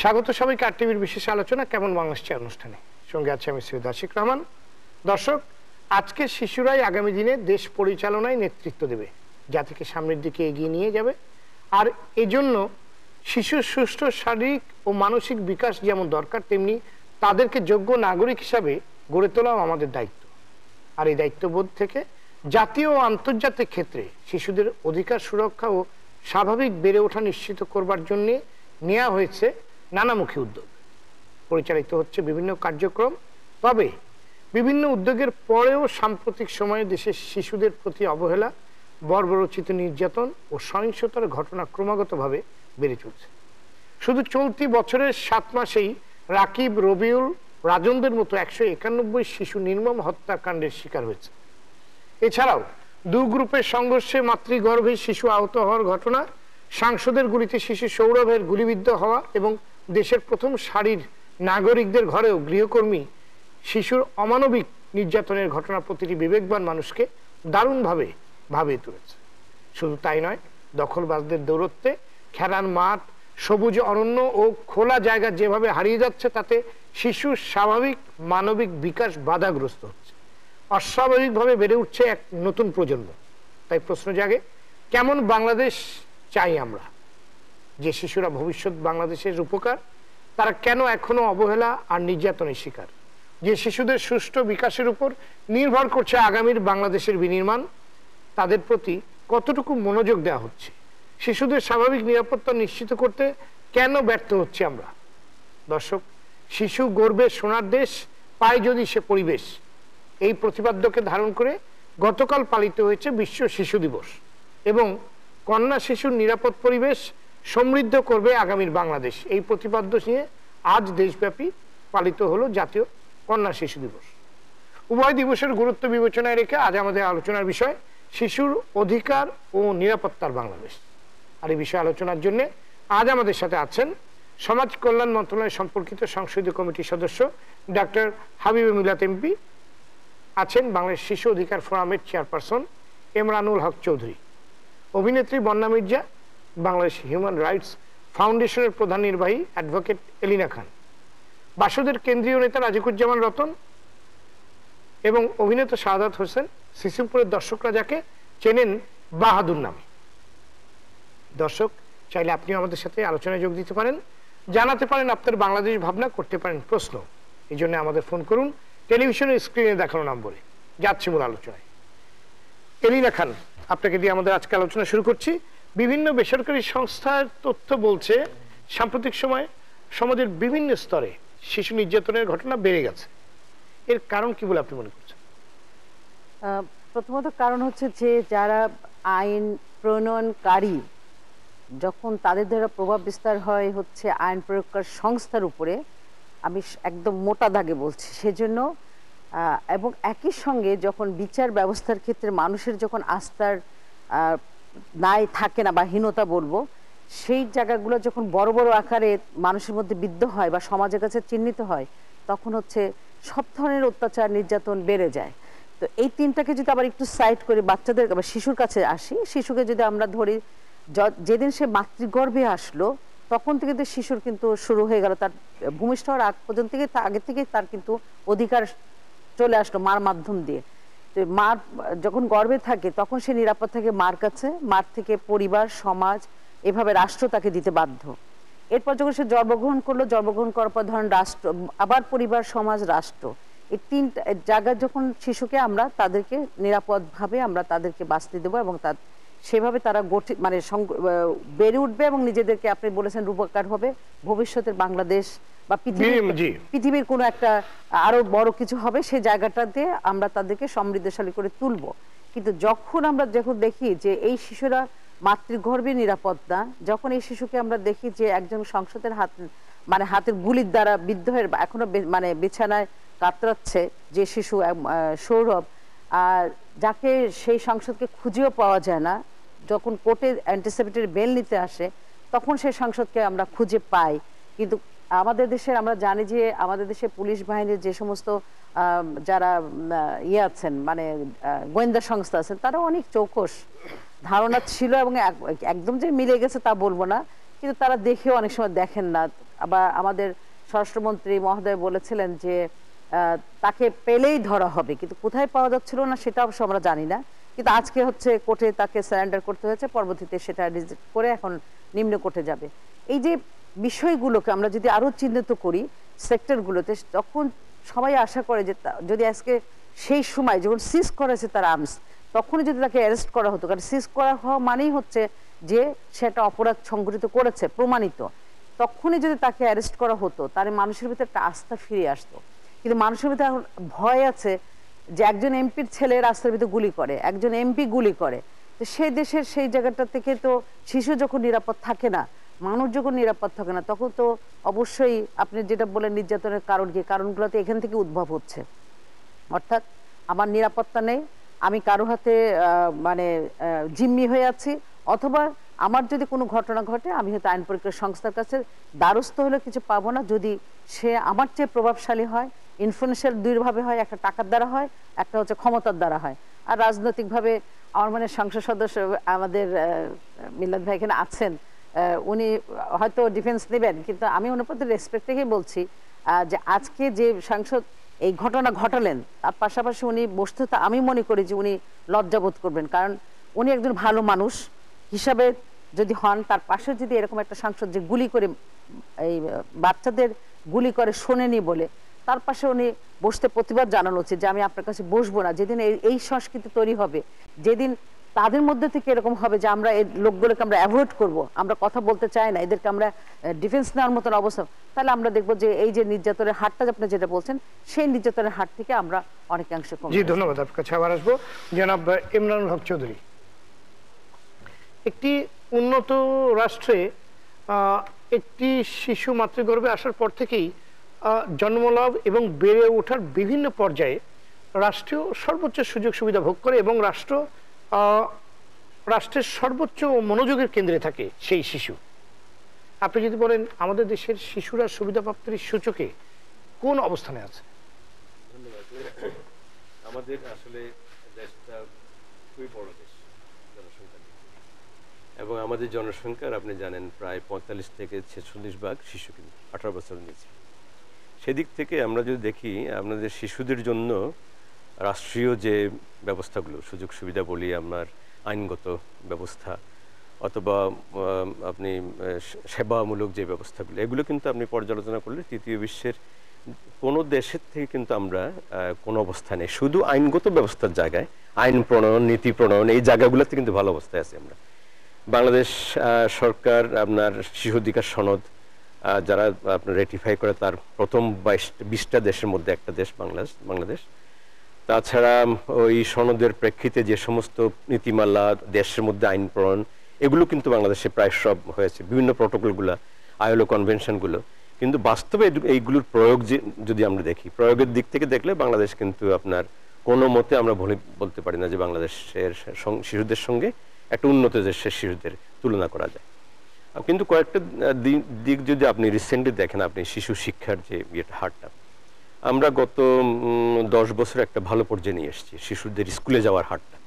স্বাগত সবাইকে আর টিভির বিশেষ আলোচনা কেমন বাংলাদেশ অনুষ্ঠানে। সঙ্গে আছে আমি সৈয়দ আশিক রহমান। দর্শক, আজকে শিশুরাই আগামী দিনে দেশ পরিচালনায় নেতৃত্ব দেবে, জাতিকে সামনের দিকে এগিয়ে নিয়ে যাবে। আর এজন্য শিশুর সুষ্ঠু শারীরিক ও মানসিক বিকাশ যেমন দরকার, তেমনি তাদেরকে যোগ্য নাগরিক হিসাবে গড়ে তোলাও আমাদের দায়িত্ব। আর এই দায়িত্ববোধ থেকে জাতীয় ও আন্তর্জাতিক ক্ষেত্রে শিশুদের অধিকার সুরক্ষা ও স্বাভাবিক বেড়ে ওঠা নিশ্চিত করবার জন্য নেওয়া হয়েছে নানামুখী উদ্যোগ, পরিচালিত হচ্ছে বিভিন্ন কার্যক্রম। তবে বিভিন্ন উদ্যোগের পরেও সাম্প্রতিক সময়ে দেশের শিশুদের প্রতি অবহেলা, বর্বরোচিত নির্যাতন ও সহিংসতার ঘটনা ক্রমাগতভাবে বেড়ে চলছে। শুধু চলতি বছরের 7 মাসেই রাকিব, রবিউল, রাজনদের মতো 191 শিশু নির্মম হত্যাকাণ্ডের শিকার হয়েছে। এছাড়াও দু গ্রুপের সংঘর্ষে মাতৃগর্ভে শিশু আহত হওয়ার ঘটনা, সাংসদের গুলিতে শিশু সৌরভের গুলিবিদ্ধ হওয়া এবং দেশের প্রথম সারির নাগরিকদের ঘরেও গৃহকর্মী শিশুর অমানবিক নির্যাতনের ঘটনা প্রতিটি বিবেকবান মানুষকে দারুণভাবে ভাবিয়ে তুলেছে। শুধু তাই নয়, দখলবাজদের দৌরত্বে খেলার মাঠ, সবুজ অরণ্য ও খোলা জায়গা যেভাবে হারিয়ে যাচ্ছে, তাতে শিশুর স্বাভাবিক মানবিক বিকাশ বাধাগ্রস্ত হচ্ছে। অস্বাভাবিকভাবে বেড়ে উঠছে এক নতুন প্রজন্ম। তাই প্রশ্ন জাগে, কেমন বাংলাদেশ চাই আমরা? যে শিশুরা ভবিষ্যৎ বাংলাদেশের উপকার, তারা কেন এখনো অবহেলা আর নির্যাতনের শিকার? যে শিশুদের সুষ্ঠু বিকাশের উপর নির্ভর করছে আগামীর বাংলাদেশের বিনির্মাণ, তাদের প্রতি কতটুকু মনোযোগ দেওয়া হচ্ছে? শিশুদের স্বাভাবিক নিরাপত্তা নিশ্চিত করতে কেন ব্যর্থ হচ্ছে আমরা? দর্শক, শিশু গর্বে সোনার দেশ, পায় যদি সে পরিবেশ, এই প্রতিপাদ্যকে ধারণ করে গতকাল পালিত হয়েছে বিশ্ব শিশু দিবস। এবং কন্যা শিশুর নিরাপদ পরিবেশ সমৃদ্ধ করবে আগামীর বাংলাদেশ, এই প্রতিপাদ্য নিয়ে আজ দেশব্যাপী পালিত হলো জাতীয় কন্যা শিশু দিবস। উভয় দিবসের গুরুত্ব বিবেচনায় রেখে আজ আমাদের আলোচনার বিষয় শিশুর অধিকার ও নিরাপত্তার বাংলাদেশ। আর এই বিষয়ে আলোচনার জন্য আজ আমাদের সাথে আছেন সমাজ কল্যাণ মন্ত্রণালয় সম্পর্কিত সংসদীয় কমিটির সদস্য ডক্টর হাবিবে মিলাত এমপি, আছেন বাংলাদেশ শিশু অধিকার ফোরামের চেয়ারপারসন এমরানুল হক চৌধুরী, অভিনেত্রী বন্যা মির্জা, বাংলাদেশ হিউম্যান রাইটস ফাউন্ডেশনের প্রধান নির্বাহী অ্যাডভোকেট এলিনা খান, বাসদের কেন্দ্রীয় নেতা রাজিকুজ্জামান রতন এবং অভিনেতা শাহাদাত হোসেন, সিসিমপুরের দর্শকরা যাকে চেনেন বাহাদুর নামে। দর্শক, চাইলে আপনিও আমাদের সাথে আলোচনায় যোগ দিতে পারেন, জানাতে পারেন আপনার বাংলাদেশ ভাবনা, করতে পারেন প্রশ্ন। এই জন্য আমাদের ফোন করুন টেলিভিশনের স্ক্রিনে দেখানো নম্বরে। যাচ্ছি মূল আলোচনায়। এলিনা খান, আপনাকে দিয়ে আমাদের আজকে আলোচনা শুরু করছি। বিভিন্ন বেসরকারি সংস্থার তথ্য বলছে সাম্প্রতিক সময়ে সমাজের বিভিন্ন স্তরে শিশু নির্যাতনের ঘটনা বেড়ে গেছে। এর কারণ কি বলে আপনি মনে করছেন? প্রথমত কারণ হচ্ছে যে যারা আইন প্রণয়নকারী, যখন তাদের দ্বারা প্রভাব বিস্তার হয় হচ্ছে আইন প্রয়োগকারী সংস্থার উপরে, আমি একদম মোটা দাগে বলছি সেজন্য, এবং একই সঙ্গে যখন বিচার ব্যবস্থার ক্ষেত্রে মানুষের যখন আস্থার নাই থাকে না বা হীনতা বলবো, সেই জায়গাগুলো যখন বড় বড় আকারে মানুষের মধ্যে বিদ্ধ হয় বা সমাজের কাছে চিহ্নিত হয়, তখন হচ্ছে সব ধরনের অত্যাচার নির্যাতন বেড়ে যায়। তো এই তিনটাকে যদি আবার একটু সাইড করে বাচ্চাদের বা শিশুর কাছে আসি, শিশুকে যদি আমরা ধরি, যেদিন সে মাতৃগর্ভে আসলো তখন থেকে তো শিশুর কিন্তু শুরু হয়ে গেল তার ভূমিষ্ঠ হওয়ার আগ পর্যন্ত থেকে, আগে থেকে তার কিন্তু অধিকার চলে আসলো মার মাধ্যম দিয়ে। তো মার যখন গর্ভে থাকে তখন সে নিরাপদ থাকে মার কাছে, মার থেকে পরিবার, সমাজ, এভাবে রাষ্ট্র তাকে দিতে বাধ্য। এরপর যখন সে জন্মগ্রহণ করলো, জন্মগ্রহণ করার পর ধরেন রাষ্ট্র, আবার পরিবার, সমাজ, রাষ্ট্র, এই তিন জায়গায় যখন শিশুকে আমরা তাদেরকে নিরাপদভাবে আমরা তাদেরকে বাঁচতে দেবো এবং সেভাবে তারা মানে বেড়ে উঠবে এবং নিজেদেরকে, আপনি বলেছেন, রূপকার হবে, ভবিষ্যতের বাংলাদেশ বা পৃথিবীর কোনো একটা আরো বড় কিছু হবে, সেই জায়গাটাতে আমরা তাদেরকে সমৃদ্ধশালী করে তুলবো। কিন্তু যখন আমরা দেখি যে এই শিশুরা মাতৃগর্ভে নিরাপদ না, যখন এই শিশুকে আমরা দেখি যে একজন সংসদের হাতের গুলির দ্বারা বিদ্ধ হয়ে এখনো মানে বিছানায় কাতরাচ্ছে যে শিশু সৌরভ, আর যাকে সেই সংসদকে খুঁজেও পাওয়া যায় না, যখন কোর্টে অ্যান্টিসিপেটরি বেল নিতে আসে তখন সেই সংসদকে আমরা খুঁজে পাই। কিন্তু আমাদের দেশের, আমরা জানি যে আমাদের দেশে পুলিশ বাহিনীর যে সমস্ত যারা আছেন, মানে গোয়েন্দা সংস্থা আছেন, তারা অনেক চৌকস ধারণা ছিল এবং একদম যে মিলে গেছে তা বলবো না, কিন্তু তারা দেখেও অনেক সময় দেখেন না, আবার আমাদের স্বরাষ্ট্রমন্ত্রী মহোদয় বলেছিলেন যে তাকে পেলেই ধরা হবে, কিন্তু কোথায় পাওয়া যাচ্ছিল না সেটা অবশ্য আমরা জানি না। কিন্তু আজকে হচ্ছে কোর্টে তাকে সারেন্ডার করতে হয়েছে, পরবর্তীতে সেটা রিজেক্ট করে এখন নিম্ন কোর্টে যাবে। এই যে বিষয়গুলোকে আমরা যদি আরো চিহ্নিত করি সেক্টরগুলোতে, তখন সবাই আশা করে যে যদি আজকে সেই সময় যখন সিজ করেছে তার আর্মস, তখনই যদি তাকে অ্যারেস্ট করা হতো, কারণ সিজ করা হওয়া মানেই হচ্ছে যে সেটা অপরাধ সংঘটিত করেছে, প্রমাণিত। তখনই যদি তাকে অ্যারেস্ট করা হতো তাহলে মানুষের ভিতরে একটা আস্থা ফিরে আসতো। কিন্তু মানুষের ভিতরে এখন ভয় আছে যে একজন এমপির ছেলে রাস্তার ভিতরে গুলি করে, একজন এমপি গুলি করে, তো সেই দেশের সেই জায়গাটা থেকে তো শিশু যখন নিরাপদ থাকে না, মানুষ যখন নিরাপদ থাকে না, তখন তো অবশ্যই আপনি যেটা বলেন নির্যাতনের কারণ কি, কারণগুলো তো এখান থেকে উদ্ভব হচ্ছে। অর্থাৎ আমার নিরাপত্তা নেই, আমি কারো হাতে মানে জিম্মি হয়ে আছি, অথবা আমার যদি কোনো ঘটনা ঘটে আমি হয়তো আইন প্রয়োগকারী সংস্থার কাছে দ্বারস্থ হলে কিছু পাবো না, যদি সে আমার চেয়ে প্রভাবশালী হয়। ইনফ্লুয়েন্সিয়াল দুইভাবে হয়, একটা টাকার দ্বারা হয়, একটা হচ্ছে ক্ষমতার দ্বারা হয়। আর রাজনৈতিকভাবে আমার মানে সংসদ সদস্য আমাদের মিল্লাত ভাই এখানে আছেন, উনি হয়তো ডিফেন্স নেবেন, কিন্তু আমি ওনার প্রতি রেসপেক্ট রেখেই বলছি যে আজকে যে সাংসদ এই ঘটনা ঘটালেন তার পাশাপাশি উনি বসতে, আমি মনে করি যে উনি লজ্জাবোধ করবেন, কারণ উনি একজন ভালো মানুষ হিসাবে যদি হন, তার পাশে যদি এরকম একটা সাংসদ যে গুলি করে এই বাচ্চাদের গুলি করে শোনেনি বলে, তার পাশে উনি বসতে প্রতিবাদ জানানো উচিত যে আমি আপনার কাছে বসবো না। যেদিন এই সংস্কৃতি তৈরি হবে, যেদিন তাদের মধ্যে থেকে এরকম হবে যে আমরা এই লোকগুলোকে আমরা অ্যাভয়েড করব, আমরা কথা বলতে চাই না, এদেরকে আমরা ডিফেন্স নেওয়ার মতন অবস্থা, তাহলে আমরা দেখবো যে এই যে নির্যাতনের হারটা আপনি যেটা বলছেন, সেই নির্যাতনের হার থেকে আমরা অনেকাংশে কমে। জি ধন্যবাদ, আপনার কাছে আবার আসবো। জনাব ইমরানুল হক চৌধুরী, একটি উন্নত রাষ্ট্রে একটি শিশু মাতৃগর্ভে আসার পর থেকেই জন্মলাভ এবং বেড়ে ওঠার বিভিন্ন পর্যায়ে রাষ্ট্রীয় সর্বোচ্চ সুযোগ সুবিধা ভোগ করে এবং রাষ্ট্রের সর্বোচ্চ মনোযোগের কেন্দ্রে থাকে সেই শিশু। আপনি যদি বলেন আমাদের দেশের শিশুরা সুবিধা প্রাপ্তির সূচকে কোন অবস্থানে আছে? আমাদের আসলে দেশটা খুবই বড় দেশ জনসংখ্যা, এবং আমাদের জনসংখ্যার আপনি জানেন প্রায় 45 থেকে 46 ভাগ শিশু, কিন্তু 18 বছর নিচে। সেদিক থেকে আমরা যদি দেখি আপনাদের শিশুদের জন্য রাষ্ট্রীয় যে ব্যবস্থাগুলো, সুযোগ সুবিধা বলি, আমার আইনগত ব্যবস্থা অথবা আপনি সেবামূলক যে ব্যবস্থাগুলো, এগুলো কিন্তু আপনি পর্যালোচনা করলে তৃতীয় বিশ্বের কোনো দেশের থেকে কিন্তু আমরা কোনো অবস্থানে, শুধু আইনগত ব্যবস্থার জায়গায় আইন প্রণয়ন, নীতি প্রণয়ন, এই জায়গাগুলোতে কিন্তু ভালো অবস্থায় আছে আমরা। বাংলাদেশ সরকার আপনার শিশু অধিকার সনদ যারা আপনার রেটিফাই করে, তার প্রথম 20টা দেশের মধ্যে একটা দেশ বাংলাদেশ। তাছাড়া ওই সনদের প্রেক্ষিতে যে সমস্ত নীতিমালা, দেশের মধ্যে আইন প্রণয়ন, এগুলো কিন্তু বাংলাদেশে প্রায় সব হয়েছে, বিভিন্ন প্রটোকলগুলো, আইএলও কনভেনশনগুলো। কিন্তু বাস্তবে এইগুলোর প্রয়োগ যদি আমরা দেখি, প্রয়োগের দিক থেকে দেখলে বাংলাদেশ কিন্তু আপনার কোনো মতে আমরা বলতে পারি না যে বাংলাদেশের শিশুদের সঙ্গে একটা উন্নত দেশের শিশুদের তুলনা করা যায়। কিন্তু কয়েকটা দিক যদি আপনি রিসেন্টলি দেখেন, আপনি শিশু শিক্ষার যে হারটা, আমরা গত 10 বছর একটা ভালো পর্যায়ে নিয়ে এসেছি শিশুদের স্কুলে যাওয়ার হারটা।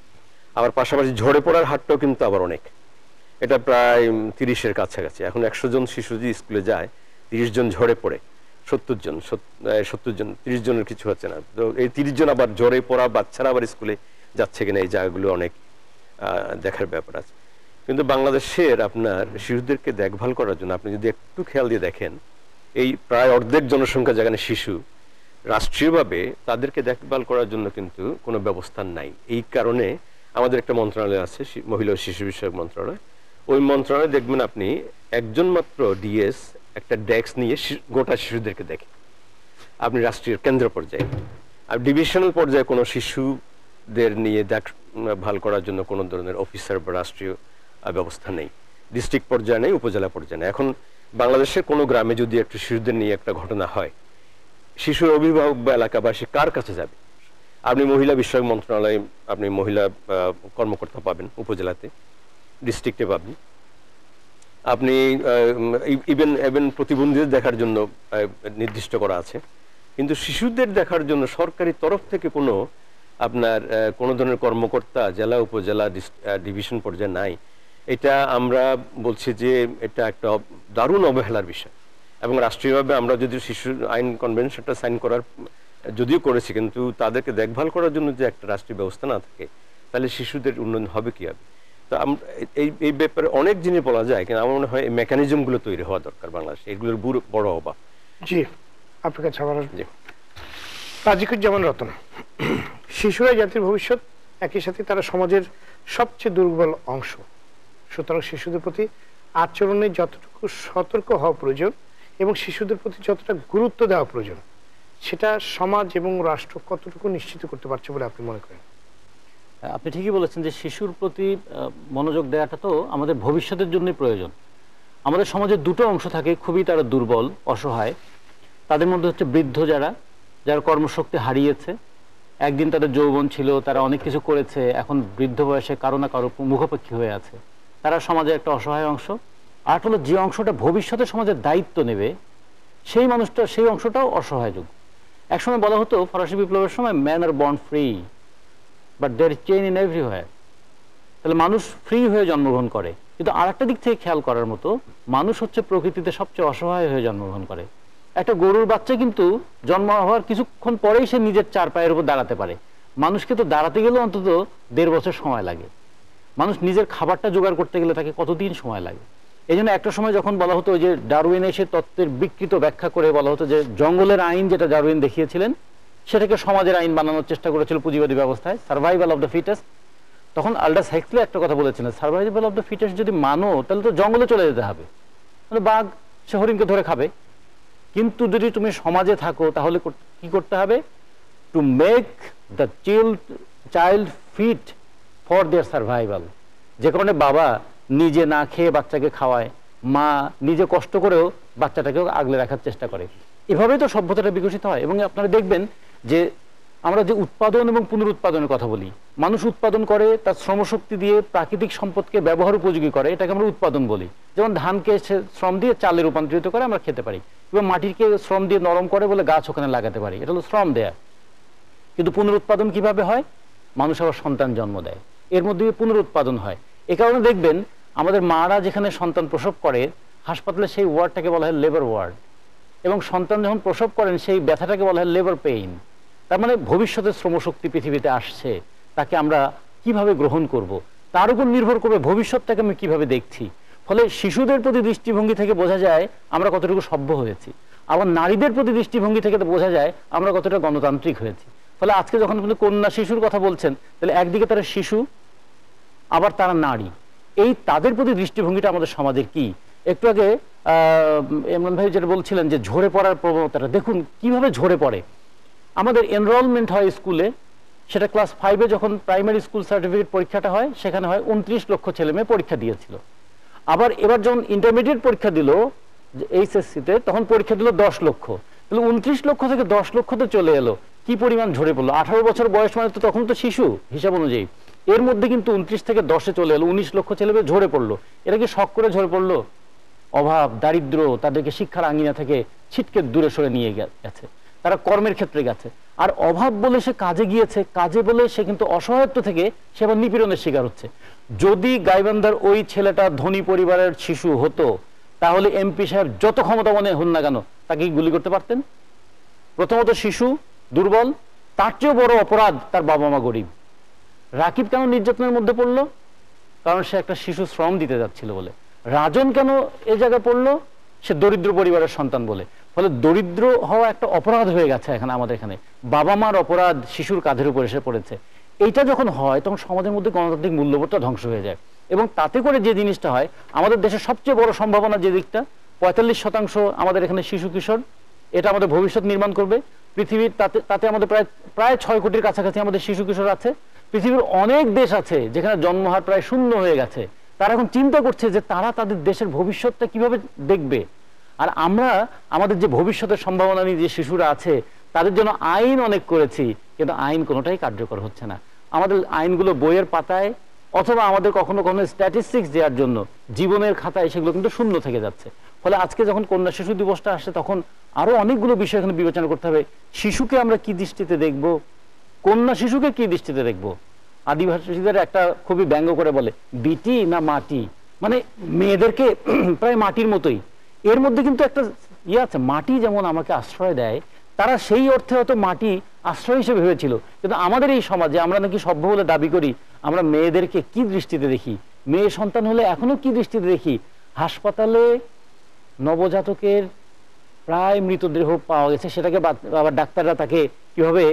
আবার পাশাপাশি ঝরে পড়ার হারটাও কিন্তু আবার অনেক, এটা প্রায় 30-এর কাছাকাছি। এখন 100 জন শিশু যদি স্কুলে যায়, 30 জন ঝরে পড়ে, 70 জন 30 জনের কিছু হচ্ছে না। তো এই 30 জন আবার ঝরে পড়া বাচ্চারা আবার স্কুলে যাচ্ছে কিনা, এই জায়গাগুলো অনেক দেখার ব্যাপার আছে। কিন্তু বাংলাদেশের আপনার শিশুদেরকে দেখভাল করার জন্য আপনি যদি একটু খেয়াল দিয়ে দেখেন, এই প্রায় অর্ধেক জনসংখ্যা যেখানে শিশু, রাষ্ট্রীয়ভাবে তাদেরকে দেখভাল করার জন্য কিন্তু কোনো ব্যবস্থা নাই। এই কারণে আমাদের একটা মন্ত্রণালয় আছে, মহিলা ও শিশু বিষয়ক মন্ত্রণালয়। ওই মন্ত্রণালয়ে দেখবেন আপনি একজন মাত্র ডিএস একটা ডেস্ক নিয়ে গোটা শিশুদেরকে দেখে, আপনি রাষ্ট্রীয় কেন্দ্র পর্যায়ে। আর ডিভিশনাল পর্যায়ে কোনো শিশুদের নিয়ে দেখভাল করার জন্য কোনো ধরনের অফিসার বা রাষ্ট্রীয় ব্যবস্থা নেই, ডিস্ট্রিক্ট পর্যায়ে নেই, উপজেলা পর্যায়ে নেই। এখন বাংলাদেশের কোনো গ্রামে যদি একটু শিশুদের নিয়ে একটা ঘটনা হয়, শিশুর অভিভাবক বা এলাকাবাসী কার কাছে যাবে? আপনি মহিলা বিষয়ক মন্ত্রণালয়ে আপনি মহিলা কর্মকর্তা পাবেন, উপজেলাতে, ডিস্ট্রিক্টে পাবেন। আপনি ইভেন প্রতিবন্ধীদের দেখার জন্য নির্দিষ্ট করা আছে, কিন্তু শিশুদের দেখার জন্য সরকারি তরফ থেকে কোনো আপনার কোনো ধরনের কর্মকর্তা জেলা, উপজেলা, ডিভিশন পর্যায়ে নাই। এটা আমরা বলছি যে এটা একটা দারুণ অবহেলার বিষয়। এবং রাষ্ট্রীয়ভাবে আমরা যদি শিশু আইন কনভেনশনটা সাইন করার যদিও করেছি, কিন্তু তাদেরকে দেখভাল করার জন্য যে একটা রাষ্ট্রীয় ব্যবস্থা না থাকে, তাহলে শিশুদের উন্নয়ন হবে কীভাবে? তো এই ব্যাপারে অনেক জিনিস বলা যায়, কিন্তু আমার মনে হয় এই মেকানিজমগুলো তৈরি হওয়া দরকার বাংলাদেশে, এগুলোর বড় অভাব। জি, আপনার কাছে আবার তাজিকুজ্জামান রতন, শিশুরাই জাতির ভবিষ্যৎ, একই সাথে তারা সমাজের সবচেয়ে দুর্বল অংশ। সুতরাং শিশুদের প্রতি আচরণে যতটুকু সতর্ক হওয়া প্রয়োজন এবং শিশুদের প্রতি যতটা গুরুত্ব দেওয়া প্রয়োজন, সেটা সমাজ এবং রাষ্ট্র কতটুকু নিশ্চিত করতে পারছে বলে আপনি মনে করেন? আপনি ঠিকই বলেছেন যে শিশুর প্রতি মনোযোগ দেওয়াটা তো আমাদের ভবিষ্যতের জন্যই প্রয়োজন। আমাদের সমাজের দুটো অংশ থাকে, খুবই তারা দুর্বল, অসহায়। তাদের মধ্যে হচ্ছে বৃদ্ধ, যারা কর্মশক্তি হারিয়েছে। একদিন তাদের যৌবন ছিল, তারা অনেক কিছু করেছে, এখন বৃদ্ধ বয়সে কারো না কারো মুখাপেক্ষী হয়ে আছে। তারা সমাজের একটা অসহায় অংশ। আর হলো যে অংশটা ভবিষ্যতে সমাজের দায়িত্ব নেবে, সেই অংশটাও অসহায়যোগ্য। একসময় বলা হতো ফরাসি বিপ্লবের সময়, man are born free but there is chain in everywhere. তাহলে মানুষ ফ্রি হয়ে জন্মগ্রহণ করে, কিন্তু আর একটা দিক থেকে খেয়াল করার মতো, মানুষ হচ্ছে প্রকৃতিতে সবচেয়ে অসহায় হয়ে জন্মগ্রহণ করে। একটা গরুর বাচ্চা কিন্তু জন্ম হওয়ার কিছুক্ষণ পরেই সে নিজের 4 পায়ের উপর দাঁড়াতে পারে। মানুষকে তো দাঁড়াতে গেলে অন্তত 1.5 বছর সময় লাগে। মানুষ নিজের খাবারটা জোগাড় করতে গেলে তাকে কতদিন সময় লাগে। এই জন্য একটা সময় যখন বলা হতো যে ডারউইন এসে তত্ত্বের বিকৃত ব্যাখ্যা করে বলা হতো যে জঙ্গলের আইন যেটা ডারউইন দেখিয়েছিলেন, সেটাকে সমাজের আইন বানানোর চেষ্টা করেছিল পুঁজিবাদী ব্যবস্থায়, সার্ভাইভাল অফ দ্য ফিটেস্ট। তখন আল্ডাস হেক্সলি একটা কথা বলেছিলেন, সার্ভাইভাল অফ দ্য ফিটেস্ট যদি মানো তাহলে তো জঙ্গলে চলে যেতে হবে, তাহলে বাঘ সে হরিণকে ধরে খাবে। কিন্তু যদি তুমি সমাজে থাকো তাহলে কি করতে হবে? To make the child fit for their survival. যে কারণে বাবা নিজে না খেয়ে বাচ্চাকে খাওয়ায়, মা নিজে কষ্ট করেও বাচ্চাটাকেও আগলে রাখার চেষ্টা করে। এভাবেই তো সভ্যতাটা বিকশিত হয়। এবং আপনারা দেখবেন যে আমরা যে উৎপাদন এবং পুনরুৎপাদনের কথা বলি, মানুষ উৎপাদন করে তার শ্রমশক্তি দিয়ে, প্রাকৃতিক সম্পদকে ব্যবহার উপযোগী করে, এটাকে আমরা উৎপাদন বলি। যেমন ধানকে শ্রম দিয়ে চালে রূপান্তরিত করে আমরা খেতে পারি, এবং মাটিকে শ্রম দিয়ে নরম করে বলে গাছ ওখানে লাগাতে পারি, এটা হলো শ্রম দেয়া। কিন্তু পুনরুৎপাদন কিভাবে হয়? মানুষ আবার সন্তান জন্ম দেয়, এর মধ্যে পুনরুৎপাদন হয়। এ কারণে দেখবেন আমাদের মারা যেখানে সন্তান প্রসব করে, হাসপাতালে সেই ওয়ার্ডটাকে বলা হয় লেবার ওয়ার্ড, এবং সন্তান যখন প্রসব করেন সেই ব্যথাটাকে বলা হয় লেবার পেইন। তার মানে ভবিষ্যতের শ্রমশক্তি পৃথিবীতে আসছে, তাকে আমরা কিভাবে গ্রহণ করব, তার উপর নির্ভর করবে ভবিষ্যৎটাকে আমি কিভাবে দেখছি। ফলে শিশুদের প্রতি দৃষ্টিভঙ্গি থেকে বোঝা যায় আমরা কতটুকু সভ্য হয়েছি, আবার নারীদের প্রতি দৃষ্টিভঙ্গি থেকে বোঝা যায় আমরা কতটা গণতান্ত্রিক হয়েছি। ফলে আজকে যখন আপনি কন্যা শিশুর কথা বলছেন, তাহলে একদিকে তারা শিশু, আবার তারা নারী, এই তাদের প্রতি দৃষ্টিভঙ্গিটা আমাদের সমাজের কি? একটু আগে ইমরান ভাই যেটা বলছিলেন যে ঝরে পড়ার প্রবণতাটা, দেখুন কিভাবে ঝরে পড়ে। আমাদের এনরোলমেন্ট হয় স্কুলে, সেটা ক্লাস 5-এ যখন প্রাইমারি স্কুল সার্টিফিকেট পরীক্ষাটা হয়, সেখানে হয় 29 লক্ষ ছেলে মেয়ে পরীক্ষা দিয়েছিল। আবার এবার যখন ইন্টারমিডিয়েট পরীক্ষা দিল এইচএসসিতে, তখন পরীক্ষা দিল 10 লক্ষ। তাহলে 29 লক্ষ থেকে 10 লক্ষতে চলে এলো, কি পরিমাণ ঝরে পড়লো। 18 বছর বয়স মানে তো তখন তো শিশু হিসাব অনুযায়ী, এর মধ্যে কিন্তু 29 থেকে 10-এ চলে এলো, 19 লক্ষ ছেলে মেয়ে ঝরে পড়লো। এটা কি শখ করে ঝরে পড়লো? অভাব, দারিদ্র তাদেরকে শিক্ষার আঙিনা থেকে ছিটকে দূরে সরে নিয়ে গেছে, তারা কর্মের ক্ষেত্রে গেছে। আর অভাব বলে সে কাজে গিয়েছে, কাজে বলে সে কিন্তু অসহায়ত্ব থেকে সে আবার নিপীড়নের শিকার হচ্ছে। যদি গাইবান্ধার ওই ছেলেটা ধনী পরিবারের শিশু হতো, তাহলে এমপি সাহেব যত ক্ষমতা মনে হন না কেন তাকে গুলি করতে পারতেন। প্রথমত শিশু দুর্বল, তার চেয়েও বড় অপরাধ তার বাবা মা গরিব। রাকিব কেন নির্যাতনের মধ্যে পড়লো? কারণ সে একটা শিশু শ্রম দিতে যাচ্ছিল বলে। রাজন কেন এই জায়গায় পড়লো? সে দরিদ্র পরিবারের সন্তান বলে। ফলে দরিদ্র হওয়া একটা অপরাধ হয়ে গেছে এখানে আমাদের এখানে, বাবা মার অপরাধ শিশুর কাঁধের উপর এসে পড়েছে। এইটা যখন হয় তখন সমাজের মধ্যে গণতান্ত্রিক মূল্যবোধটা ধ্বংস হয়ে যায়। এবং তাতে করে যে জিনিসটা হয়, আমাদের দেশের সবচেয়ে বড় সম্ভাবনা যে দিকটা, 45% আমাদের এখানে শিশু কিশোর, এটা আমাদের ভবিষ্যৎ নির্মাণ করবে পৃথিবীর। তাতে আমাদের প্রায় 6 কোটির কাছাকাছি আমাদের শিশু কিশোর আছে। পৃথিবীর অনেক দেশ আছে যেখানে জন্মহার প্রায় 0 হয়ে গেছে। তারা এখন চিন্তা করছে যে তারা তাদের দেশের ভবিষ্যৎটা কিভাবে দেখবে। আর আমরা আমাদের যে ভবিষ্যতের সম্ভাবনা নিয়ে যে শিশুরা আছে, তাদের জন্য আইন অনেক করেছি, কিন্তু আইন কোনোটাই কার্যকর হচ্ছে না। আমাদের আইনগুলো বইয়ের পাতায়, অথবা আমাদের কখনো কখনো স্ট্যাটিস্টিক্স দেওয়ার জন্য জীবনের খাতায়, সেগুলো কিন্তু শূন্য থেকে যাচ্ছে। ফলে আজকে যখন কন্যা শিশু দিবসটা আসছে, তখন আরো অনেকগুলো বিষয় এখানে বিবেচনা করতে হবে। শিশুকে আমরা কি দৃষ্টিতে দেখব, কন্যা শিশুকে কি দৃষ্টিতে দেখব। আদিবাসীদের একটা খুবই ব্যঙ্গ করে বলে, বিটি না মাটি, মানে মেয়েদেরকে প্রায় মাটির মতোই। এর মধ্যে কিন্তু একটা আছে, মাটি যেমন আমাকে আশ্রয় দেয়, তারা সেই অর্থে হয়তো মাটি আশ্রয় হিসেবে ভেবেছিল। কিন্তু আমাদের এই সমাজে আমরা নাকি সভ্য বলে দাবি করি, আমরা মেয়েদেরকে কি দৃষ্টিতে দেখি, মেয়ে সন্তান হলে এখনো কি দৃষ্টিতে দেখি। হাসপাতালে নবজাতকের প্রায় মৃতদেহ পাওয়া গেছে, সেটাকে আবার ডাক্তাররা তাকে কিভাবে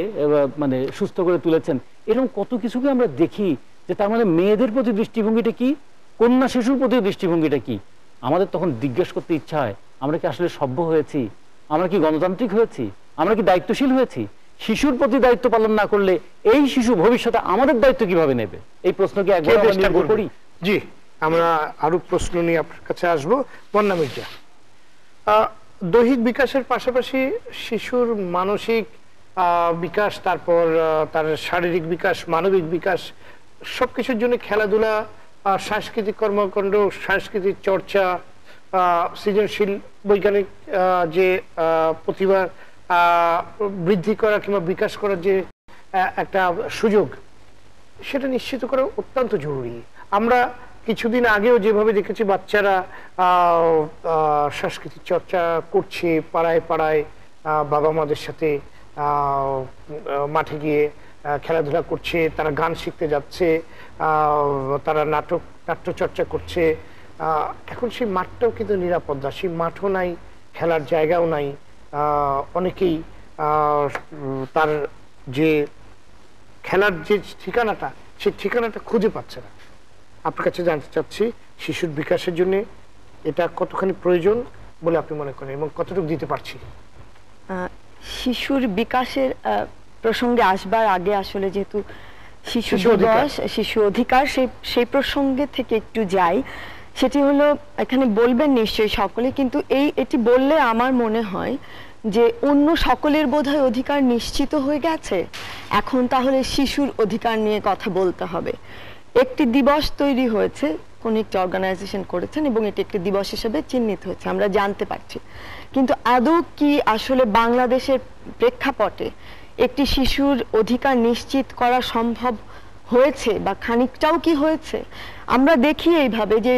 মানে সুস্থ করে তুলেছেন, এরকম কত কিছুকে আমরা দেখি। যে তার মানে মেয়েদের প্রতি দৃষ্টিভঙ্গিটা কি, কন্যা শিশুর প্রতি দৃষ্টিভঙ্গিটা কি। আমাদের তখন জিজ্ঞেস করতে ইচ্ছা হয়, আমরা কি আসলে সভ্য হয়েছি, আমরা কি গণতান্ত্রিক হয়েছি, আমরা কি দায়িত্বশীল হয়েছি? শিশুর প্রতি দায়িত্ব পালন না করলে এই শিশু ভবিষ্যতে আমাদের দায়িত্ব কিভাবে নেবে? এই প্রশ্নকে একবার করি। জি, আমরা আরো প্রশ্ন নিয়ে আপনার কাছে আসবো। বন্যা মির্জা, দৈহিক বিকাশের পাশাপাশি শিশুর মানসিক বিকাশ, তারপর তার শারীরিক বিকাশ, মানবিক বিকাশ, সবকিছুর জন্য খেলাধুলা, সাংস্কৃতিক কর্মকাণ্ড, সাংস্কৃতিক চর্চা, সৃজনশীল বৈজ্ঞানিক যে প্রতিভা বৃদ্ধি করা কিংবা বিকাশ করার যে একটা সুযোগ, সেটা নিশ্চিত করা অত্যন্ত জরুরি। আমরা কিছুদিন আগেও যেভাবে দেখেছি বাচ্চারা সাংস্কৃতিক চর্চা করছে, পাড়ায় পাড়ায় বাবা মাদের সাথে মাঠে গিয়ে খেলাধুলা করছে, তারা গান শিখতে যাচ্ছে, তারা নাট্য চর্চা করছে। এখন সেই মাঠটাও কিন্তু নিরাপদ না, সেই মাঠও নাই, খেলার জায়গাও নাই। অনেকেই তার যে খেলার যে ঠিকানাটা, সেই ঠিকানাটা খুঁজে পাচ্ছে না। আপনার কাছে জানতে চাচ্ছি, শিশুর বিকাশের জন্য এটা কতখানি প্রয়োজন বলে আপনি মনে করেন এবং কতটুকু দিতে পারছি? শিশুর বিকাশের প্রসঙ্গে আসবার আগে আসলে যেহেতু শিশু দিবস, শিশু অধিকার, সেই প্রসঙ্গে থেকে একটু যাই। সেটি হলো, এখানে বলবেন নিশ্চয়ই সকলে, কিন্তু এটি বললে আমার মনে হয় যে অন্য সকলের বোধহয় অধিকার নিশ্চিত হয়ে গেছে, এখন তাহলে শিশুর অধিকার নিয়ে কথা বলতে হবে। একটি দিবস তৈরি হয়েছে, কোন একটি অর্গানাইজেশন করেছেন এবং এটি একটি দিবস হিসেবে চিহ্নিত হয়েছে, আমরা জানতে পারছি। কিন্তু আদৌ কি আসলে বাংলাদেশের প্রেক্ষাপটে একটি শিশুর অধিকার নিশ্চিত করা সম্ভব হয়েছে বা খানিকটাও কি হয়েছে? আমরা দেখি এইভাবে যে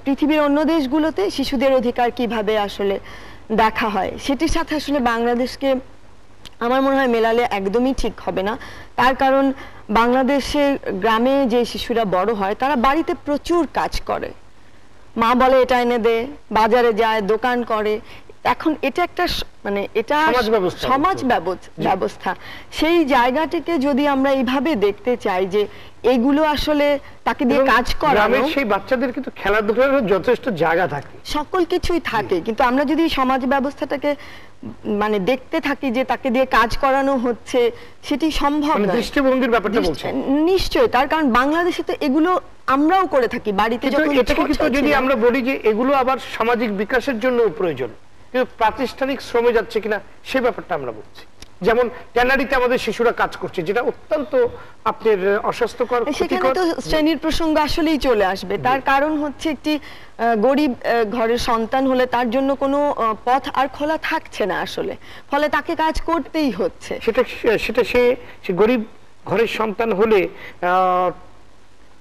পৃথিবীর অন্য দেশগুলোতে শিশুদের অধিকার কিভাবে আসলে দেখা হয়, সেটির সাথে আসলে বাংলাদেশকে আমার মনে হয় মেলালে একদমই ঠিক হবে না। তার কারণ বাংলাদেশের গ্রামে যে শিশুরা বড় হয়, তারা বাড়িতে প্রচুর কাজ করে, মা বলে এটা এনে দে, বাজারে যায়, দোকান করে। এখন এটা একটা মানে এটা সমাজ ব্যবস্থা, সেই জায়গাটিকে যদি আমরা এইভাবে দেখতে চাই যে এগুলো আসলে তাকে দিয়ে কাজ করানো, সেই বাচ্চাদের কিন্তু খেলাধুলার যথেষ্ট জায়গা থাকে, সকল কিছুই থাকে, কিন্তু আমরা যদি সমাজ ব্যবস্থাটাকে মানে দেখতে থাকি যে তাকে দিয়ে কাজ করানো হচ্ছে, সেটি সম্ভব নয়। দৃষ্টিভঙ্গির ব্যাপারটা বলছেন নিশ্চয়ই, তার কারণ বাংলাদেশে তো এগুলো আমরাও করে থাকি বাড়িতে। যদি আমরা বলি যে এগুলো আবার সামাজিক বিকাশের জন্য প্রয়োজন, কিন্তু প্রাতিষ্ঠানিক শ্রমে যাচ্ছে কিনা সে ব্যাপারটা আমরা বলছি। যেমন ট্যানারিতে আমাদের শিশুরা কাজ করছে, যেটা অত্যন্ত আপনার অস্বাস্থ্যকর, সেখানে তো শ্রেণীর প্রসঙ্গ আসলেই চলে আসবে। তার কারণ হচ্ছে একটি গরিব ঘরের সন্তান হলে তার জন্য কোনো পথ আর খোলা থাকছে না আসলে, ফলে তাকে কাজ করতেই হচ্ছে। সেটা সে গরিব ঘরের সন্তান হলে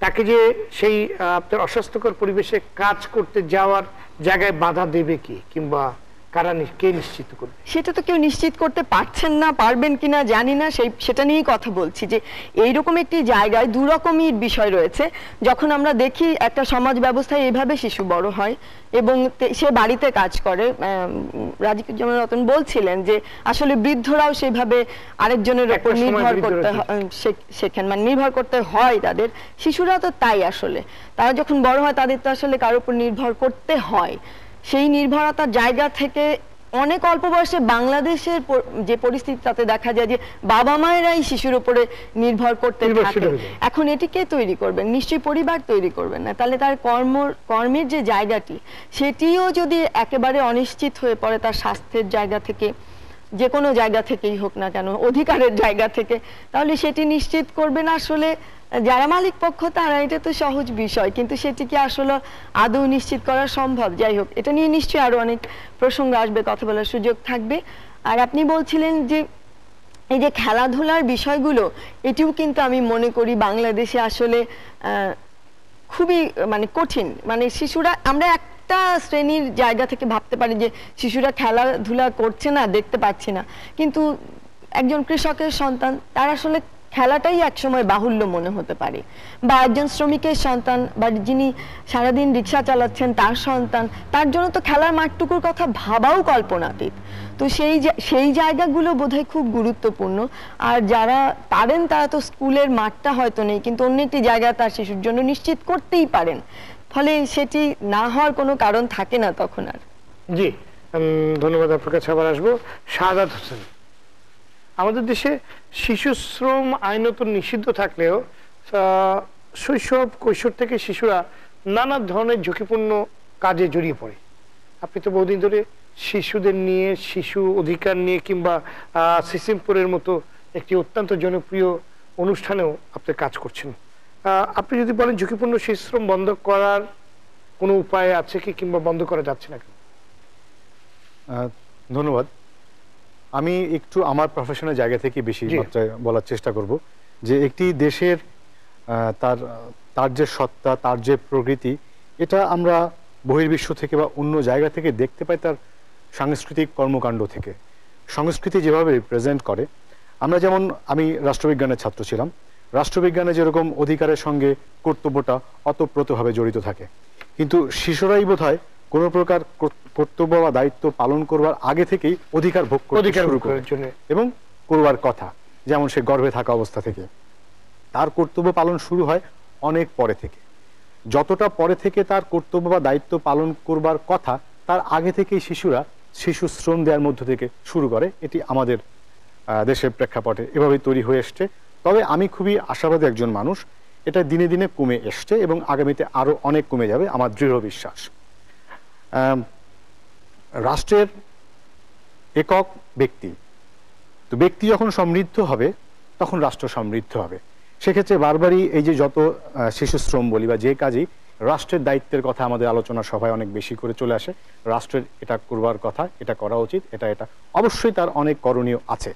তাকে যে সেই আপনার অস্বাস্থ্যকর পরিবেশে কাজ করতে যাওয়ার জায়গায় বাধা দেবে কি, কিংবা কে নিশ্চিত করবে? সেটা তো কেউ নিশ্চিত করতে পারছেন না, পারবেন কিনা জানি না, সেটা নিয়েই কথা বলছি যে এইরকম একটি জায়গায় দুরকমের বিষয় রয়েছে। যখন আমরা দেখি একটা সমাজ ব্যবস্থায় এইভাবে শিশু বড় হয় এবং সে বাড়িতে কাজ করে, রাজিকুজ্জামান রতন বলছিলেন যে আসলে বৃদ্ধরাও সেইভাবে আরেকজনের উপর নির্ভর করতে শেখেন, মানে নির্ভর করতে হয় তাদের। শিশুরা তো তাই, আসলে তারা যখন বড় হয় তাদের তো আসলে কারোর উপর নির্ভর করতে হয়। সেই নির্ভরতার জায়গা থেকে অনেক অল্প বয়সে বাংলাদেশের যে পরিস্থিতি, তাতে দেখা যায় যে বাবা মায়েরাই শিশুর উপরে নির্ভর করতে থাকে। এখন এটি কে তৈরি করবেন? নিশ্চয়ই পরিবার তৈরি করবেন না, তাহলে তার কর্মের যে জায়গাটি, সেটিও যদি একেবারে অনিশ্চিত হয়ে পড়ে, তার স্বাস্থ্যের জায়গা থেকে, যে কোনো জায়গা থেকেই হোক না কেন, অধিকারের জায়গা থেকে, তাহলে সেটি নিশ্চিত করবেন আসলে যারা মালিক পক্ষ তারা। এটা তো সহজ বিষয়, কিন্তু সেটি কি আসলে আদৌ নিশ্চিত করা সম্ভব? যাই হোক, এটা নিয়ে নিশ্চয়ই আরো অনেক প্রসঙ্গ আসবে, কথা বলার সুযোগ থাকবে। আর আপনি বলছিলেন যে এই যে খেলাধুলার বিষয়গুলো, এটিও কিন্তু আমি মনে করি বাংলাদেশে আসলে খুবই মানে কঠিন। মানে শিশুরা, আমরা একটা শ্রেণীর জায়গা থেকে ভাবতে পারি যে শিশুরা খেলাধুলা করছে না, দেখতে পাচ্ছে না, কিন্তু একজন কৃষকের সন্তান, তার আসলে খেলাটাই একসময় বাহুল্য মনে হতে পারে, বা একজন শ্রমিকের সন্তান, বা যিনি সারাদিন রিক্সা চালাচ্ছেন তার সন্তান, তার জন্য তো খেলার মাঠটুকুর কথা ভাবাও কল্পনাতীত। তো সেই জায়গাগুলো বোধহয় খুব গুরুত্বপূর্ণ। আর যারা পারেন তারা তো স্কুলের মাঠটা হয়তো নেই, কিন্তু অন্য একটি জায়গা তার শিশুর জন্য নিশ্চিত করতেই পারেন, ফলে সেটি না হওয়ার কোনো কারণ থাকে না তখন আর। জি, ধন্যবাদ। আপনার কাছে আবার আসবো। শাহাদাত হোসেন, আমাদের দেশে শিশু শ্রম আইনত নিষিদ্ধ থাকলেও শৈশব কৈশোর থেকে শিশুরা নানা ধরনের ঝুঁকিপূর্ণ কাজে জড়িয়ে পড়ে। আপনি তো বহুদিন ধরে শিশুদের নিয়ে, শিশু অধিকার নিয়ে, কিংবা সিসিমপুরের মতো একটি অত্যন্ত জনপ্রিয় অনুষ্ঠানেও আপনি কাজ করছেন। আপনি যদি বলেন ঝুঁকিপূর্ণ শিশু শ্রম বন্ধ করার কোনো উপায় আছে কি, কিংবা বন্ধ করা যাচ্ছে না কেন? ধন্যবাদ। আমি একটু আমার প্রফেশনের জায়গা থেকে বেশি মাত্রায় বলার চেষ্টা করব যে একটি দেশের তার যে সত্তা, তার যে প্রকৃতি, এটা আমরা বহির্বিশ্ব থেকে বা অন্য জায়গা থেকে দেখতে পাই তার সাংস্কৃতিক কর্মকাণ্ড থেকে। সংস্কৃতি যেভাবে রিপ্রেজেন্ট করে, আমরা যেমন, আমি রাষ্ট্রবিজ্ঞানের ছাত্র ছিলাম, রাষ্ট্রবিজ্ঞানে যেরকম অধিকারের সঙ্গে কর্তব্যটা অতপ্রতভাবে জড়িত থাকে, কিন্তু শিশুরাই বোধহয় কোনো প্রকার কর্তব্য বা দায়িত্ব পালন করবার আগে থেকেই অধিকার ভোগ করতে শুরু করে এবং করবার কথা। যেমন সে গর্ভে থাকা অবস্থা থেকে তার কর্তব্য পালন শুরু হয় অনেক পরে থেকে। যতটা পরে থেকে তার কর্তব্য বা দায়িত্ব পালন করবার কথা, তার আগে থেকেই শিশুরা শিশু শ্রম দেওয়ার মধ্য থেকে শুরু করে। এটি আমাদের দেশের প্রেক্ষাপটে এভাবেই তৈরি হয়ে এসছে। তবে আমি খুবই আশাবাদী একজন মানুষ, এটা দিনে দিনে কমে এসছে এবং আগামীতে আরো অনেক কমে যাবে, আমার দৃঢ় বিশ্বাস। রাষ্ট্রের একক ব্যক্তি, তো ব্যক্তি যখন সমৃদ্ধ হবে তখন রাষ্ট্র সমৃদ্ধ হবে। সেক্ষেত্রে বারবারই এই যে যত শিশু শ্রম বলি বা যে কাজেই, রাষ্ট্রের দায়িত্বের কথা আমাদের আলোচনা সভায় অনেক বেশি করে চলে আসে। রাষ্ট্রের এটা করবার কথা, এটা করা উচিত, এটা অবশ্যই তার অনেক করণীয় আছে।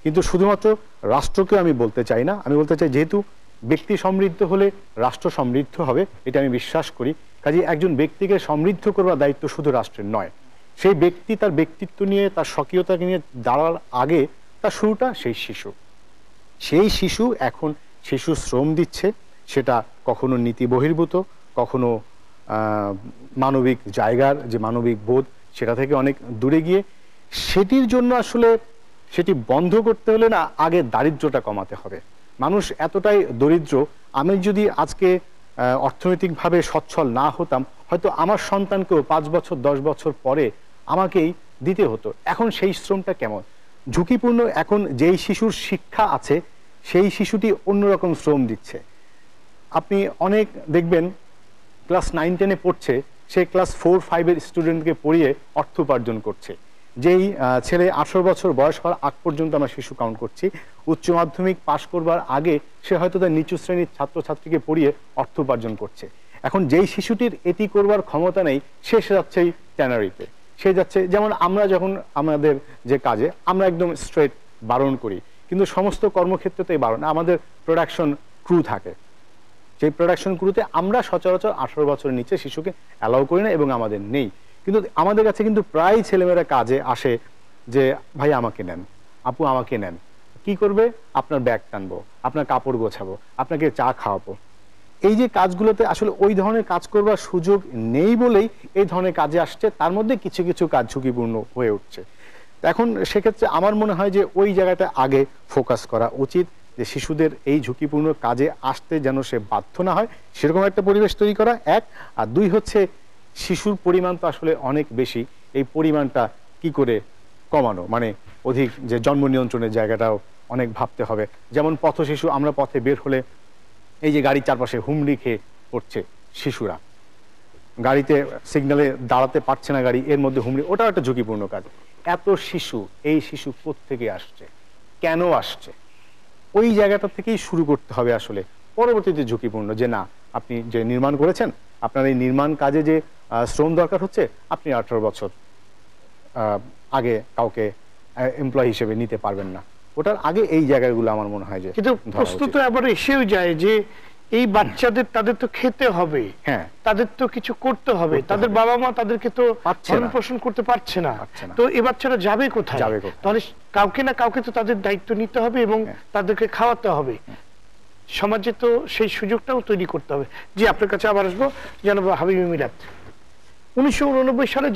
কিন্তু শুধুমাত্র রাষ্ট্রকে আমি বলতে চাই না, আমি বলতে চাই যেহেতু ব্যক্তি সমৃদ্ধ হলে রাষ্ট্র সমৃদ্ধ হবে, এটা আমি বিশ্বাস করি। কাজে একজন ব্যক্তিকে সমৃদ্ধ করবার দায়িত্ব শুধু রাষ্ট্রের নয়, সেই ব্যক্তি তার ব্যক্তিত্ব নিয়ে, তার স্বকীয়তাকে নিয়ে দাঁড়ার আগে তার শুরুটা সেই শিশু এখন শিশু শ্রম দিচ্ছে, সেটা কখনো নীতি বহির্ভূত, কখনো মানবিক জায়গার যে মানবিক বোধ সেটা থেকে অনেক দূরে গিয়ে। সেটির জন্য আসলে সেটি বন্ধ করতে হলে না, আগে দারিদ্র্যটা কমাতে হবে। মানুষ এতটাই দরিদ্র, আমি যদি আজকে অর্থনৈতিকভাবে সচ্ছল না হতাম, হয়তো আমার সন্তানকেও 5 বছর 10 বছর পরে আমাকেই দিতে হতো। এখন সেই শ্রমটা কেমন ঝুঁকিপূর্ণ। এখন যেই শিশুর শিক্ষা আছে সেই শিশুটি অন্যরকম শ্রম দিচ্ছে। আপনি অনেক দেখবেন ক্লাস 9-10-এ পড়ছে, সে ক্লাস 4-5-এর স্টুডেন্টকে পড়িয়ে অর্থ উপার্জন করছে। যেই ছেলে 18 বছর বয়স হওয়ার আগ পর্যন্ত আমরা শিশু কাউন্ট করছি, উচ্চ মাধ্যমিক পাশ করবার আগে সে হয়তো তার নিচু শ্রেণীর ছাত্রছাত্রীকে পড়িয়ে অর্থ উপার্জন করছে। এখন যেই শিশুটির এটি করবার ক্ষমতা নেই, সে যাচ্ছে ট্যানারিতে, সে যাচ্ছে। যেমন আমরা যখন আমাদের যে কাজে আমরা একদম স্ট্রেট বারণ করি, কিন্তু সমস্ত কর্মক্ষেত্রতেই বারণ। আমাদের প্রোডাকশন ক্রু থাকে, সেই প্রোডাকশন ক্রুতে আমরা সচরাচর 18 বছরের নিচে শিশুকে অ্যালাউ করি না এবং আমাদের নেই। কিন্তু আমাদের কাছে কিন্তু প্রায় ছেলেমেয়েরা কাজে আসে যে ভাই আমাকে নেন, আপু আমাকে নেন। কি করবে? আপনার ব্যাগ টানবো, আপনার কাপড় গোছাবো, আপনাকে চা খাওয়াবো। এই যে কাজগুলোতে আসলে ওই ধরনের কাজ করবার সুযোগ নেই বলেই এই ধরনের কাজে আসছে। তার মধ্যে কিছু কিছু কাজ ঝুঁকিপূর্ণ হয়ে উঠছে। এখন সেক্ষেত্রে আমার মনে হয় যে ওই জায়গাটা আগে ফোকাস করা উচিত, যে শিশুদের এই ঝুঁকিপূর্ণ কাজে আসতে যেন সে বাধ্য না হয়, সেরকম একটা পরিবেশ তৈরি করা এক। আর দুই হচ্ছে, শিশুর পরিমাণ তো আসলে অনেক বেশি, এই পরিমাণটা কি করে কমানো, মানে অধিক যে জন্ম নিয়ন্ত্রণের জায়গাটাও অনেক ভাবতে হবে। যেমন পথ শিশু, আমরা পথে বের হলে এই যে গাড়ির চারপাশে হুমড়ি খেয়ে পড়ছে শিশুরা, গাড়িতে সিগন্যালে দাঁড়াতে পারছে না গাড়ি, এর মধ্যে হুমড়ি, ওটাও একটা ঝুঁকিপূর্ণ কাজ। এত শিশু, এই শিশু কোত্থেকে আসছে, কেন আসছে, ওই জায়গাটা থেকেই শুরু করতে হবে আসলে। পরবর্তীতে ঝুঁকিপূর্ণ যে না, আপনি যে নির্মাণ করেছেন, আপনার এই নির্মাণ কাজে যে শ্রম দরকার হচ্ছে, আপনি 18 বছর আগে কাউকে এমপ্লয়ি হিসেবে নিতে পারবেন না। ওটার আগে এই জায়গাগুলো আমার মনে হয় যে, কিন্তু প্রশ্ন তো আবার এসেও যায় যে এই বাচ্চাদের তাদের তো খেতে হবে, হ্যাঁ তাদের তো কিছু করতে হবে, তাদের বাবা মা তাদেরকে তো পাচ্ছে ভরণ না। পোষণ করতে পারছে না, পারছে না। তো এই বাচ্চারা যাবে কোথায়? যাবে কোথায়? তাহলে কাউকে না কাউকে তো তাদের দায়িত্ব নিতে হবে এবং তাদেরকে খাওয়াতে হবে। সমাজে তো সেই সুযোগটাও তৈরি করতে হবে। জি, আপনার কাছে আবার আসবো জনাব হাবিব মিরাত। 1989 সালে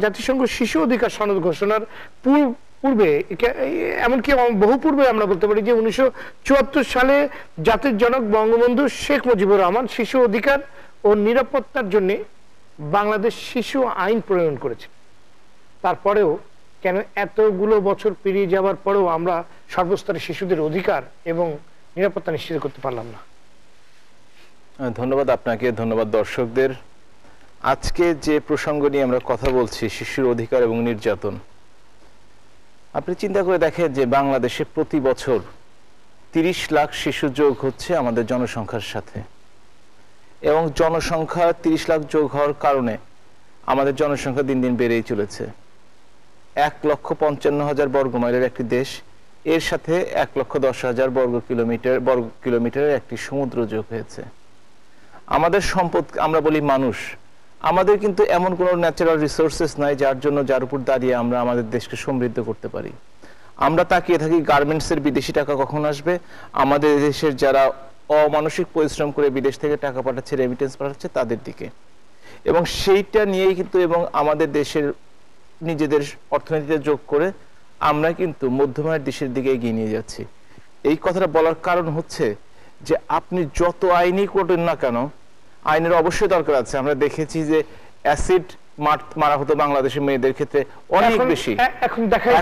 জাতিসংঘ শিশু অধিকার সনদ ঘোষণার পূর্বে, এমনকি বহু পূর্বে আমরা বলতে পারি যে 1974 সালে জাতির জনক বঙ্গবন্ধু শেখ মুজিবুর রহমান শিশু অধিকার ও নিরাপত্তার জন্য বাংলাদেশ শিশু আইন প্রণয়ন করেছে। তারপরেও কেন এতগুলো বছর পেরিয়ে যাওয়ার পরেও আমরা সর্বস্তরে শিশুদের অধিকার এবং নিরাপত্তা নিশ্চিত করতে পারলাম না? ধন্যবাদ আপনাকে, ধন্যবাদ দর্শকদের। আজকে যে প্রসঙ্গ নিয়ে আমরা কথা বলছি, শিশুর অধিকার এবং নির্যাতন, আপনি চিন্তা করে দেখেন যে বাংলাদেশে প্রতি বছর 30 লাখ শিশু যোগ হচ্ছে আমাদের জনসংখ্যার সাথে, এবং জনসংখ্যা 30 লাখ যোগ হওয়ার কারণে আমাদের জনসংখ্যা দিন দিন বেড়েই চলেছে। 1,55,000 বর্গ মাইলের একটি দেশ, এর সাথে 1,10,000 বর্গ কিলোমিটারের একটি সমুদ্র যোগ হয়েছে। আমাদের সম্পদ, আমরা বলি মানুষ, আমাদের কিন্তু এমন কোনো ন্যাচারাল রিসোর্সেস নাই যার উপর দাঁড়িয়ে আমরা আমাদের দেশকে সমৃদ্ধ করতে পারি। আমরা তাকিয়ে থাকি গার্মেন্টসের বিদেশি টাকা কখন আসবে, আমাদের দেশের যারা অমানসিক পরিশ্রম করে বিদেশ থেকে টাকা পাঠাচ্ছে, রেমিটেন্স পাঠাচ্ছে, তাদের দিকে, এবং সেইটা নিয়েই কিন্তু এবং আমাদের দেশের নিজেদের অর্থনীতিতে যোগ করে আমরা কিন্তু মধ্যমায়ের দেশের দিকে এগিয়ে নিয়ে যাচ্ছি। এই কথাটা বলার কারণ হচ্ছে যে আপনি যত আইনই করবেন না কেন, আইনের অবশ্যই দরকার আছে। আমরা দেখেছি যে অ্যাসিড মারা হতো বাংলাদেশের মেয়েদের ক্ষেত্রে অনেক বেশি,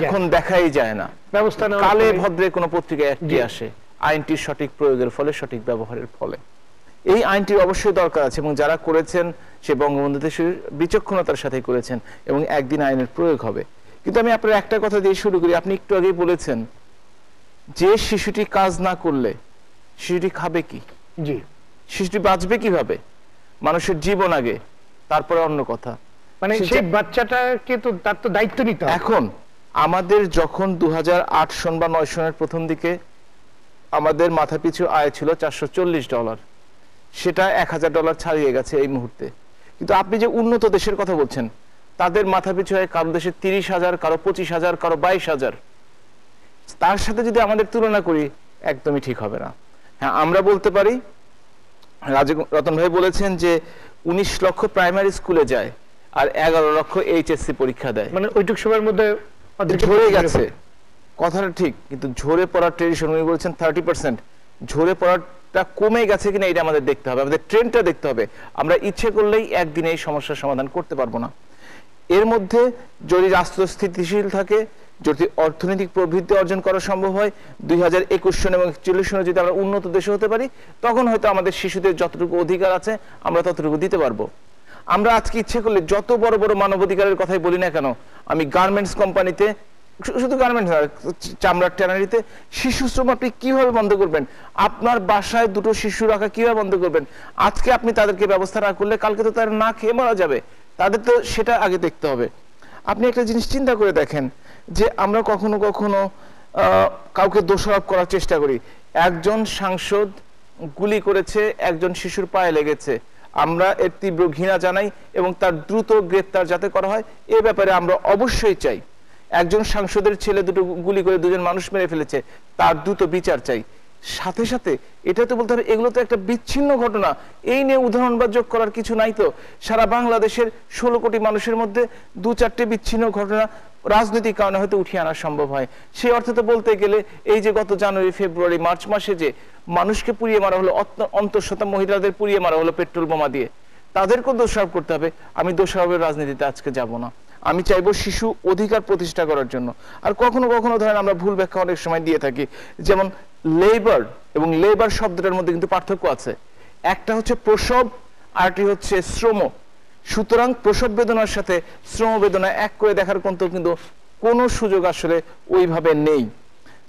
এখন দেখাই যায় না। ব্যবস্থা কালে ভদ্রে কোনো পত্রিকায় একটি আসে আইনটির সঠিক প্রয়োগের ফলে, সঠিক ব্যবহারের ফলে। এই আইনটির অবশ্যই দরকার আছে, এবং যারা করেছেন সে বঙ্গবন্ধু দেশের বিচক্ষণতার সাথে করেছেন, এবং একদিন আইনের প্রয়োগ হবে। কিন্তু আমি আপনার একটা কথা দিয়ে শুরু করি। আপনি একটু আগেই বলেছেন যে শিশুটি কাজ না করলে শিশুটি খাবে কি, জি, শিশুটি বাঁচবে কিভাবে, মানুষের জীবন আগে, তারপরে অন্য কথা। মানে সেই বাচ্চাটাকে তো তার তো দায়িত্ব নিতে হবে। এখন আমাদের যখন 2008 সন বা 9 সনের প্রথম দিকে আমাদের মাথাপিছু আয় ছিল $440, সেটা $1000 ছাড়িয়ে গেছে এই মুহূর্তে। কিন্তু আপনি যে উন্নত দেশের কথা বলছেন, তাদের মাথাপিছু আয় কারো দেশে 30,000, কারো 25,000, কারো 22,000। তার সাথে যদি আমাদের তুলনা করি, একদমই ঠিক হবে না। হ্যাঁ, আমরা বলতে পারি, রতন ভাই বলেছেন যে 19 লক্ষ প্রাইমারি স্কুলে যায় আর 11 লক্ষ এইচএসসি পরীক্ষা দেয়, মানে ওইটুক সময়ের মধ্যে ঝরে গেছে। কথাটা ঠিক, কিন্তু ঝরে পড়ার ট্রেডিশন, উনি বলছেন 30%, ঝরে পড়াটা কমে গেছে কিনা এটা আমাদের দেখতে হবে, আমাদের ট্রেন্ডটা দেখতে হবে। আমরা ইচ্ছে করলেই একদিনে এই সমস্যার সমাধান করতে পারবো না। এর মধ্যে যদি রাষ্ট্র স্থিতিশীল থাকে, যদি অর্থনৈতিক প্রবৃদ্ধি অর্জন করা সম্ভব হয়, 2021 সন এবং 41 সনে যদি আমরা উন্নত দেশে হতে পারি, তখন হয়তো আমাদের শিশুদের যতটুকু অধিকার আছে আমরা ততটুকু দিতে পারবো। আমরা আজকে ইচ্ছে করলে যত বড় বড় মানবাধিকারের কথাই বলি না কেন, আমি গার্মেন্টস কোম্পানিতে, শুধু গার্মেন্টস না, চামড়ার ট্যানারিতে শিশু শ্রম আপনি কিভাবে বন্ধ করবেন? আপনার বাসায় দুটো শিশু রাখা কিভাবে বন্ধ করবেন? আজকে আপনি তাদেরকে ব্যবস্থা না করলে কালকে তো তারা না খেয়ে মারা যাবে, তাদের তো সেটা আগে দেখতে হবে। আপনি একটা জিনিস চিন্তা করে দেখেন যে আমরা কখনো কখনো কাউকে দোষারোপ করার চেষ্টা করি। একজন সাংসদ গুলি করেছে, একজন শিশুর পায়ে লেগেছে, আমরা এর তীব্র ঘৃণা জানাই এবং তার দ্রুত গ্রেফতার যাতে করা হয়, এ ব্যাপারে আমরা অবশ্যই চাই। একজন সাংসদের ছেলে দুটো গুলি করে দুজন মানুষ মেরে ফেলেছে, তার দ্রুত বিচার চাই। সাথে সাথে এটা তো বলতে হবে এগুলো তো একটা বিচ্ছিন্ন ঘটনা, এই নিয়ে উদাহরণ বা যোগ করার কিছু নাই। তো সারা বাংলাদেশের 16 কোটি মানুষের মধ্যে 2-4টে বিচ্ছিন্ন ঘটনা রাজনৈতিক কারণে হয়তো উঠিয়ে আনা সম্ভব হয়। সেই অর্থে তো বলতে গেলে এই যে গত জানুয়ারি, ফেব্রুয়ারি, মার্চ মাসে যে মানুষকে পুড়িয়ে মারা হলো, অন্তঃসত্ত্বা মহিলাদের পুড়িয়ে মারা হলো পেট্রোল বোমা দিয়ে, তাদেরকেও দোষারোপ করতে হবে। আমি দোষারোপের রাজনীতিতে আজকে যাব না। আমি চাইবো শিশু অধিকার প্রতিষ্ঠা করার জন্য। আর কখনো কখনো ধরেন আমরা ভুল ব্যাখ্যা অনেক সময় দিয়ে থাকি, যেমন লেবার এবং লেবার শব্দটার মধ্যে কিন্তু পার্থক্য আছে। একটা হচ্ছে প্রসব, আরটি হচ্ছে শ্রম। সুতরাং প্রসব বেদনার সাথে শ্রম বেদনা এক করে দেখার কিন্তু কোনো সুযোগ আসলে ওইভাবে নেই।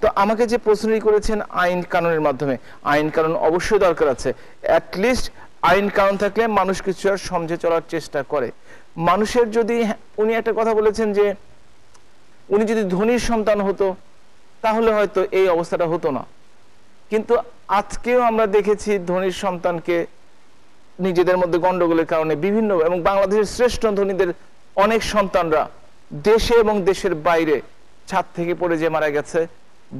তো আমাকে যে প্রশ্নই করেছেন আইন কানুনের মাধ্যমে, আইন কানুন অবশ্যই দরকার আছে। অ্যাটলিস্ট আইন কানুন থাকলে মানুষ কিছু আর সমঝে চলার চেষ্টা করে। মানুষের যদি, উনি একটা কথা বলেছেন যে উনি যদি ধনীর সন্তান হতো তাহলে হয়তো এই অবস্থাটা হতো না, কিন্তু আজকেও আমরা দেখেছি ধনীর সন্তানকে নিজেদের মধ্যে গন্ডগোলের কারণে বিভিন্ন, এবং বাংলাদেশের শ্রেষ্ঠ ধনীদের অনেক সন্তানরা দেশে এবং দেশের বাইরে ছাদ থেকে পড়ে যে মারা গেছে,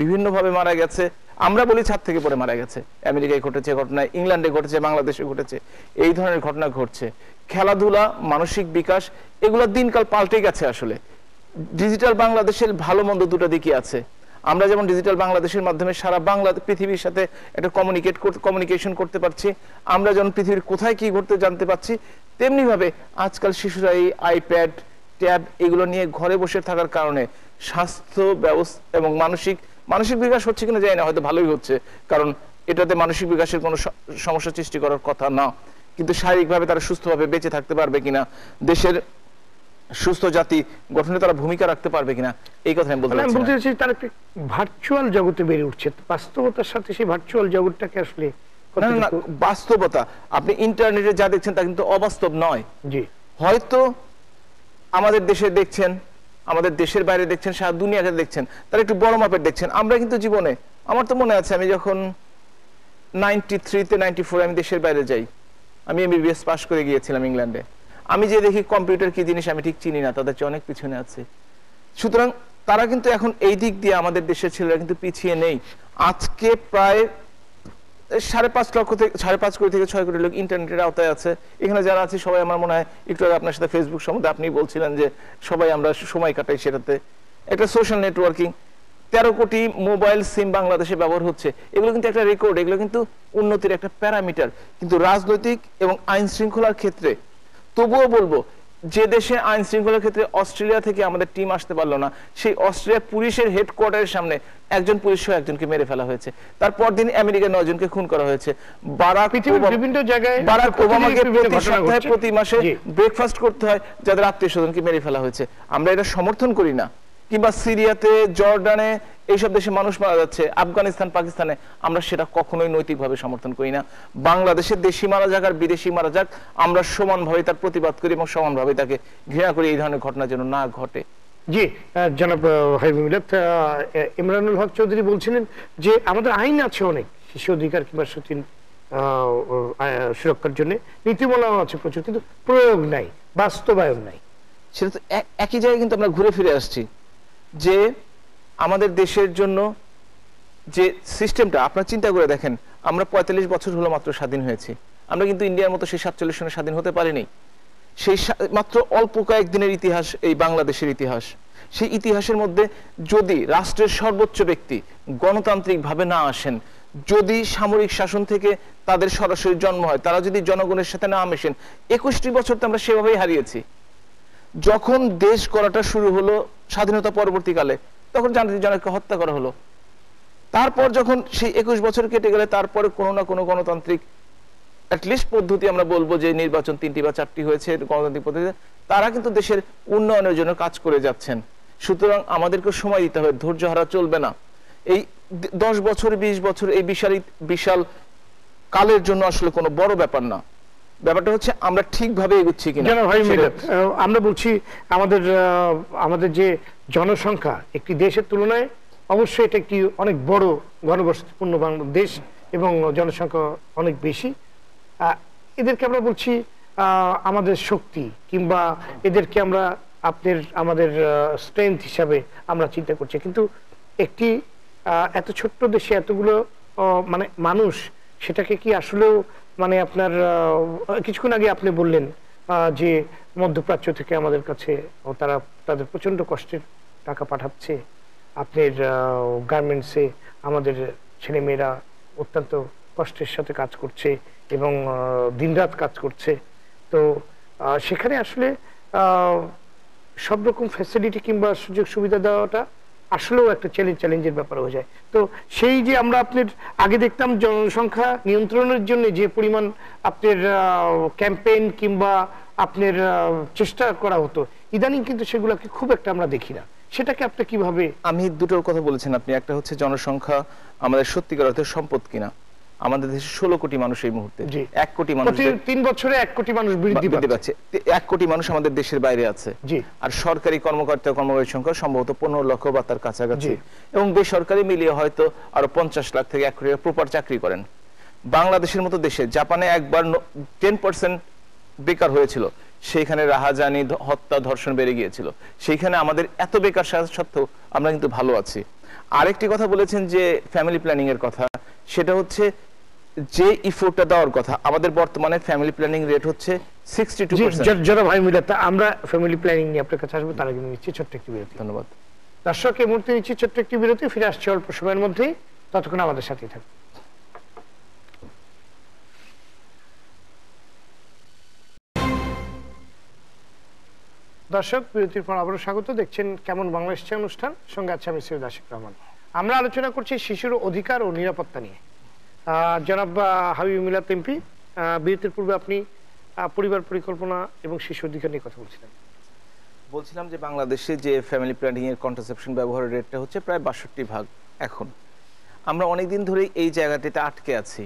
বিভিন্নভাবে মারা গেছে। আমরা বলি ছাদ থেকে পড়ে মারা গেছে, আমেরিকায় ঘটেছে ঘটনা, ইংল্যান্ডে ঘটেছে, বাংলাদেশে ঘটেছে, এই ধরনের ঘটনা ঘটছে। খেলাধুলা, মানসিক বিকাশ, এগুলো দিনকাল পাল্টে গেছে। আসলে ডিজিটাল বাংলাদেশের ভালো মন্দ দুটো দিকই আছে। আমরা যেমন ডিজিটাল বাংলাদেশের মাধ্যমে সারা বাংলা পৃথিবীর সাথে একটা কমিউনিকেশন করতে পারছি, আমরা যেমন পৃথিবীর কোথায় কি ঘটতে জানতে পারছি, তেমনি ভাবে আজকাল শিশুরা এই আইপ্যাড, ট্যাব এগুলো নিয়ে ঘরে বসে থাকার কারণে স্বাস্থ্য ব্যবস্থা এবং মানসিক বিকাশ হচ্ছে কিনা জানি না, হয়তো ভালোই হচ্ছে, কারণ এটাতে মানসিক বিকাশের কোনো সমস্যা সৃষ্টি করার কথা না, কিন্তু শারীরিকভাবে তারা সুস্থভাবে বেঁচে থাকতে পারবে কিনা, দেশের সুস্থ জাতি গঠনে তারা ভূমিকা রাখতে পারবে কিনা, এই কথা আমি বলতে চাচ্ছি। তারা একটি ভার্চুয়াল জগতে বেড়ে উঠছে, বাস্তবতার সাথে সেই ভার্চুয়াল জগৎটাকে আসলে না, বাস্তবতা আপনি ইন্টারনেটে যা দেখছেন তা কিন্তু অবাস্তব নয়। জি, হয়তো আমাদের দেশে দেখছেন, আমাদের দেশের বাইরে দেখছেন, সারা দুনিয়াকে দেখছেন, তারা একটু বড় মাপের দেখছেন। আমরা কিন্তু জীবনে, আমার তো মনে আছে আমি যখন 93-তে 94 আমি দেশের বাইরে যাই, আমি MBBS পাস করে গিয়েছিলাম ইংল্যান্ডে। আমি যে দেখি কম্পিউটার কি জিনিস আমি ঠিক চিনি না, তাদের চেয়ে অনেক পিছনে আছে। সুতরাং তারা কিন্তু এখন এই দিক দিয়ে আমাদের দেশের ছেলেরা কিন্তু পিছিয়ে নেই। আজকে প্রায় 5.5 কোটি থেকে 6 কোটি লোক ইন্টারনেটের আওতায় আছে। এখানে যারা আছে সবাই আমার মনে হয়, একটু আগে আপনার সাথে ফেসবুক সম্বন্ধে আপনি বলছিলেন যে সবাই আমরা সময় কাটাই সেটাতে, একটা সোশ্যাল নেটওয়ার্কিং। 13 কোটি মোবাইল সিম বাংলাদেশে ব্যবহার হচ্ছে, এগুলো কিন্তু একটা রেকর্ড, এগুলো কিন্তু উন্নতির একটা প্যারামিটার। কিন্তু রাজনৈতিক এবং আইন শৃঙ্খলার ক্ষেত্রে তবুও বলবো, যে দেশে আইন শৃঙ্খলার ক্ষেত্রে অস্ট্রেলিয়া থেকে আমাদের টিম আসতে পারলো না, সেই অস্ট্রেলিয়া পুলিশের হেডকোয়ার্টারের সামনে একজন পুলিশ সহ একজনকে মেরে ফেলা হয়েছে। তারপর দিন আমেরিকায় 9 জনকে খুন করা হয়েছে। বিভিন্ন জায়গায় বারাক ওবামাকে প্রতি সপ্তাহে প্রতি মাসে ব্রেকফাস্ট করতে হয় যাদের আত্মীয় স্বজনকে মেরে ফেলা হয়েছে। আমরা এটা সমর্থন করি না। কিংবা সিরিয়াতে, জর্ডানে এইসব দেশে মানুষ মারা যাচ্ছে, আফগানিস্তান, পাকিস্তানে, আমরা সেটা কখনোই নৈতিকভাবে সমর্থন করি না। বাংলাদেশের দেশি মারা যাক আর বিদেশি মারা যাক, আমরা সমানভাবে তার প্রতিবাদ করি এবং সমানভাবে তাকে ঘৃণা করি, এই ধরনের ঘটনা যেন না ঘটে। জি, জনাব হাবিবুল্লাহ, ইমরানুল হক চৌধুরী বলছিলেন যে আমাদের আইন আছে অনেক শিশু অধিকার কিংবা সচিন সুরক্ষার জন্য, নীতিমালাও আছে প্রচুর, কিন্তু প্রয়োগ নাই, বাস্তবায়ন নাই। সেটা তো একই জায়গায় কিন্তু আমরা ঘুরে ফিরে আসছি যে আমাদের দেশের জন্য যে সিস্টেমটা, আপনারা চিন্তা করে দেখেন, আমরা 45 বছর হলো মাত্র স্বাধীন হয়েছি। আমরা কিন্তু ইন্ডিয়ার মতো সেই 47 সনে স্বাধীন হতে পারিনি। সেই মাত্র অল্প কয়েকদিনের ইতিহাস এই বাংলাদেশের ইতিহাস। সেই ইতিহাসের মধ্যে যদি রাষ্ট্রের সর্বোচ্চ ব্যক্তি গণতান্ত্রিকভাবে না আসেন, যদি সামরিক শাসন থেকে তাদের সরাসরি জন্ম হয়, তারা যদি জনগণের সাথে না মেশেন, 21টি বছর তো আমরা সেভাবেই হারিয়েছি। যখন দেশ গড়াটা শুরু হলো স্বাধীনতা পরবর্তীকালে, তখন জনকে হত্যা করা হলো। তারপর যখন সেই 21 বছর কেটে গেলে, তারপরে কোনো না কোনো গণতান্ত্রিক অ্যাটলিস্ট পদ্ধতি, আমরা বলবো যে নির্বাচন 3টি বা 4টি হয়েছে গণতান্ত্রিক পদ্ধতিতে, তারা কিন্তু দেশের উন্নয়নের জন্য কাজ করে যাচ্ছেন। সুতরাং আমাদেরকে সময় দিতে হবে, ধৈর্য হারা চলবে না। এই 10 বছর 20 বছর এই বিশাল কালের জন্য আসলে কোনো বড় ব্যাপার না। ব্যাপারটা হচ্ছে আমরা ঠিকভাবে এগোচ্ছি কিনা। আমরা বলছি আমাদের যে জনসংখ্যা একটি দেশের তুলনায় অবশ্যই এটা একটি অনেক বড় ঘনবসতিপূর্ণ বাংলাদেশ এবং জনসংখ্যা অনেক বেশি। এদেরকে আমরা বলছি আমাদের শক্তি, কিংবা এদেরকে আমরা আমাদের স্ট্রেংথ হিসাবে আমরা চিন্তা করছি। কিন্তু একটি এত ছোট্ট দেশে এতগুলো মানে মানুষ, সেটাকে কি আসলেও মানে আপনার কিছুক্ষণ আগে আপনি বললেন যে মধ্যপ্রাচ্য থেকে আমাদের কাছে তাদের প্রচন্ড কষ্টের টাকা পাঠাচ্ছে, আপনার গার্মেন্টসে আমাদের ছেলেমেয়েরা অত্যন্ত কষ্টের সাথে কাজ করছে এবং দিনরাত কাজ করছে। তো সেখানে আসলে সব রকম ফ্যাসিলিটি কিংবা সুযোগ সুবিধা দেওয়াটা আসলেও একটা চ্যালেঞ্জের ব্যাপার হয়ে যায়। তো সেই যে আমরা আপনার আগে দেখতাম জনসংখ্যা নিয়ন্ত্রণের জন্য যে পরিমাণ আপনার ক্যাম্পেইন কিংবা আপনার চেষ্টা করা হতো, ইদানিং কিন্তু সেগুলোকে খুব একটা আমরা দেখি না। সেটাকে আপনি কিভাবে? আমি দুটোর কথা বলেছেন আপনি, একটা হচ্ছে জনসংখ্যা আমাদের সত্যিকার অর্থে সম্পদ কিনা। আমাদের দেশে 16 কোটি মানুষ এই মুহূর্তে, 1 কোটি মানুষ, প্রতি 3 বছরে 1 কোটি মানুষ বৃদ্ধি পাচ্ছে। 1 কোটি মানুষ আমাদের দেশের বাইরে আছে, আর সরকারি কর্মকর্তা কর্মচারীর সংখ্যা সম্ভবত 15 লক্ষ বা তার কাছাকাছি, এবং বেসরকারি মিলিয়ে হয়তো আরো 50 লাখ থেকে 1 কোটি প্রপার চাকরি করেন। বাংলাদেশের মতো দেশে, জাপানে একবার 10% বেকার হয়েছিল, সেইখানে রাহাজানি, হত্যা, ধর্ষণ বেড়ে গিয়েছিল। সেইখানে আমাদের এত বেকার সত্ত্বেও আমরা কিন্তু ভালো আছি। আরেকটি কথা বলেছেন যে ফ্যামিলি প্ল্যানিং এর কথা, সেটা হচ্ছে যে ইফোর্টটা দেওয়ার কথা, আমাদের বর্তমানে ফ্যামিলি প্ল্যানিং রেট হচ্ছে 62%। যারা ভাই মিলাতে আমরা ফ্যামিলি প্ল্যানিং নিয়ে আপনার কাছে আসবো, তার আগে নিচ্ছি ছোট্ট একটি বিরতি। ধন্যবাদ দর্শক, এই মুহূর্তে নিচ্ছি ছোট্ট একটি বিরতি, ফিরে আসছি অল্প সময়ের মধ্যেই, ততক্ষণ আমাদের সাথেই থাকুন। দর্শক, বিরতির পর আবারও স্বাগত। দেখছেন কেমন বাংলাদেশ অনুষ্ঠান, সঙ্গে আছে আমি সৈয়দ আশিক রহমান। আমরা আলোচনা করছি শিশুর অধিকার ও নিরাপত্তা নিয়ে। জনাব হাবিব মিলাত এমপি, বিরতির পূর্বে আপনি পরিবার পরিকল্পনা এবং শিশু অধিকার নিয়ে কথা বলছিলাম যে বাংলাদেশে যে ফ্যামিলি প্ল্যানিং এর কন্ট্রাসেপশন ব্যবহারের রেটটা হচ্ছে প্রায় 62%। এখন আমরা অনেকদিন ধরেই এই জায়গাটিতে আটকে আছি।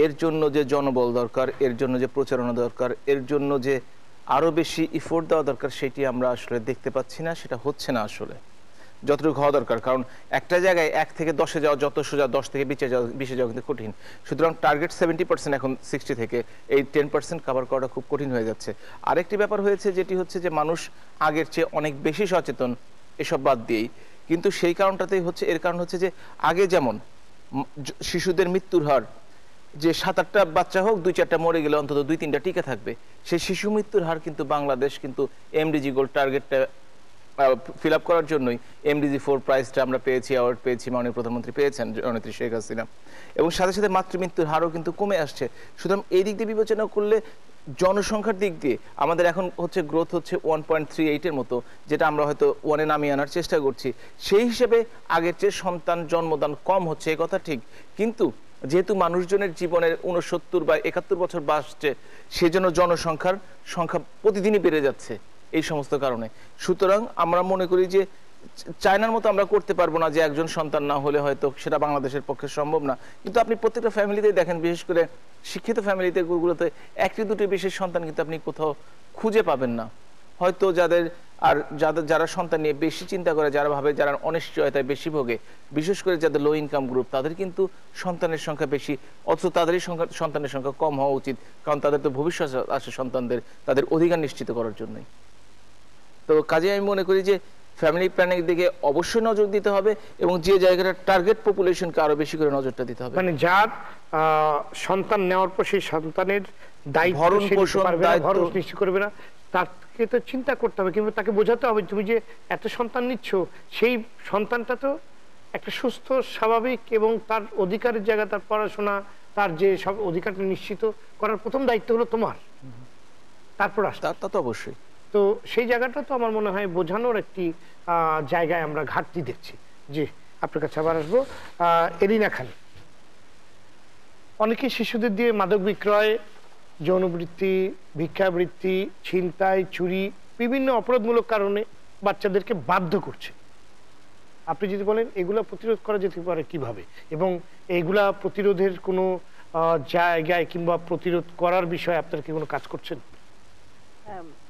এর জন্য যে জনবল দরকার, এর জন্য যে প্রচারণা দরকার, এর জন্য যে আরো বেশি ইফোর্ট দেওয়া দরকার, সেটি আমরা আসলে দেখতে পাচ্ছি না, সেটা হচ্ছে না আসলে যতটুকু হওয়া দরকার। কারণ একটা জায়গায় 1 থেকে 10-এ যাওয়া যত সোজা, 10 থেকে 20-এ যাওয়া কিন্তু কঠিন। সুতরাং টার্গেট 70% এখন 60 থেকে, এই 10% কভার করাটা খুব কঠিন হয়ে যাচ্ছে। আরেকটি ব্যাপার হয়েছে, যেটি হচ্ছে যে মানুষ আগের চেয়ে অনেক বেশি সচেতন, এসব বাদ দিয়েই। কিন্তু সেই কারণটাতেই হচ্ছে, এর কারণ হচ্ছে যে আগে যেমন শিশুদের মৃত্যুর হার, যে 7-8টা বাচ্চা হোক, 2-4টা মরে গেলে অন্তত 2-3টা টিকে থাকবে, সেই শিশু মৃত্যুর হার কিন্তু বাংলাদেশ কিন্তু এমডিজি গোল টার্গেটটা ফিল আপ করার জন্যই এমডিজি 4 প্রাইজটা আমরা পেয়েছি, অ্যাওয়ার্ড পেয়েছি, মাননীয় প্রধানমন্ত্রী পেয়েছেন, জননেত্রী শেখ হাসিনা, এবং সাথে সাথে মাতৃমৃত্যুর হারও কিন্তু কমে আসছে। সুতরাং এই দিক দিয়ে বিবেচনা করলে জনসংখ্যার দিক দিয়ে আমাদের এখন হচ্ছে গ্রোথ হচ্ছে 1.38-এর মতো, যেটা আমরা হয়তো 1-এ নামিয়ে আনার চেষ্টা করছি। সেই হিসেবে আগের চেয়ে সন্তান জন্মদান কম হচ্ছে, এ কথা ঠিক, কিন্তু যেহেতু মানুষজনের জীবনের 69 বা 71 বছর বাড়ছে, সেজন্য জনসংখ্যার সংখ্যা প্রতিদিনই বেড়ে যাচ্ছে এই সমস্ত কারণে। সুতরাং আমরা মনে করি যে চায়নার মতো আমরা করতে পারবো না যে একজন সন্তান না হলে হয়তো সেটা বাংলাদেশের পক্ষে সম্ভব না। কিন্তু আপনি প্রত্যেকটা ফ্যামিলিতেই দেখেন, বিশেষ করে শিক্ষিত ফ্যামিলিতে গুলোতে 1-2টি বিশেষ সন্তান কিন্তু আপনি কোথাও খুঁজে পাবেন না। হয়তো যারা সন্তান নিয়ে বেশি চিন্তা করে, যারা ভাবে, যারা অনিশ্চয়তায় বেশি ভোগে, বিশেষ করে যাদের লো ইনকাম গ্রুপ, তাদের কিন্তু সন্তানের সংখ্যা বেশি, অথচ তাদেরই সন্তানের সংখ্যা কম হওয়া উচিত, কারণ তাদের তো ভবিষ্যৎ আছে সন্তানদের, তাদের অধিকার নিশ্চিত করার জন্যই। তো কাজে আমি মনে করি যে ফ্যামিলি প্ল্যানিং দিকে অবশ্যই নজর দিতে হবে, এবং যে জায়গাটা টার্গেট পপুলেশনকে আরো বেশি করে নজরটা দিতে হবে। মানে যার সন্তান নেওয়ার পর সেই সন্তানের দায়িত্ব নিশ্চিত করবে না, তাকে তো চিন্তা করতে হবে, কিন্তু তাকে বোঝাতে হবে তুমি যে এত সন্তান নিচ্ছ, সেই সন্তানটা তো একটা সুস্থ, স্বাভাবিক এবং তার অধিকারের জায়গা, তার পড়াশোনা, তার যে সব অধিকারটা নিশ্চিত করার প্রথম দায়িত্ব হলো তোমার, তারপর তা তো অবশ্যই। তো সেই জায়গাটা তো আমার মনে হয় বোঝানোর একটি জায়গায় আমরা ঘাটতি দেখছি। জি, আপনার কাছে আবার আসবো। এরিনা খান, অনেকে শিশুদের দিয়ে মাদক বিক্রয়, যৌনবৃত্তি, ভিক্ষাবৃত্তি, ছিনতাই, চুরি, বিভিন্ন অপরাধমূলক কারণে বাচ্চাদেরকে বাধ্য করছে। আপনি যদি বলেন এগুলা প্রতিরোধ করা যেতে পারে কিভাবে, এবং এইগুলা প্রতিরোধের কোনো জায়গায় কিংবা প্রতিরোধ করার বিষয়ে আপনারা কি কোনো কাজ করছেন?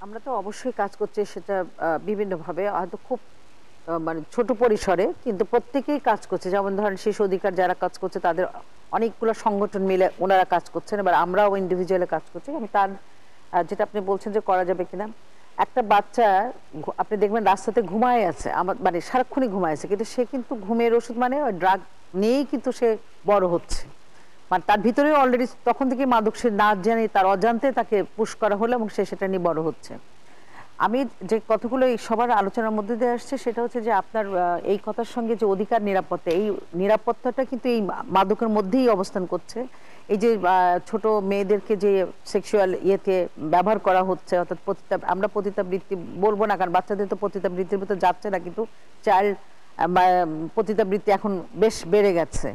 আমরা তো অবশ্যই কাজ করছি, সেটা বিভিন্নভাবে, হয়তো খুব মানে ছোট পরিসরে, কিন্তু প্রত্যেকেই কাজ করছে। যেমন ধরেন শিশু অধিকার যারা কাজ করছে, তাদের অনেকগুলো সংগঠন মিলে ওনারা কাজ করছেন, এবার আমরাও ইন্ডিভিজুয়ালি কাজ করছি। আমি তার যেটা আপনি বলছেন যে করা যাবে কিনা, একটা বাচ্চা আপনি দেখবেন রাস্তাতে ঘুমায় আছে, আমার মানে সারাক্ষণই ঘুমায় আছে, কিন্তু সে কিন্তু ঘুমের ওষুধ মানে ড্রাগ নিয়েই কিন্তু সে বড় হচ্ছে, মানে তার ভিতরে অলরেডি তখন থেকে মাদক, সে না জানে, তার অজান্তে তাকে পুশ করা হলো এবং সে সেটা নিয়ে বড় হচ্ছে। আমি যে কথাগুলো এই সবার আলোচনার মধ্যে দিয়ে আসছে, সেটা হচ্ছে যে আপনার এই কথার সঙ্গে যে অধিকার, নিরাপত্তা, এই নিরাপত্তাটা কিন্তু এই মাদকের মধ্যেই অবস্থান করছে। এই যে ছোট মেয়েদেরকে যে সেক্সুয়াল ইয়েতে ব্যবহার করা হচ্ছে, অর্থাৎ আমরা পতিতাবৃত্তি বলবো না, কারণ বাচ্চাদের তো পতিতাবৃত্তির ভিতরে যাচ্ছে না, কিন্তু চাইল্ড পতিতাবৃত্তি এখন বেশ বেড়ে গেছে।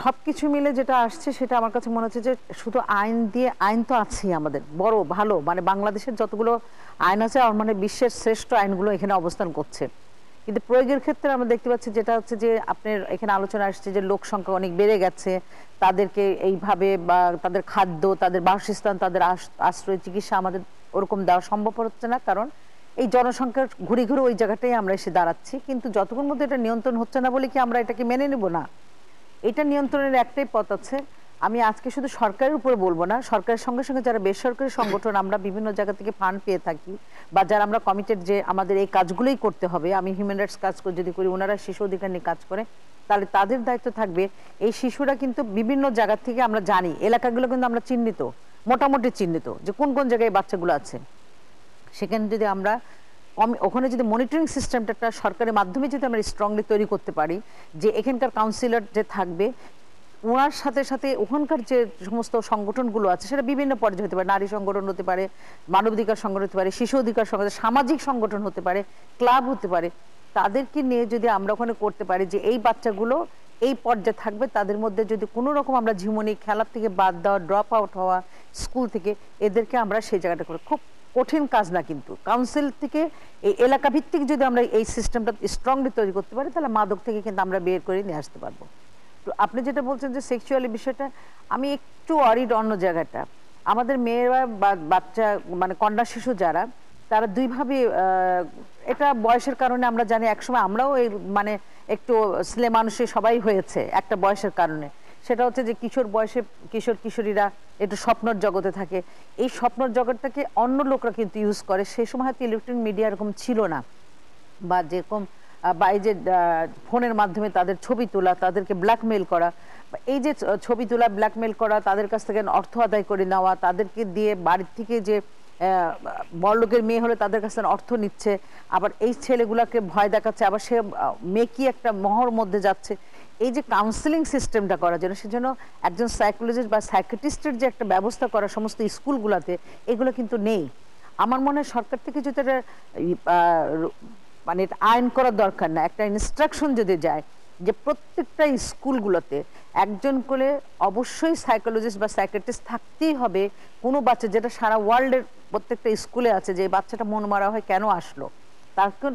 সবকিছু মিলে যেটা আসছে, সেটা আমার কাছে মনে হচ্ছে যে শুধু আইন দিয়ে, আইন তো আছেই আমাদের বড় ভালো, মানে বাংলাদেশের যতগুলো আইন আছে, মানে বিশ্বের শ্রেষ্ঠ আইনগুলো এখানে অবস্থান করছে, কিন্তু প্রয়োগের ক্ষেত্রে আমরা দেখতে পাচ্ছি যেটা হচ্ছে যে আপনার এখানে আলোচনা আসছে যে লোক সংখ্যা অনেক বেড়ে গেছে, তাদেরকে এইভাবে বা তাদের খাদ্য, তাদের বাসস্থান, তাদের আশ্রয়, চিকিৎসা আমাদের ওরকম দেওয়া সম্ভব হচ্ছে না, কারণ এই জনসংখ্যার ঘুরে ঘুরে ওই জায়গাটাই আমরা এসে দাঁড়াচ্ছি। কিন্তু যতক্ষণ মধ্যে এটা নিয়ন্ত্রণ হচ্ছে না বলে কি আমরা এটাকে মেনে নেব না? এটা নিয়ন্ত্রণের একটাই পথ আছে। আমি আজকে শুধু সরকারের উপরে বলবো না, সরকারের সঙ্গে সঙ্গে যারা বেসরকারি সংগঠন আমরা বিভিন্ন জায়গা থেকে ফান্ড পেয়ে থাকি, বা যারা আমরা কমিটেড যে আমাদের এই কাজগুলোই করতে হবে, আমি হিউম্যান রাইটস কাজ যদি করি, ওনারা শিশু অধিকার নিয়ে কাজ করে, তাহলে তাদের দায়িত্ব থাকবে এই শিশুরা কিন্তু বিভিন্ন জায়গা থেকে আমরা জানি, এলাকাগুলো কিন্তু আমরা চিহ্নিত, মোটামুটি চিহ্নিত যে কোন কোন জায়গায় বাচ্চাগুলো আছে। সেখানে যদি আমরা ওখানে যদি মনিটরিং সিস্টেমটা একটা সরকারের মাধ্যমে যদি আমরা স্ট্রংলি তৈরি করতে পারি, যে এখানকার কাউন্সিলর যে থাকবে ওনার সাথে সাথে ওখানকার যে সমস্ত সংগঠনগুলো আছে সেটা বিভিন্ন পর্যায়ে হতে পারে, নারী সংগঠন হতে পারে, মানবাধিকার সংগঠন হতে পারে, শিশু অধিকার সংগঠন, সামাজিক সংগঠন হতে পারে, ক্লাব হতে পারে, তাদেরকে নিয়ে যদি আমরা ওখানে করতে পারি যে এই বাচ্চাগুলো এই পর্যায়ে থাকবে, তাদের মধ্যে যদি কোনো রকম আমরা ঝিমুনি, খেলার থেকে বাদ দেওয়া, ড্রপ আউট হওয়া স্কুল থেকে, এদেরকে আমরা সেই জায়গাটা করে, খুব কঠিন কাজ না কিন্তু কাউন্সিল থেকে এই এলাকা ভিত্তিক যদি আমরা এই সিস্টেমটা স্ট্রংলি তৈরি করতে পারি, তাহলে মাদক থেকে কিন্তু আমরা বের করে নিয়ে আসতে পারবো। তো আপনি যেটা বলছেন যে সেক্সুয়ালি বিষয়টা, আমি একটু অরিড অন্য জায়গাটা, আমাদের মেয়েরা বা বাচ্চা মানে কন্যা শিশু যারা, তারা দুইভাবে, এটা বয়সের কারণে আমরা জানি, একসময় আমরাও এই মানে একটু ছেলে মানুষের সবাই হয়েছে একটা বয়সের কারণে, সেটা হচ্ছে যে কিশোর বয়সে কিশোর কিশোরীরা একটু স্বপ্নর জগতে থাকে, এই স্বপ্নর জগৎটাকে অন্য লোকরা কিন্তু ইউজ করে। সেই সময় হয়তো ইলেকট্রনিক মিডিয়া এরকম ছিল না, বা যেরকম বা এই যে ফোনের মাধ্যমে তাদের ছবি তোলা, তাদেরকে ব্ল্যাকমেল করা, এই যে ছবি তোলা, ব্ল্যাকমেল করা, তাদের কাছ থেকে অর্থ আদায় করে নেওয়া, তাদেরকে দিয়ে বাড়ির থেকে যে বড়লোকের মেয়ে হলে তাদের কাছে অর্থ নিচ্ছে, আবার এই ছেলেগুলাকে ভয় দেখাচ্ছে, আবার সে মেকি একটা মহর মধ্যে যাচ্ছে। এই যে কাউন্সিলিং সিস্টেমটা করার জন্য, সেজন্য একজন সাইকোলজিস্ট বা সাইকিয়াট্রিস্টের যে একটা ব্যবস্থা করা সমস্ত স্কুলগুলোতে, এগুলো কিন্তু নেই। আমার মনে হয় সরকার থেকে যদি এটা মানে আইন করার দরকার না, একটা ইনস্ট্রাকশন যদি যায় যে প্রত্যেকটা স্কুলগুলোতে একজন করে অবশ্যই সাইকোলজিস্ট বা সাইকিয়াট্রিস্ট থাকতেই হবে। কোনো বাচ্চা, যেটা সারা ওয়ার্ল্ডের প্রত্যেকটা স্কুলে আছে, যে বাচ্চাটা মন মারা হয় কেন আসলো,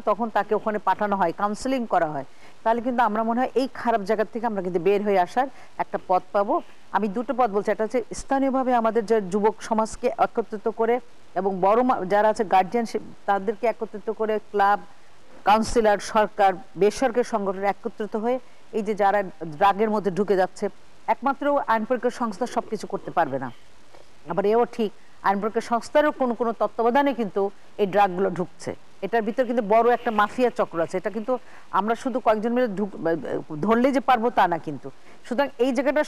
তখন তাকে ওখানে পাঠানো হয়, কাউন্সেলিং করা হয়, তাহলে কিন্তু আমরা মনে হয় এই খারাপ জায়গা থেকে আমরা কিন্তু বের হয়ে আসার একটা পথ পাবো। আমি দুটো পথ বলছি, একটা হচ্ছে স্থানীয়ভাবে আমাদের যে যুবক সমাজকে একত্রিত করে, এবং বড় যারা আছে গার্জিয়ানশিপ, তাদেরকে একত্রিত করে, ক্লাব, কাউন্সিলর, সরকার, বেসরকারি সংগঠন একত্রিত হয়ে এই যে যারা ড্রাগের মধ্যে ঢুকে যাচ্ছে, একমাত্র আইন প্রয়োগের সংস্থা সবকিছু করতে পারবে না। আবার এও ঠিক, আইন প্রয়োগের সংস্থারও কোনো তত্ত্বাবধানে কিন্তু এই ড্রাগগুলো ঢুকছে, এটার ভিতর কিন্তু বড় একটা মাফিয়া চক্র আছে। এটা কিন্তু আমরা শুধু কয়েকজন মিলে ধরলে যে পারবো তা না কিন্তু। সুতরাং এই জায়গাটা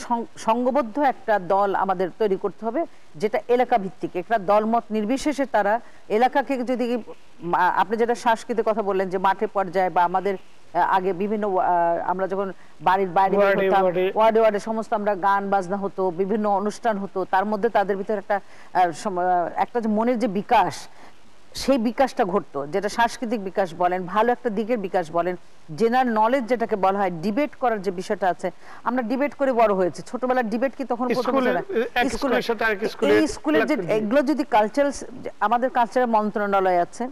সংঘবদ্ধ একটা দল আমাদের তৈরি করতে হবে, যেটা এলাকা ভিত্তিক, একটা দলমত নির্বিশেষে তারা এলাকাকে, যদি আপনি যেটা সাংস্কৃতিক কথা বললেন যে মাঠে পর্যায়ে বা আমাদের আগে বিভিন্ন আমরা যখন বাড়ির বাইরে ওয়ার্ডে ওয়ার্ডে সমস্ত আমরা গান বাজনা হতো, বিভিন্ন অনুষ্ঠান হতো, তার মধ্যে তাদের ভিতরে একটা যে মনের যে বিকাশ, সেই বিকাশটা ঘটতো, যেটা সাংস্কৃতিক বিকাশ বলেন, ভালো একটা দিকের বিকাশ বলেন, জেনারেল নলেজ যেটাকে বলা হয়, ডিবেট করার যে বিষয়টা আছে, আমরা ডিবেট করে বড় হয়েছে। ছোটবেলার ডিবেট কি তখন স্কুলের যে এগুলো যদি কালচারাল, আমাদের কালচারাল মন্ত্রণালয় আছে,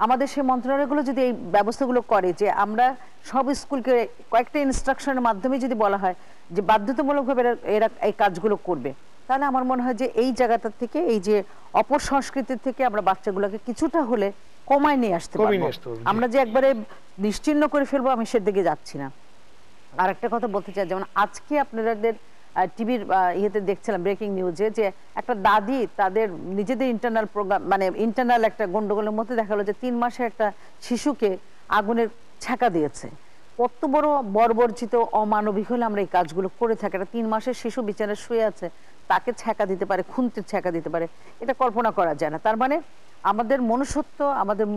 আমাদের সেই মন্ত্রণালয়গুলো যদি এই ব্যবস্থাগুলো করে, যে আমরা সব স্কুলকে কয়েকটা ইনস্ট্রাকশনের মাধ্যমে যদি বলা হয় যে বাধ্যতামূলকভাবে এরা এই কাজগুলো করবে, তাহলে আমার মনে হয় যে এই জায়গাটা থেকে, এই যে অপসংস্কৃতির থেকে আমরা বাচ্চাগুলোকে কিছুটা হলে কমায় নিয়ে আসতে পারবো। আমরা যে একবারে নিশ্চিহ্ন করে ফেলবো, আমি সেদিকে যাচ্ছি না। আর একটা কথা বলতে চাই, যেমন আজকে আপনাদের টিভির ইয়েতে দেখছিলাম ব্রেকিং নিউজে, যে একটা দাদি তাদের নিজেদের ইন্টারনাল প্রোগ্রাম, মানে ইন্টারনাল একটা গন্ডগোলের মধ্যে দেখা গেলো যে 3 মাসের একটা শিশুকে আগুনের ছ্যাঁকা দিয়েছে। কত বড় বর্বরচিত অমানবিক হলে আমরা এই কাজগুলো করে থাকি। একটা 3 মাসের শিশু বিছানায় শুয়ে আছে, তাকে ছ্যাঁকা দিতে পারে, খুন্তির ছ্যাঁকা দিতে পারে, এটা কল্পনা করা যায় না। তার মানে আমাদের মনুষ্যত্ব, আমাদের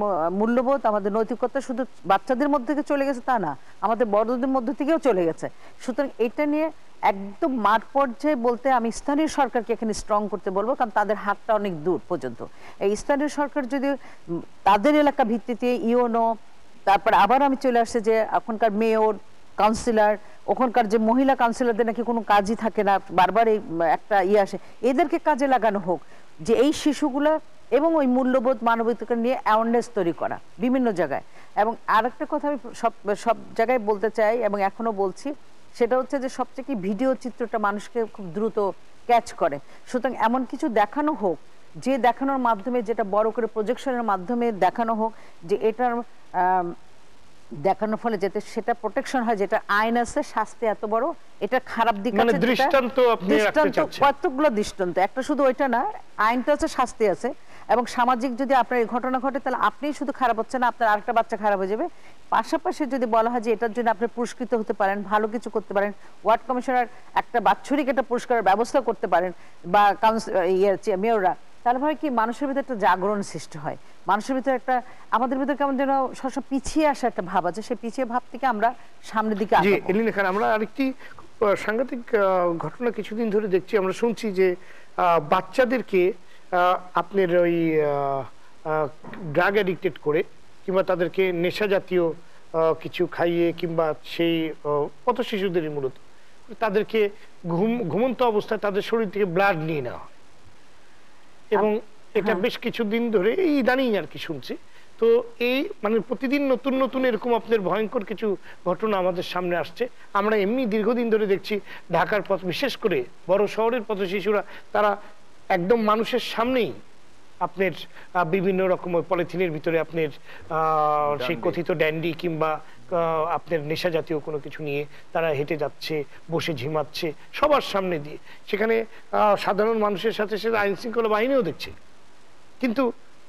মূল্যবোধ, আমাদের নৈতিকতা শুধু বাচ্চাদের মধ্যে থেকে চলে গেছে তা না, আমাদের বড়দের মধ্যে থেকেও চলে গেছে। সুতরাং এটা নিয়ে একদম মাঠ পর্যায়ে বলতে আমি স্থানীয় সরকারকে এখানে স্ট্রং করতে বলবো, কারণ তাদের হাতটা অনেক দূর পর্যন্ত। এই স্থানীয় সরকার যদি তাদের এলাকা ভিত্তিতে ইউনো, তারপর আবার আমি চলে আসছে যে এখনকার মেয়র, কাউন্সিলর, ওখানকার যে মহিলা কাউন্সিলরদের নাকি কোনো কাজই থাকে না, বারবার এই একটা আসে, এদেরকে কাজে লাগানো হোক, যে এই শিশুগুলা এবং ওই মূল্যবোধ মানবাধিকার নিয়ে অ্যাওয়ারনেস তৈরি করা বিভিন্ন জায়গায়। এবং আরেকটা কথা আমি সব জায়গায় বলতে চাই এবং এখনো বলছি, সেটা হচ্ছে যে সবচেয়ে কি ভিডিও চিত্রটা মানুষকে খুব দ্রুত ক্যাচ করে। সুতরাং এমন কিছু দেখানো হোক, যে দেখানোর মাধ্যমে, যেটা বড় করে প্রজেকশনের মাধ্যমে দেখানো হোক, যে এটার দেখানোর ফলে যাতে সেটা প্রোটেকশন হয়, যেটা আইন আছে, শাস্তি এত বড়, এটা খারাপ দিক আছে, দৃষ্টান্ত আপনি রাখতে চাচ্ছেন। কতগুলো দৃষ্টান্ত, একটা শুধু ওইটা না, আইনটা আছে, শাস্তি আছে। এবং সামাজিক যদি আপনার এই ঘটনা ঘটে, তাহলে আপনিই শুধু খারাপ হচ্ছে না, আপনার আরেকটা বাচ্চা খারাপ হয়ে যাবে। পাশাপাশি যদি বলা হয় যে এটার জন্য আপনি পুরস্কৃত হতে পারেন, ভালো কিছু করতে পারেন, ওয়ার্ড কমিশনার একটা বাৎসরিক একটা পুরস্কারের ব্যবস্থা করতে পারেন, বা মেয়ররা, তাহলে হয় কি মানুষের ভিতরে একটা জাগরণ সৃষ্টি হয়, মানুষের ভিতরে একটা, আমাদের ভিতরে কেমন যেন সবসময় পিছিয়ে আসা একটা ভাব আছে, সেই পিছিয়ে ভাব থেকে আমরা সামনের দিকে জি এলিনা খান, আমরা আরেকটি সাংঘাতিক ঘটনা কিছুদিন ধরে দেখছি, আমরা শুনছি যে বাচ্চাদেরকে আপনার ওই ড্রাগ অ্যাডিক্টেড করে কিংবা তাদেরকে নেশা জাতীয় কিছু খাইয়ে, কিংবা সেই পথ শিশুদেরই মূলত তাদেরকে ঘুমন্ত অবস্থায় তাদের শরীর থেকে ব্লাড নিয়ে নেওয়া হয়, এবং এটা বেশ কিছুদিন ধরে এই ইদানিং আর কি শুনছি। তো এই মানে প্রতিদিন নতুন নতুন এরকম আপনার ভয়ঙ্কর কিছু ঘটনা আমাদের সামনে আসছে। আমরা এমনি দীর্ঘদিন ধরে দেখছি ঢাকার পথ, বিশেষ করে বড় শহরের পথ শিশুরা, তারা একদম মানুষের সামনেই আপনার বিভিন্ন রকম পলিথিনের ভিতরে আপনার সেই কথিত ড্যান্ডি কিংবা আপনার নেশা জাতীয় কোনো কিছু নিয়ে তারা হেঁটে যাচ্ছে, বসে ঝিমাচ্ছে সবার সামনে দিয়ে। সেখানে সাধারণ মানুষের সাথে সাথে আইন শৃঙ্খলা বাহিনীও দেখছে, কিন্তু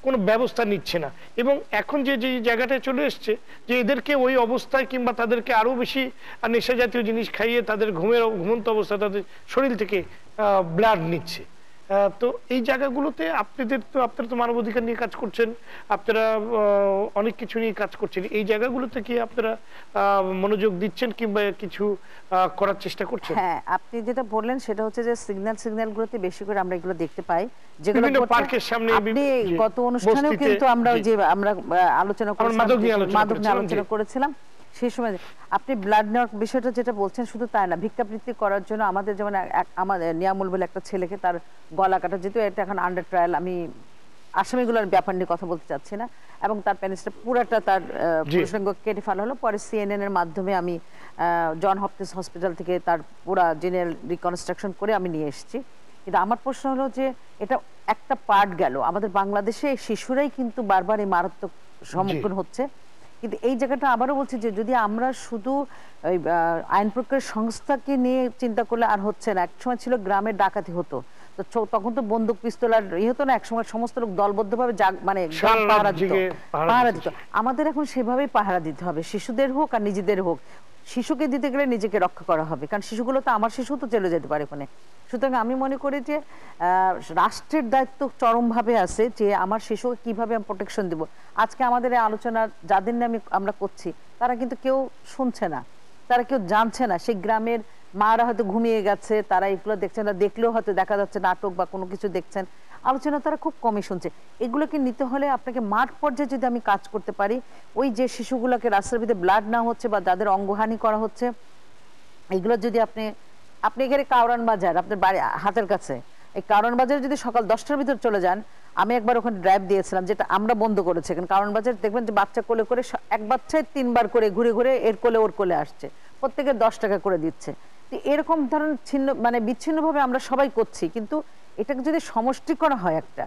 কোনো ব্যবস্থা নিচ্ছে না। এবং এখন যে জায়গাটায় চলে এসছে, যে এদেরকে ওই অবস্থায় কিংবা তাদেরকে আরো বেশি নেশা জাতীয় জিনিস খাইয়ে তাদের ঘুমন্ত অবস্থায় তাদের শরীর থেকে ব্লাড নিচ্ছে। তো এই জায়গাগুলোতে আপনারা তো মানবাধিকার নিয়ে কাজ করছেন, আপনারা অনেক কিছু নিয়ে কাজ করছেন, এই জায়গাগুলোতে কি আপনারা মনোযোগ দিচ্ছেন কিংবা কিছু করার চেষ্টা করছেন? হ্যাঁ, আপনি যেটা বললেন সেটা হচ্ছে যে সিগন্যালগুলোতে বেশি করে আমরা এগুলো দেখতে পাই, যেগুলো পার্কের সামনে। আপনি গত অনুষ্ঠানেও কিন্তু আমরা আলোচনা করেছিলাম, সেই সময় আপনি ব্লাড নেওয়ার বিষয়টা যেটা বলছেন, শুধু তাই না, ভিক্ষাবৃত্তি করার জন্য আমাদের যেমন আমাদের নিয়ামুল বলে একটা ছেলেকে তার গলা কাটা, যেহেতু এটা এখন আন্ডার ট্রায়াল, আমি আসামিগুলোর ব্যাপার নিয়ে কথা বলতে চাচ্ছি না, এবং তার প্যানিসটা পুরাটা তার প্রসঙ্গ কেটে ফেলা হলো। পরে CNN এর মাধ্যমে আমি জন হপকিন্স হসপিটাল থেকে তার পুরা জেনারেল রিকনস্ট্রাকশন করে আমি নিয়ে এসেছি। কিন্তু আমার প্রশ্ন হলো যে এটা একটা পার্ট গেল, আমাদের বাংলাদেশে শিশুরাই কিন্তু বারবার এই মারাত্মক সম্মুখীন হচ্ছে। কিন্তু এই জায়গাটা আবারও বলছি যে যদি আমরা শুধু ওই আইন প্রক্রিয়ার সংস্থাকে নিয়ে চিন্তা করলে আর হচ্ছে না। একসময় ছিল গ্রামে ডাকাতি হতো, তো তখন তো বন্দুক পিস্তল আর হতো না, একসময় সমস্ত লোক দলবদ্ধভাবে মানে পাহারা দিত। আমাদের এখন সেভাবেই পাহারা দিতে হবে, শিশুদের হোক আর নিজেদের হোক। শিশুকে দিতে গেলে নিজেকে রক্ষা করা হবে, কারণ শিশুগুলো তো আমার শিশু তো চলে যেতে পারে ওখানে। সুতরাং আমি মনে করি যে রাষ্ট্রের দায়িত্ব চরমভাবে আছে যে আমার শিশুকে কিভাবে আমি প্রোটেকশন দেব। আজকে আমাদের এই আলোচনা যাদের নিয়ে আমরা করছি, তারা কিন্তু কেউ শুনছে না, তারা কেউ জানছে না। সেই গ্রামের মারা হয়তো ঘুমিয়ে গেছে, তারা এগুলো দেখছেন না, দেখলেও হয়তো দেখা যাচ্ছে নাটক বা কোনো কিছু দেখছেন, আলোচনা তারা খুব কমই শুনছে। এগুলোকে নিতে হলে আপনাকে মাঠ পর্যায়ে যদি আমি কাজ করতে পারি, ওই যে শিশুগুলোকে রাস্তার ভিতরে ব্লাড না হচ্ছে বা যাদের অঙ্গহানি করা হচ্ছে, এগুলো যদি আপনি এখানে কাউরান বাজার আপনার বাড়ি হাতের কাছে, এই কাউরান বাজারে যদি সকাল 10টার ভিতর চলে যান, আমি একবার ওখানে ড্রাইভ দিয়েছিলাম, যেটা আমরা বন্ধ করেছি। কারণ কাউরান বাজার দেখবেন যে বাচ্চা কোলে করে, এক বাচ্চায় 3বার করে ঘুরে ঘুরে এর কোলে ওর কোলে আসছে, প্রত্যেকে 10 টাকা করে দিচ্ছে। এরকম ধরনের বিচ্ছিন্নভাবে আমরা সবাই করছি, কিন্তু এটাকে যদি সমষ্টি করা হয়, একটা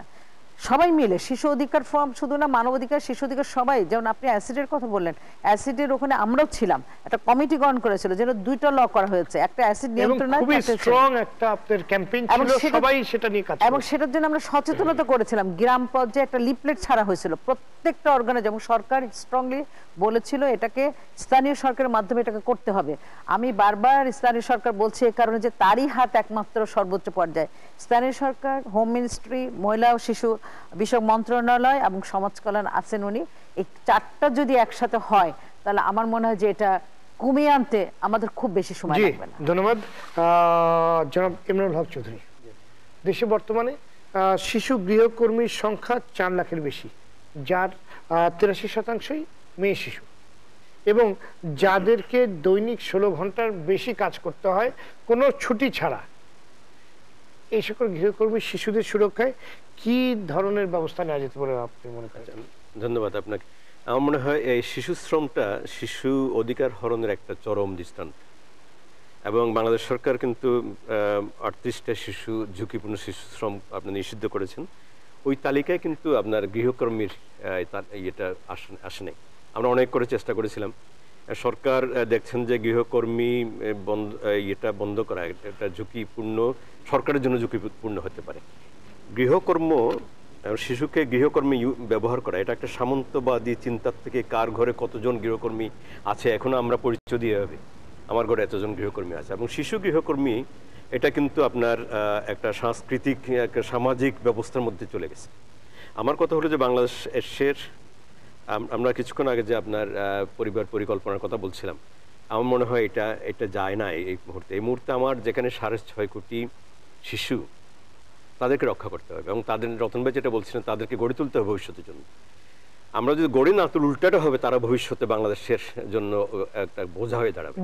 সবাই মিলে শিশু অধিকার ফোরাম, শুধু না মানবাধিকার, শিশু অধিকার সবাই, যেমন আপনি অ্যাসিডের কথা বললেন, অ্যাসিডের ওখানে আমরাও ছিলাম, একটা কমিটি গঠন করেছিল, যেন 2টা ল করা হয়েছে, একটা অ্যাসিড নিয়ন্ত্রণ, এবং সেটার জন্য আমরা সচেতনতা করেছিলাম। গ্রাম পর্যায়ে একটা লিফলেট ছাড়া হয়েছিল, প্রত্যেকটা অর্গানে, যেমন সরকার স্ট্রংলি বলেছিল এটাকে স্থানীয় সরকারের মাধ্যমে এটাকে করতে হবে। আমি বারবার স্থানীয় সরকার বলছি এই কারণে যে তারই হাত একমাত্র সর্বোচ্চ পর্যায়ে, স্থানীয় সরকার, হোম মিনিস্ট্রি, মহিলা ও শিশু বিষয়ক মন্ত্রণালয় এবং সমাজ কল্যাণ আছেন উনি, এই 4টা যদি একসাথে হয়, তাহলে আমার মনে হয় যে এটা কমিয়ে আনতে আমাদের খুব বেশি সময় লাগবে না। ধন্যবাদ জনাব ইমরানুল হক চৌধুরী। দেশে বর্তমানে শিশু গৃহকর্মীর সংখ্যা 4 লাখের বেশি, যার 83% মেয়ে শিশু, এবং যাদেরকে দৈনিক 16 ঘন্টার বেশি কাজ করতে হয় কোনো ছুটি ছাড়া। এই সকল গৃহকর্মী শিশুদের সুরক্ষায় কি ধরনের ব্যবস্থা নেওয়া যেতে পারে আপনি মনে করেন? ধন্যবাদ আপনাকে। আমার মনে হয় এই শিশু শ্রমটা শিশু অধিকার হরণের একটা চরম দৃষ্টান্ত, এবং বাংলাদেশ সরকার কিন্তু 38টা শিশু ঝুঁকিপূর্ণ শিশু শ্রম আপনি নিষিদ্ধ করেছেন। ওই তালিকায় কিন্তু আপনার গৃহকর্মীর ইয়েটা আসে নাই। আমরা অনেক করে চেষ্টা করেছিলাম। সরকার দেখছেন যে গৃহকর্মী এটা বন্ধ করা একটা ঝুঁকিপূর্ণ, সরকারের জন্য ঝুঁকিপূর্ণ হতে পারে। গৃহকর্ম, শিশুকে গৃহকর্মী ব্যবহার করা এটা একটা সামন্তবাদী চিন্তার থেকে কার ঘরে কতজন গৃহকর্মী আছে এখনো আমরা পরিচয় দিয়ে হবে, আমার ঘরে এতজন গৃহকর্মী আছে। এবং শিশু গৃহকর্মী এটা কিন্তু আপনার একটা সাংস্কৃতিক একটা সামাজিক ব্যবস্থার মধ্যে চলে গেছে। আমার কথা হলো যে বাংলাদেশের, আমরা কিছুক্ষণ আগে যে আপনার পরিবার পরিকল্পনার কথা বলছিলাম, আমার মনে হয় এটা যায় না এই মুহূর্তে। আমার যেখানে 6.5 কোটি শিশু, তাদেরকে রক্ষা করতে হবে এবং তাদের, রতন ভাই যেটা বলছিলেন, তাদেরকে গড়ে তুলতে হবে ভবিষ্যতের জন্য। আমরা যদি গড়ে না তুলি, উল্টাটা হবে, তারা ভবিষ্যতে বাংলাদেশের জন্য একটা বোঝা হয়ে দাঁড়াবে।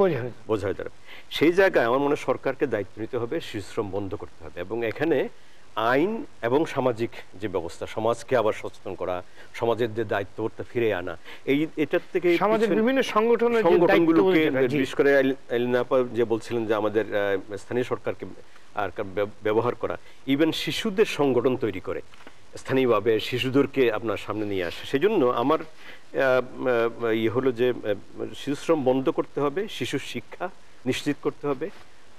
সেই জায়গায় আমার মনে হয় সরকারকে দায়িত্ব নিতে হবে, শিশু শ্রম বন্ধ করতে হবে এবং এখানে আইন এবং সামাজিক যে ব্যবস্থা, সমাজকে আবার সচেতন করা, সমাজের যে দায়িত্বটা ফিরে আনা, এটার থেকে সমাজের বিভিন্ন সংগঠনগুলোকে, বিশেষ করে এলিনা আপা যে বলছিলেন যে আমাদের স্থানীয় সরকারকে আর ব্যবহার করা, ইভেন শিশুদের সংগঠন তৈরি করে স্থানীয়ভাবে শিশুদেরকে আপনার সামনে নিয়ে আসে। সেই জন্য আমার হলো যে শিশু শ্রম বন্ধ করতে হবে, শিশুর শিক্ষা নিশ্চিত করতে হবে,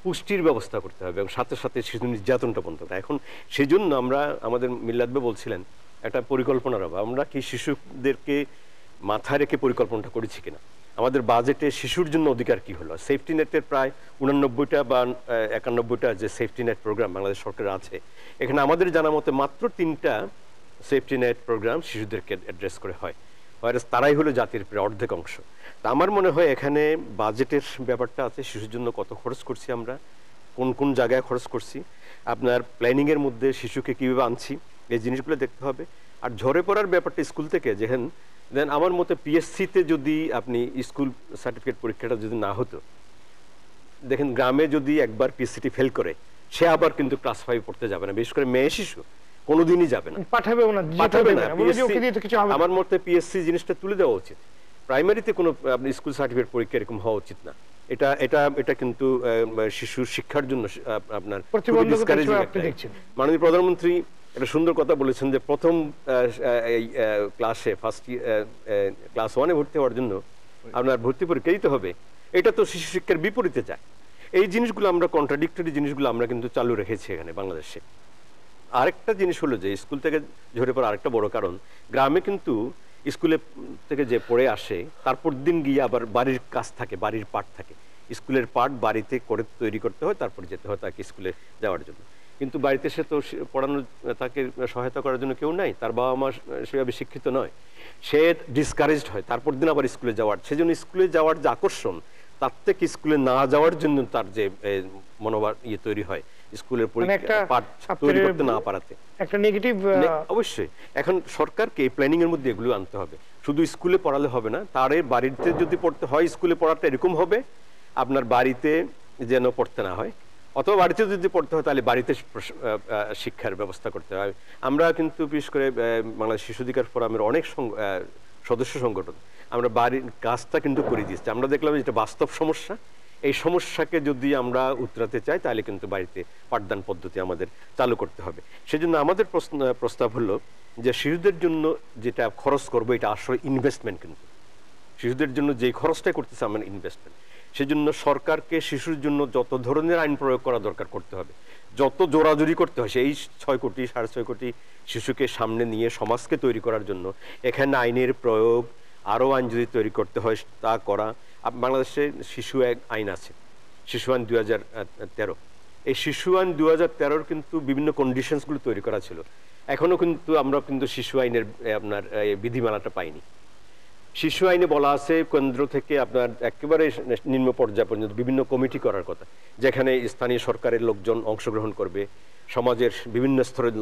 পুষ্টির ব্যবস্থা করতে হবে এবং সাথে সাথে শিশু নির্যাতনটা বন্ধ করা। এখন সেই জন্য আমরা, আমাদের মিল্লাত ভাই বলছিলেন একটা পরিকল্পনার অভাব। আমরা কি শিশুদেরকে মাথায় রেখে পরিকল্পনাটা করেছি কিনা? আমাদের বাজেটে শিশুর জন্য অধিকার কি হলো? সেফটি নেটের প্রায় 89টা বা 91টা যে সেফটি নেট প্রোগ্রাম বাংলাদেশ সরকারের আছে, এখানে আমাদের জানা মতে মাত্র 3টা সেফটি নেট প্রোগ্রাম শিশুদেরকে অ্যাড্রেস করে হয়, তারাই হলো জাতির প্রায় অর্ধেক অংশ। তা আমার মনে হয় এখানে বাজেটের ব্যাপারটা আছে, শিশুর জন্য কত খরচ করছি আমরা, কোন কোন জায়গায় খরচ করছি, আপনার প্ল্যানিংয়ের মধ্যে শিশুকে কীভাবে আনছি, এই জিনিসগুলো দেখতে হবে। আর ঝরে পড়ার ব্যাপারটা স্কুল থেকে যেখানে দেন, আমার মতে পিএসসিতে যদি আপনি স্কুল সার্টিফিকেট পরীক্ষাটা যদি না হতো, দেখেন গ্রামে যদি একবার পিএসসিটি ফেল করে, সে আবার কিন্তু ক্লাস 5 পড়তে যাবে না, বিশেষ করে মেয়ে শিশু কোনোদিনই যাবে না, পাঠাবে না। আমার মতে পিএসসি জিনিসটা তুলে দেওয়া উচিত। প্রাইমারিতে কোনো আপনি স্কুল সার্টিফিকেট পরীক্ষা এরকম হওয়া উচিত না। এটা কিন্তু শিশুর শিক্ষার জন্য আপনার মাননীয় প্রধানমন্ত্রী একটা সুন্দর কথা বলেছেন যে প্রথম ক্লাসে ক্লাস 1-এ ভর্তি হওয়ার জন্য আপনার ভর্তি পরীক্ষা দিতে হবে। এটা তো শিশু শিক্ষার বিপরীতে যায়। এই জিনিসগুলো আমরা, কন্ট্রাডিক্টরি জিনিসগুলো আমরা কিন্তু চালু রেখেছি এখানে বাংলাদেশে। আরেকটা জিনিস হলো যে স্কুল থেকে ঝরে পড়া আরেকটা বড় কারণ, গ্রামে কিন্তু স্কুলে থেকে যে পড়ে আসে তারপর দিন গিয়ে আবার বাড়ির কাজ থাকে, বাড়ির পাঠ থাকে, স্কুলের পাঠ বাড়িতে করে তৈরি করতে হয়, তারপর যেতে হয় তাকে স্কুলে যাওয়ার জন্য। কিন্তু বাড়িতে সে তো পড়ানো, তাকে সহায়তা করার জন্য কেউ নাই, তার বাবা মা সেভাবে শিক্ষিত নয়, সে ডিসকারেজড হয় তারপর দিন আবার স্কুলে যাওয়ার। সেজন্য স্কুলে যাওয়ার যে আকর্ষণ, তার থেকে স্কুলে না যাওয়ার জন্য তার যে মনোভাব তৈরি হয়, স্কুলের পাঠ তৈরি করতে না পারাতে একটা নেগেটিভ। অবশ্যই এখন সরকারকে এই প্ল্যানিং এর মধ্যে এগুলো আনতে হবে। শুধু স্কুলে পড়ালে হবে না, তার বাড়িতে যদি পড়তে হয়, স্কুলে পড়াটা এরকম হবে আপনার বাড়িতে যেন পড়তে না হয়, অথবা বাড়িতে যদি পড়তে হয় তাহলে বাড়িতে শিক্ষার ব্যবস্থা করতে হবে। আমরা কিন্তু বিশেষ করে বাংলাদেশ শিশু অধিকার ফোরামের অনেক সদস্য সংগঠন আমরা বাড়ির কাজটা কিন্তু করে দিচ্ছি। আমরা দেখলাম যেটা বাস্তব সমস্যা, এই সমস্যাকে যদি আমরা উতরাতে চাই তাহলে কিন্তু বাড়িতে পাঠদান পদ্ধতি আমাদের চালু করতে হবে। সেজন্য আমাদের প্রস্তাব হলো যে শিশুদের জন্য যেটা খরচ করবো এটা আসলে ইনভেস্টমেন্ট, কিন্তু শিশুদের জন্য যেই খরচটা করতেছে আমরা ইনভেস্টমেন্ট। সেজন্য সরকারকে শিশুর জন্য যত ধরনের আইন প্রয়োগ করা দরকার করতে হবে, যত জোরাজুরি করতে হয় সেই 6 কোটি 6.5 কোটি শিশুকে সামনে নিয়ে সমাজকে তৈরি করার জন্য এখানে আইনের প্রয়োগ, আরও আইন যদি তৈরি করতে হয় তা করা। বাংলাদেশে শিশু আইন আছে, শিশু আইন 2013। এই শিশু আইন 2013 কিন্তু বিভিন্ন কন্ডিশনসগুলো তৈরি করা ছিল, এখনো কিন্তু আমরা কিন্তু শিশু আইনের আপনার বিধিমালাটা পাইনি। শিশু আইনে বলা আছে কেন্দ্র থেকে আপনার একেবারে নিম্ন পর্যায় পর্যন্ত বিভিন্ন কমিটি করার কথা, যেখানে স্থানীয় সরকারের লোকজন অংশগ্রহণ করবে, সমাজের বিভিন্ন স্তরের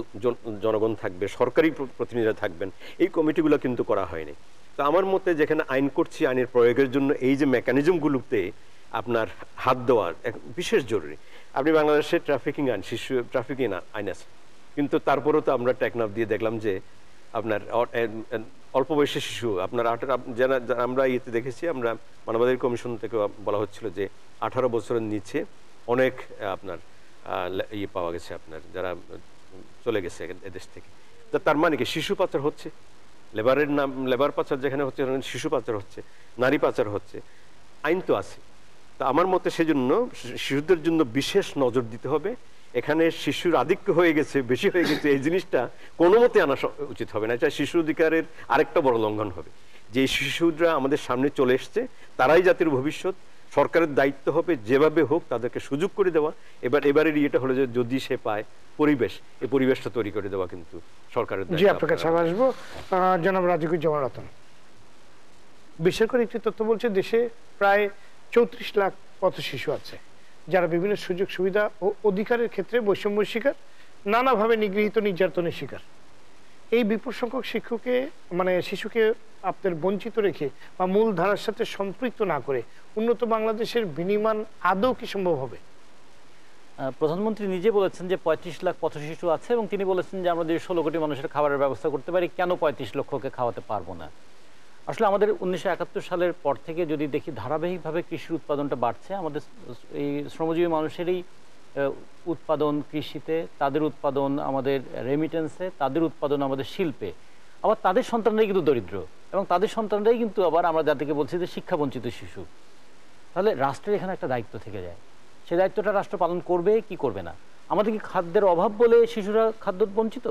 জনগণ থাকবে, সরকারি প্রতিনিধিরা থাকবেন। এই কমিটিগুলো কিন্তু করা হয়নি। তো আমার মতে যেখানে আইন করছি, আইনের প্রয়োগের জন্য এই যে মেকানিজমগুলোতে আপনার হাত দেওয়ার বিশেষ জরুরি। আপনি বাংলাদেশে ট্রাফিকিং আইন, শিশু ট্রাফিকিং আইন আছে, কিন্তু তারপরেও তো আমরা টেকনাফ দিয়ে দেখলাম যে আপনার অল্প বয়সী শিশু আপনার আমরা ইয়েতে দেখেছি, আমরা মানবাধিকার কমিশন থেকে বলা হচ্ছিল যে 18 বছরের নিচে অনেক আপনার ইয়ে পাওয়া গেছে, আপনার যারা চলে গেছে এদেশ থেকে। তার মানে কি শিশু পাচার হচ্ছে, লেবার পাচার যেখানে হচ্ছে শিশু পাচার হচ্ছে, নারী পাচার হচ্ছে, আইন তো আছে। তা আমার মতে সেজন্য শিশুদের জন্য বিশেষ নজর দিতে হবে। এখানে শিশুর আধিক্য হয়ে গেছে, বেশি হয়ে গেছে, এই জিনিসটা কোনো মতে আনা উচিত হবে না। এটা শিশু অধিকারের আরেকটা বড় লঙ্ঘন হবে। যে শিশুরা আমাদের সামনে চলে এসছে তারাই জাতির ভবিষ্যৎ, সরকারের দায়িত্ব হবে যেভাবে হোক তাদেরকে সুযোগ করে দেওয়া। এবারের ইয়েটা হলো যে যদি সে পায় পরিবেশ, এই পরিবেশটা তৈরি করে দেওয়া কিন্তু সরকারের দায়িত্ব। জি, আপনার কাছে আসবো জনাব রাজিকুজ্জামান রতন। বিশেষ করে একটি তথ্য বলছে দেশে প্রায় 34 লাখ পথ শিশু আছে যারা বিভিন্ন সুযোগ সুবিধা ও অধিকারের ক্ষেত্রে বৈষম্য শিকার, নানাভাবে নিগৃহীত, নির্যাতনের শিকার। এই বিপুল সংখ্যক শিশুকে আপনার বঞ্চিত রেখে বা মূল ধারার সাথে সম্পৃক্ত না করে উন্নত বাংলাদেশের বিনির্মাণ আদৌ কি সম্ভব হবে? প্রধানমন্ত্রী নিজে বলেছেন যে 35 লাখ পথ শিশু আছে, এবং তিনি বলেছেন যে আমরা যদি 16 কোটি মানুষের খাবারের ব্যবস্থা করতে পারি, কেন 35 লক্ষকে খাওয়াতে পারবো না। আসলে আমাদের 1971 সালের পর থেকে যদি দেখি ধারাবাহিকভাবে কৃষির উৎপাদনটা বাড়ছে। আমাদের এই শ্রমজীবী মানুষেরই উৎপাদন কৃষিতে, তাদের উৎপাদন আমাদের রেমিটেন্সে, তাদের উৎপাদন আমাদের শিল্পে, আবার তাদের সন্তানরাই কিন্তু দরিদ্র, এবং তাদের সন্তানরাই কিন্তু আবার আমরা যাদেরকে বলছি যে শিক্ষাবঞ্চিত শিশু। তাহলে রাষ্ট্রের এখানে একটা দায়িত্ব থেকে যায়। সেই দায়িত্বটা রাষ্ট্র পালন করবে কি করবে না? আমাদের কি খাদ্যের অভাব বলে শিশুরা খাদ্য বঞ্চিত?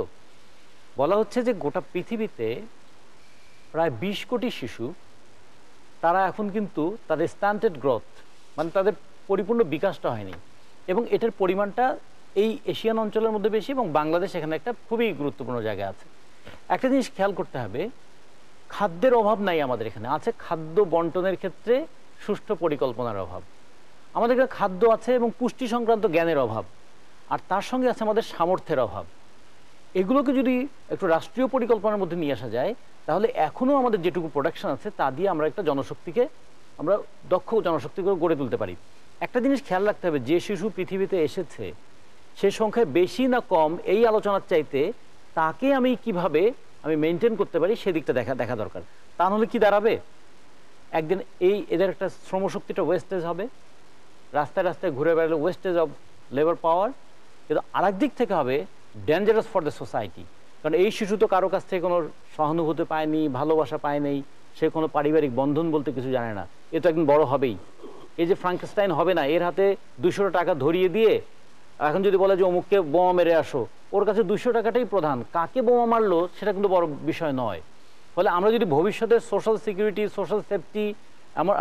বলা হচ্ছে যে গোটা পৃথিবীতে প্রায় 20 কোটি শিশু, তারা এখন কিন্তু তাদের স্ট্যান্ডার্ড গ্রোথ, মানে তাদের পরিপূর্ণ বিকাশটা হয়নি, এবং এটার পরিমাণটা এই এশিয়ান অঞ্চলের মধ্যে বেশি, এবং বাংলাদেশ এখানে একটা খুবই গুরুত্বপূর্ণ জায়গায় আছে। একটা জিনিস খেয়াল করতে হবে, খাদ্যের অভাব নাই আমাদের এখানে, আছে খাদ্য বন্টনের ক্ষেত্রে সুষ্ঠু পরিকল্পনার অভাব। আমাদের এখানে খাদ্য আছে এবং পুষ্টি সংক্রান্ত জ্ঞানের অভাব, আর তার সঙ্গে আছে আমাদের সামর্থ্যের অভাব। এগুলোকে যদি একটু রাষ্ট্রীয় পরিকল্পনার মধ্যে নিয়ে আসা যায়, তাহলে এখনও আমাদের যেটুকু প্রোডাকশন আছে তা দিয়ে আমরা একটা জনশক্তিকে, আমরা দক্ষ জনশক্তিকে গড়ে তুলতে পারি। একটা জিনিস খেয়াল রাখতে হবে, যে শিশু পৃথিবীতে এসেছে সে সংখ্যায় বেশি না কম এই আলোচনার চাইতে তাকে আমি কিভাবে মেনটেন করতে পারি সেদিকটা দেখা দরকার। তা নাহলে কি দাঁড়াবে, একদিন এদের একটা শ্রমশক্তিটা ওয়েস্টেজ হবে, রাস্তায় রাস্তায় ঘুরে বেড়ালে ওয়েস্টেজ অফ লেবার পাওয়ার। কিন্তু আরেক দিক থেকে হবে ডেঞ্জারাস ফর দ্য সোসাইটি, কারণ এই শিশু তো কারো কাছ থেকে কোনো সহানুভূতি পায়নি, ভালোবাসা পায় নাই, সে কোনো পারিবারিক বন্ধন বলতে কিছু জানে না। এ তো একদিন বড় হবেই। এই যে ফ্রাঙ্কেনস্টাইন হবে না, এর হাতে 200 টাকা ধরিয়ে দিয়ে এখন যদি বলে যে অমুককে বোমা মেরে আসো, ওর কাছে 200 টাকাটাই প্রধান, কাকে বোমা মারলো সেটা কিন্তু বড় বিষয় নয়। ফলে আমরা যদি ভবিষ্যতের সোশ্যাল সিকিউরিটি, সোশ্যাল সেফটি,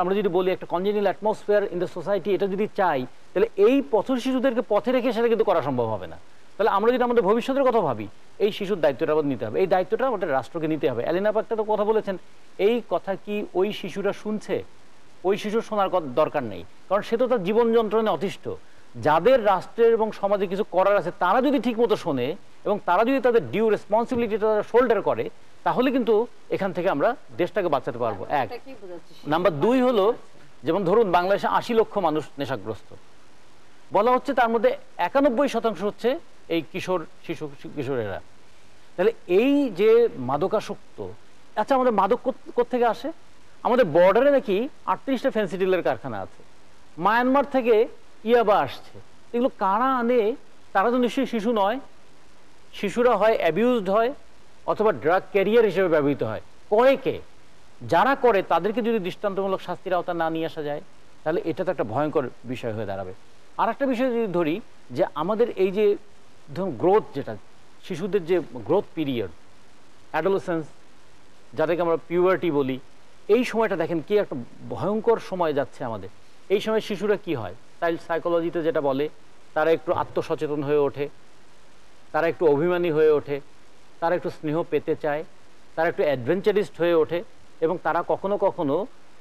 আমরা যদি বলি একটা congenial atmosphere in the society, এটা যদি চাই, তাহলে এই পথ শিশুদেরকে পথে রেখে সেটা কিন্তু করা সম্ভব হবে না। তাহলে আমরা যদি আমাদের ভবিষ্যতের কথা ভাবি, এই শিশুর দায়িত্বটা আমাদের নিতে হবে, এই দায়িত্বটা আমাদের রাষ্ট্রকে নিতে হবে। এলিনা পাক্তা তো কথা বলেছেন, এই কথা কি ওই শিশুরা শুনছে? ওই শিশুর শোনার দরকার নেই, কারণ সে তো তার জীবন যন্ত্রণায় অতিষ্ঠ। যাদের রাষ্ট্রের এবং সমাজে কিছু করার আছে তারা যদি ঠিক মতো শোনে এবং তারা যদি তাদের ডিউ রেসপন্সিবিলিটিটা শোল্ডার করে, তাহলে কিন্তু এখান থেকে আমরা দেশটাকে বাঁচাতে পারবো। এক নাম্বার 2 হলো, যেমন ধরুন বাংলাদেশে 80 লক্ষ মানুষ নেশাগ্রস্ত, বলা হচ্ছে তার মধ্যে 91% হচ্ছে এই কিশোরেরা। তাহলে এই যে মাদকাসক্ত, আচ্ছা আমাদের মাদক কোত্থেকে আসে? আমাদের বর্ডারে নাকি 38টা ফেন্সিডিলের কারখানা আছে, মায়ানমার থেকে ইয়াবা আসছে। এগুলো কারা আনে? তারা তো নিশ্চয়ই শিশু নয়। শিশুরা হয় অ্যাবিউজড হয় অথবা ড্রাগ ক্যারিয়ার হিসেবে ব্যবহৃত হয়। করে কে? যারা করে তাদেরকে যদি দৃষ্টান্তমূলক শাস্তির আওতা না নিয়ে আসা যায়, তাহলে এটা তো একটা ভয়ঙ্কর বিষয় হয়ে দাঁড়াবে। আর একটা বিষয় যদি ধরি, যে আমাদের এই যে ধরুন গ্রোথ, যেটা শিশুদের যে গ্রোথ পিরিয়ড, অ্যাডোলেসেন্স, যাদেরকে আমরা পিউবার্টি বলি, এই সময়টা দেখেন কি একটা ভয়ঙ্কর সময় যাচ্ছে আমাদের। এই সময় শিশুরা কি হয়, চাইল্ড সাইকোলজিতে যেটা বলে, তারা একটু আত্মসচেতন হয়ে ওঠে, তারা একটু অভিমানী হয়ে ওঠে, তারা একটু স্নেহ পেতে চায়, তারা একটু অ্যাডভেঞ্চারিস্ট হয়ে ওঠে, এবং তারা কখনো কখনো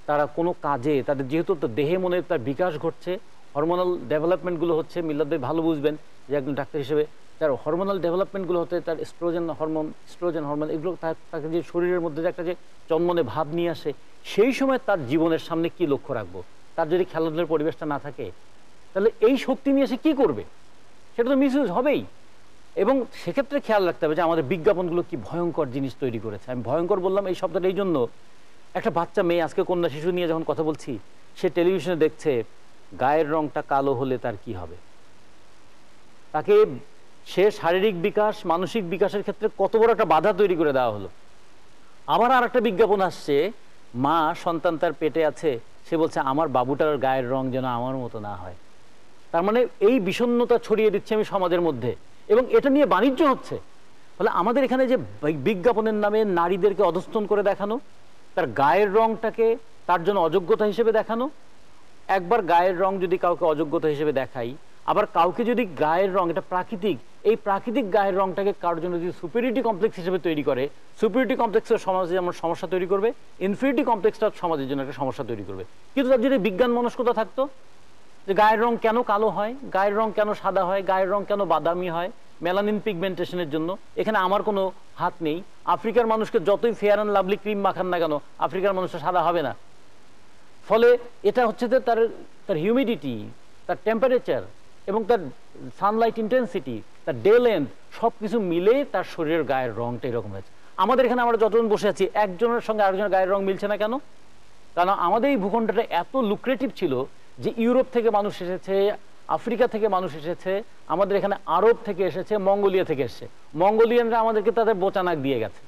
তারা কোনো কাজে তাদের যেহেতু দেহে মনে তার বিকাশ ঘটছে, হরমোনাল ডেভেলপমেন্টগুলো হচ্ছে, মিল্লাদের ভালো বুঝবেন যে একজন ডাক্তার হিসেবে, তার হরমোনাল ডেভেলপমেন্টগুলো হতে, তার স্ট্রোজেন হরমোন এগুলো তাকে যে শরীরের মধ্যে যে একটা যে চন্মনে ভাব নিয়ে আসে, সেই সময় তার জীবনের সামনে কি লক্ষ্য রাখবো, তার যদি খেলাধুলার পরিবেশটা না থাকে, তাহলে এই শক্তি নিয়ে সে কি করবে? সেটা তো মিসইউজ হবেই। এবং সেক্ষেত্রে খেয়াল রাখতে হবে যে আমাদের বিজ্ঞাপনগুলো কি ভয়ঙ্কর জিনিস তৈরি করেছে। আমি ভয়ঙ্কর বললাম এই শব্দটা এই জন্য, একটা বাচ্চা মেয়ে, আজকে কন্যা শিশু নিয়ে যখন কথা বলছি, সে টেলিভিশনে দেখছে গায়ের রংটা কালো হলে তার কি হবে, তাকে সে শারীরিক বিকাশ মানসিক বিকাশের ক্ষেত্রে কত বড় একটা বাধা তৈরি করে দেওয়া হলো। আবার আর একটা বিজ্ঞাপন আসছে, মা সন্তান তার পেটে আছে, সে বলছে আমার বাবুটার গায়ের রং যেন আমার মতো না হয়। তার মানে এই বিষণ্ণতা ছড়িয়ে দিচ্ছে আমি সমাজের মধ্যে, এবং এটা নিয়ে বাণিজ্য হচ্ছে। ফলে আমাদের এখানে যে বিজ্ঞাপনের নামে নারীদেরকে অধস্তন করে দেখানো, তার গায়ের রংটাকে তার জন্য অযোগ্যতা হিসেবে দেখানো, একবার গায়ের রং যদি কাউকে অযোগ্যতা হিসেবে দেখাই, আবার কাউকে যদি গায়ের রং এটা প্রাকৃতিক, এই প্রাকৃতিক গায়ের রংটাকে কারোর জন্য যদি সুপিরিয়রিটি কমপ্লেক্স হিসেবে তৈরি করে, সুপিরিয়রিটি কমপ্লেক্সের সমাজে যেমন সমস্যা তৈরি করবে, ইনফিরিয়রিটি কমপ্লেক্সটা সমাজের জন্য একটা সমস্যা তৈরি করবে। কিন্তু তার যদি বিজ্ঞান মনস্কতা থাকতো যে গায়ের রং কেন কালো হয়, গায়ের রং কেন সাদা হয়, গায়ের রং কেন বাদামি হয়, মেলানিন পিগমেন্টেশনের জন্য, এখানে আমার কোনো হাত নেই। আফ্রিকার মানুষকে যতই ফেয়ার অ্যান্ড লাভলি ক্রিম মাখান না কেন, আফ্রিকার মানুষটা সাদা হবে না। ফলে এটা হচ্ছে যে তার হিউমিডিটি, তার টেম্পারেচার এবং তার সানলাইট ইন্টেন্সিটি, তার ডে লেন্থ, সব কিছু মিলে তার শরীরের গায়ের রংটা এরকম হয়েছে। আমাদের এখানে আমরা যতজন বসে আছি, একজনের সঙ্গে আরেকজনের গায়ের রং মিলছে না কেন? কারণ আমাদের এই ভূখণ্ডটা এত লুক্রেটিভ ছিল যে ইউরোপ থেকে মানুষ এসেছে, আফ্রিকা থেকে মানুষ এসেছে, আমাদের এখানে আরব থেকে এসেছে, মঙ্গোলিয়া থেকে এসেছে। মঙ্গোলিয়ানরা আমাদেরকে তাদের বোচানাক দিয়ে গেছে,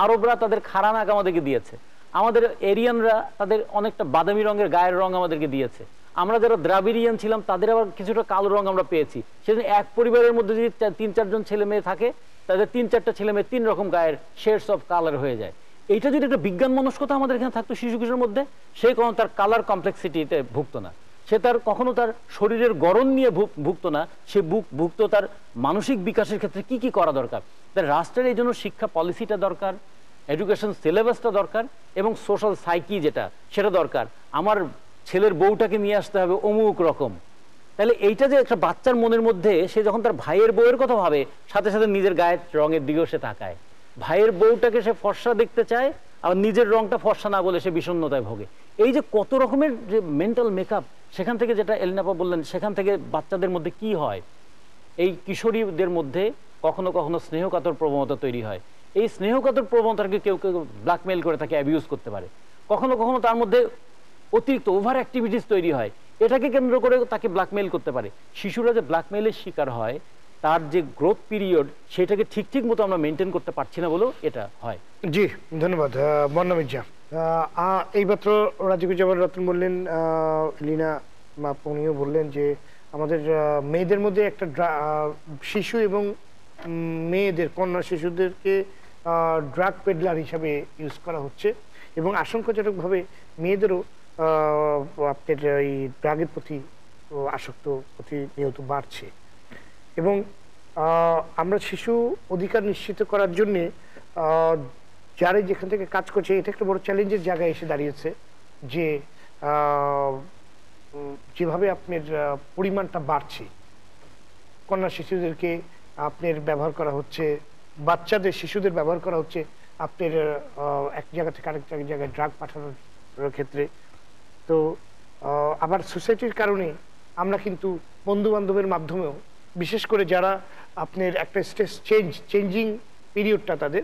আরবরা তাদের খারানাক আমাদেরকে দিয়েছে, আমাদের এরিয়ানরা তাদের অনেকটা বাদামি রঙের গায়ের রং আমাদেরকে দিয়েছে। আমরা যারা দ্রাবিড়িয়ান ছিলাম তাদের আবার কিছুটা কালো রং আমরা পেয়েছি। সেজন্য এক পরিবারের মধ্যে যদি 3-4 জন ছেলে মেয়ে থাকে, তাদের 3-4টা ছেলে মেয়ে 3 রকম গায়ের শেডস অফ কালার হয়ে যায়। এইটা যদি একটা বিজ্ঞান মনস্কতা আমাদের এখানে থাকতো শিশু কিশোরের মধ্যে, সে কখনো তার কালার কমপ্লেক্সিটিতে ভুগতো না, সে তার কখনো তার শরীরের গড়ন নিয়ে ভুগতো না, সে ভুগতো তার মানসিক বিকাশের ক্ষেত্রে কি কি করা দরকার। তাই রাষ্ট্রের এই জন্য শিক্ষা পলিসিটা দরকার, এডুকেশন সিলেবাসটা দরকার, এবং সোশ্যাল সাইকি যেটা সেটা দরকার। আমার ছেলের বউটাকে নিয়ে আসতে হবে অমুক রকম। তাহলে এইটা যে একটা বাচ্চার মনের মধ্যে, সে যখন তার ভাইয়ের বউয়ের কথা ভাবে, সাথে সাথে নিজের গায়ের রঙের দিকেও সে তাকায়। ভাইয়ের বউটাকে সে ফর্সা দেখতে চায়, আবার নিজের রংটা ফর্সা না বলে সে বিষণ্ণতায় ভোগে। এই যে কত রকমের যে মেন্টাল মেকআপ, সেখান থেকে যেটা এলিনাপা বললেন, সেখান থেকে বাচ্চাদের মধ্যে কি হয়, এই কিশোরীদের মধ্যে কখনো কখনো স্নেহকাতর প্রবণতা তৈরি হয়। এই স্নেহকাতর প্রবণতাকে কেউ কেউ ব্ল্যাকমেইল করে তাকে অ্যাবিউজ করতে পারে। কখনো কখনো তার মধ্যে অতিরিক্ত ওভার অ্যাক্টিভিটিস তৈরি হয়, এটাকে কেন্দ্র করে তাকে ব্ল্যাকমেইল করতে পারে। শিশুরা যে ব্ল্যাকমেইলের শিকার হয়, তার যে গ্রোথ পিরিয়ড, সেটাকে ঠিক মতো আমরা মেনটেন করতে পারছি না বলেও এটা হয়। জি, ধন্যবাদ বন্যা মির্জা। এইমাত্র রাজিকুজ্জামান রতন বললেন, লীনা উনিও বললেন যে আমাদের মেয়েদের মধ্যে একটা শিশু এবং মেয়েদের, কন্যা শিশুদেরকে ড্রাগ পেডলার হিসাবে ইউজ করা হচ্ছে, এবং আশঙ্কাজনকভাবে মেয়েদেরও আপনার এই ড্রাগের প্রতি আসক্ত প্রতিনিয়ত বাড়ছে। এবং আমরা শিশু অধিকার নিশ্চিত করার জন্যে যারা যেখান থেকে কাজ করছে, এটা একটা বড় চ্যালেঞ্জের জায়গায় এসে দাঁড়িয়েছে যে যেভাবে আপনার পরিমাণটা বাড়ছে, কন্যা শিশুদেরকে আপনার ব্যবহার করা হচ্ছে, বাচ্চাদের শিশুদের ব্যবহার করা হচ্ছে আপনার এক জায়গা থেকে আরেক জায়গায় ড্রাগ পাঠানোর ক্ষেত্রে। তো আবার সোসাইটির কারণে আমরা কিন্তু বন্ধু বান্ধবের মাধ্যমেও, বিশেষ করে যারা আপনার একটা স্টেজ চেঞ্জিং পিরিয়ডটা তাদের,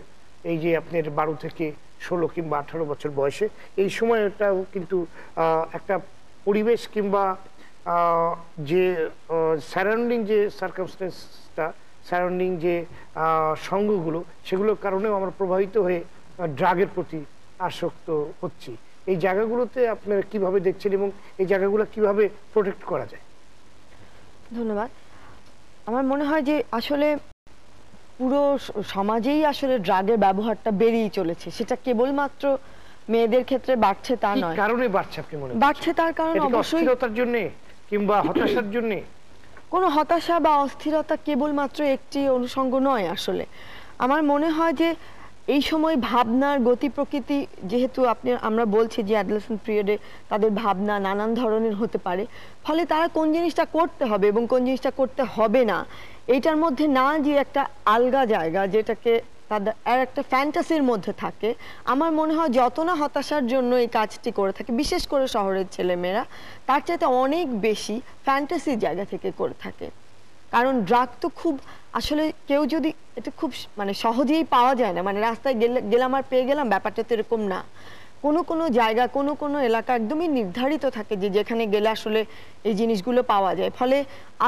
এই যে আপনার 12 থেকে 16 কিংবা 18 বছর বয়সে, এই সময়টাও কিন্তু একটা পরিবেশ কিংবা যে সারাউন্ডিং যে সার্কামস্টেন্সটা, সারাউন্ডিং যে সঙ্গগুলো, সেগুলোর কারণেও আমরা প্রভাবিত হয়ে ড্রাগের প্রতি আসক্ত হচ্ছি। এই জায়গাগুলোতে আপনারা কিভাবে দেখছেন এবং এই জায়গাগুলো কিভাবে প্রোটেক্ট করা যায়? ধন্যবাদ। আমার মনে হয় যে আসলে পুরো সমাজেই আসলে ড্রাগের ব্যবহারটা বেড়েই চলেছে, সেটা কেবলমাত্র মেয়েদের ক্ষেত্রে বাড়ছে তা নয়। কারণে বাড়ছে আপনি মনে করেন? বাড়ছে তার কারণ অবশ্যই অস্থিরতার জন্য কিংবা হতাশার জন্য। কোনো হতাশা বা অস্থিরতা কেবলমাত্র একটি অনুষঙ্গ নয়। আসলে আমার মনে হয় যে এই সময় ভাবনার গতি প্রকৃতি, যেহেতু আমরা বলছি যে অ্যাডোলেসেন্ট পিরিয়ডে তাদের ভাবনা নানান ধরনের হতে পারে, ফলে তারা কোন জিনিসটা করতে হবে এবং কোন জিনিসটা করতে হবে না, এইটার মধ্যে না যে একটা আলগা জায়গা, যেটাকে তাদের আর একটা ফ্যান্টাসির মধ্যে থাকে, আমার মনে হয় যত না হতাশার জন্য এই কাজটি করে থাকে, বিশেষ করে শহরের ছেলেমেয়েরা, তার চাইতে অনেক বেশি ফ্যান্টাসির জায়গা থেকে করে থাকে। কারণ ড্রাগ তো খুব আসলে কেউ যদি এটা খুব মানে সহজেই পাওয়া যায় না, মানে রাস্তায় গেলাম আর পেয়ে গেলাম, ব্যাপারটা তো এরকম না। কোনো কোনো জায়গা, কোনো কোনো এলাকা একদমই নির্ধারিত থাকে যে যেখানে গেলে আসলে এই জিনিসগুলো পাওয়া যায়, ফলে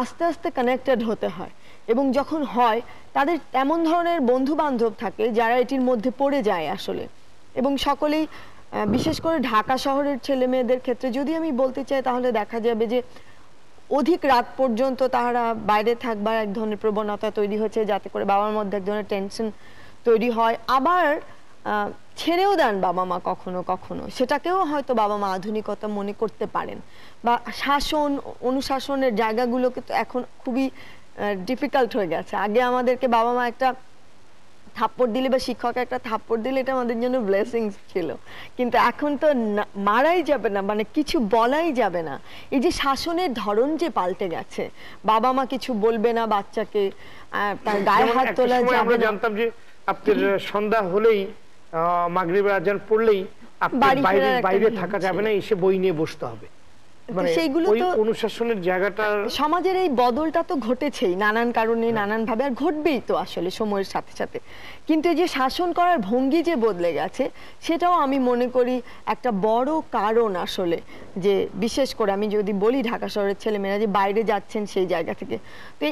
আস্তে আস্তে কানেক্টেড হতে হয়। এবং যখন হয় তাদের এমন ধরনের বন্ধু বান্ধব থাকে যারা এটির মধ্যে পড়ে যায় আসলে। এবং সকলেই বিশেষ করে ঢাকা শহরের ছেলে মেয়েদের ক্ষেত্রে যদি আমি বলতে চাই, তাহলে দেখা যাবে যে অধিক রাত পর্যন্ত তারা বাইরে থাকবার এক ধরনের প্রবণতা তৈরি হচ্ছে, যাতে করে বাবার মধ্যে এক ধরনের টেনশন তৈরি হয়। আবার ছেড়েও দেন বাবা মা কখনো কখনো, সেটাকেও হয়তো বাবা মা আধুনিকতা মনে করতে পারেন। বা শাসন অনুশাসনের জায়গাগুলোকে তো এখন খুবই ডিফিকাল্ট হয়ে গেছে। আগে আমাদেরকে বাবা মা একটা থাপ্পড় দিলে বা শিক্ষক একটা থাপ্পড় দিলে এটা আমাদের জন্য ব্লেসিংস ছিল, কিন্তু এখন তো মারাই যাবে না, মানে কিছু বলাই যাবে না। এই যে শাসনের ধরন যে পাল্টে গেছে, বাবা মা কিছু বলবে না বাচ্চাকে, তার গায়ে হাত তোলা যাবে না। আমরা জানতাম যে আপনার সন্ধ্যা হলেই মাগরিবের আজান পড়লেই বাইরে থাকা যাবে না, এসে বই নিয়ে বসতে হবে। সেইগুলো তো অনুশাসনের জায়গাটা, সমাজের এই বদলটা তো ঘটেছেই নানান কারণে, নানান ভাবে, আর ঘটবেই তো আসলে সময়ের সাথে সাথে। কিন্তু এই যে শাসন করার ভঙ্গি যে বদলে গেছে, সেটাও আমি মনে করি একটা বড় কারণ আসলে। যে বিশেষ করে আমি যদি বলি ঢাকা শহরের ছেলেমেয়েরা যে বাইরে যাচ্ছেন সেই জায়গা থেকে, তো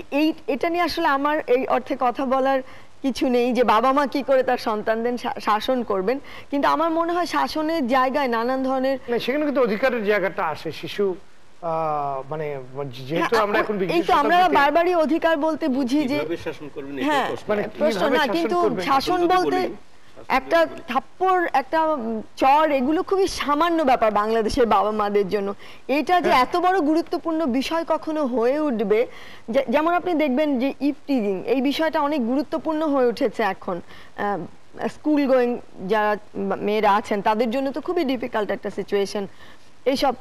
এটা নিয়ে আসলে আমার এই অর্থে কথা বলার কিছু নেই যে বাবা মা কি করে তার সন্তানদের শাসন করবেন, কিন্তু আমার মনে হয় শাসনের জায়গায় নানান ধরনের, সেখানে কিন্তু অধিকারের জায়গাটা আসে। শিশু মানে যেহেতু আমরা এখন এই তো আমরা বারবারই অধিকার বলতে বুঝি যে হ্যাঁ প্রশ্ন না, কিন্তু শাসন বলতে একটা থাপ্পড় একটা চর এগুলো খুবই সামান্য ব্যাপার বাংলাদেশের বাবা মাদের জন্য। এটা যে এত বড় গুরুত্বপূর্ণ বিষয় কখনো হয়ে উঠবে, যেমন আপনি দেখবেন যে ইভটিজিং এই বিষয়টা অনেক গুরুত্বপূর্ণ হয়ে উঠেছে এখন। স্কুল গোয়িং যারা মেয়েরা আছেন তাদের জন্য তো খুবই ডিফিকাল্ট একটা সিচুয়েশন। এইসব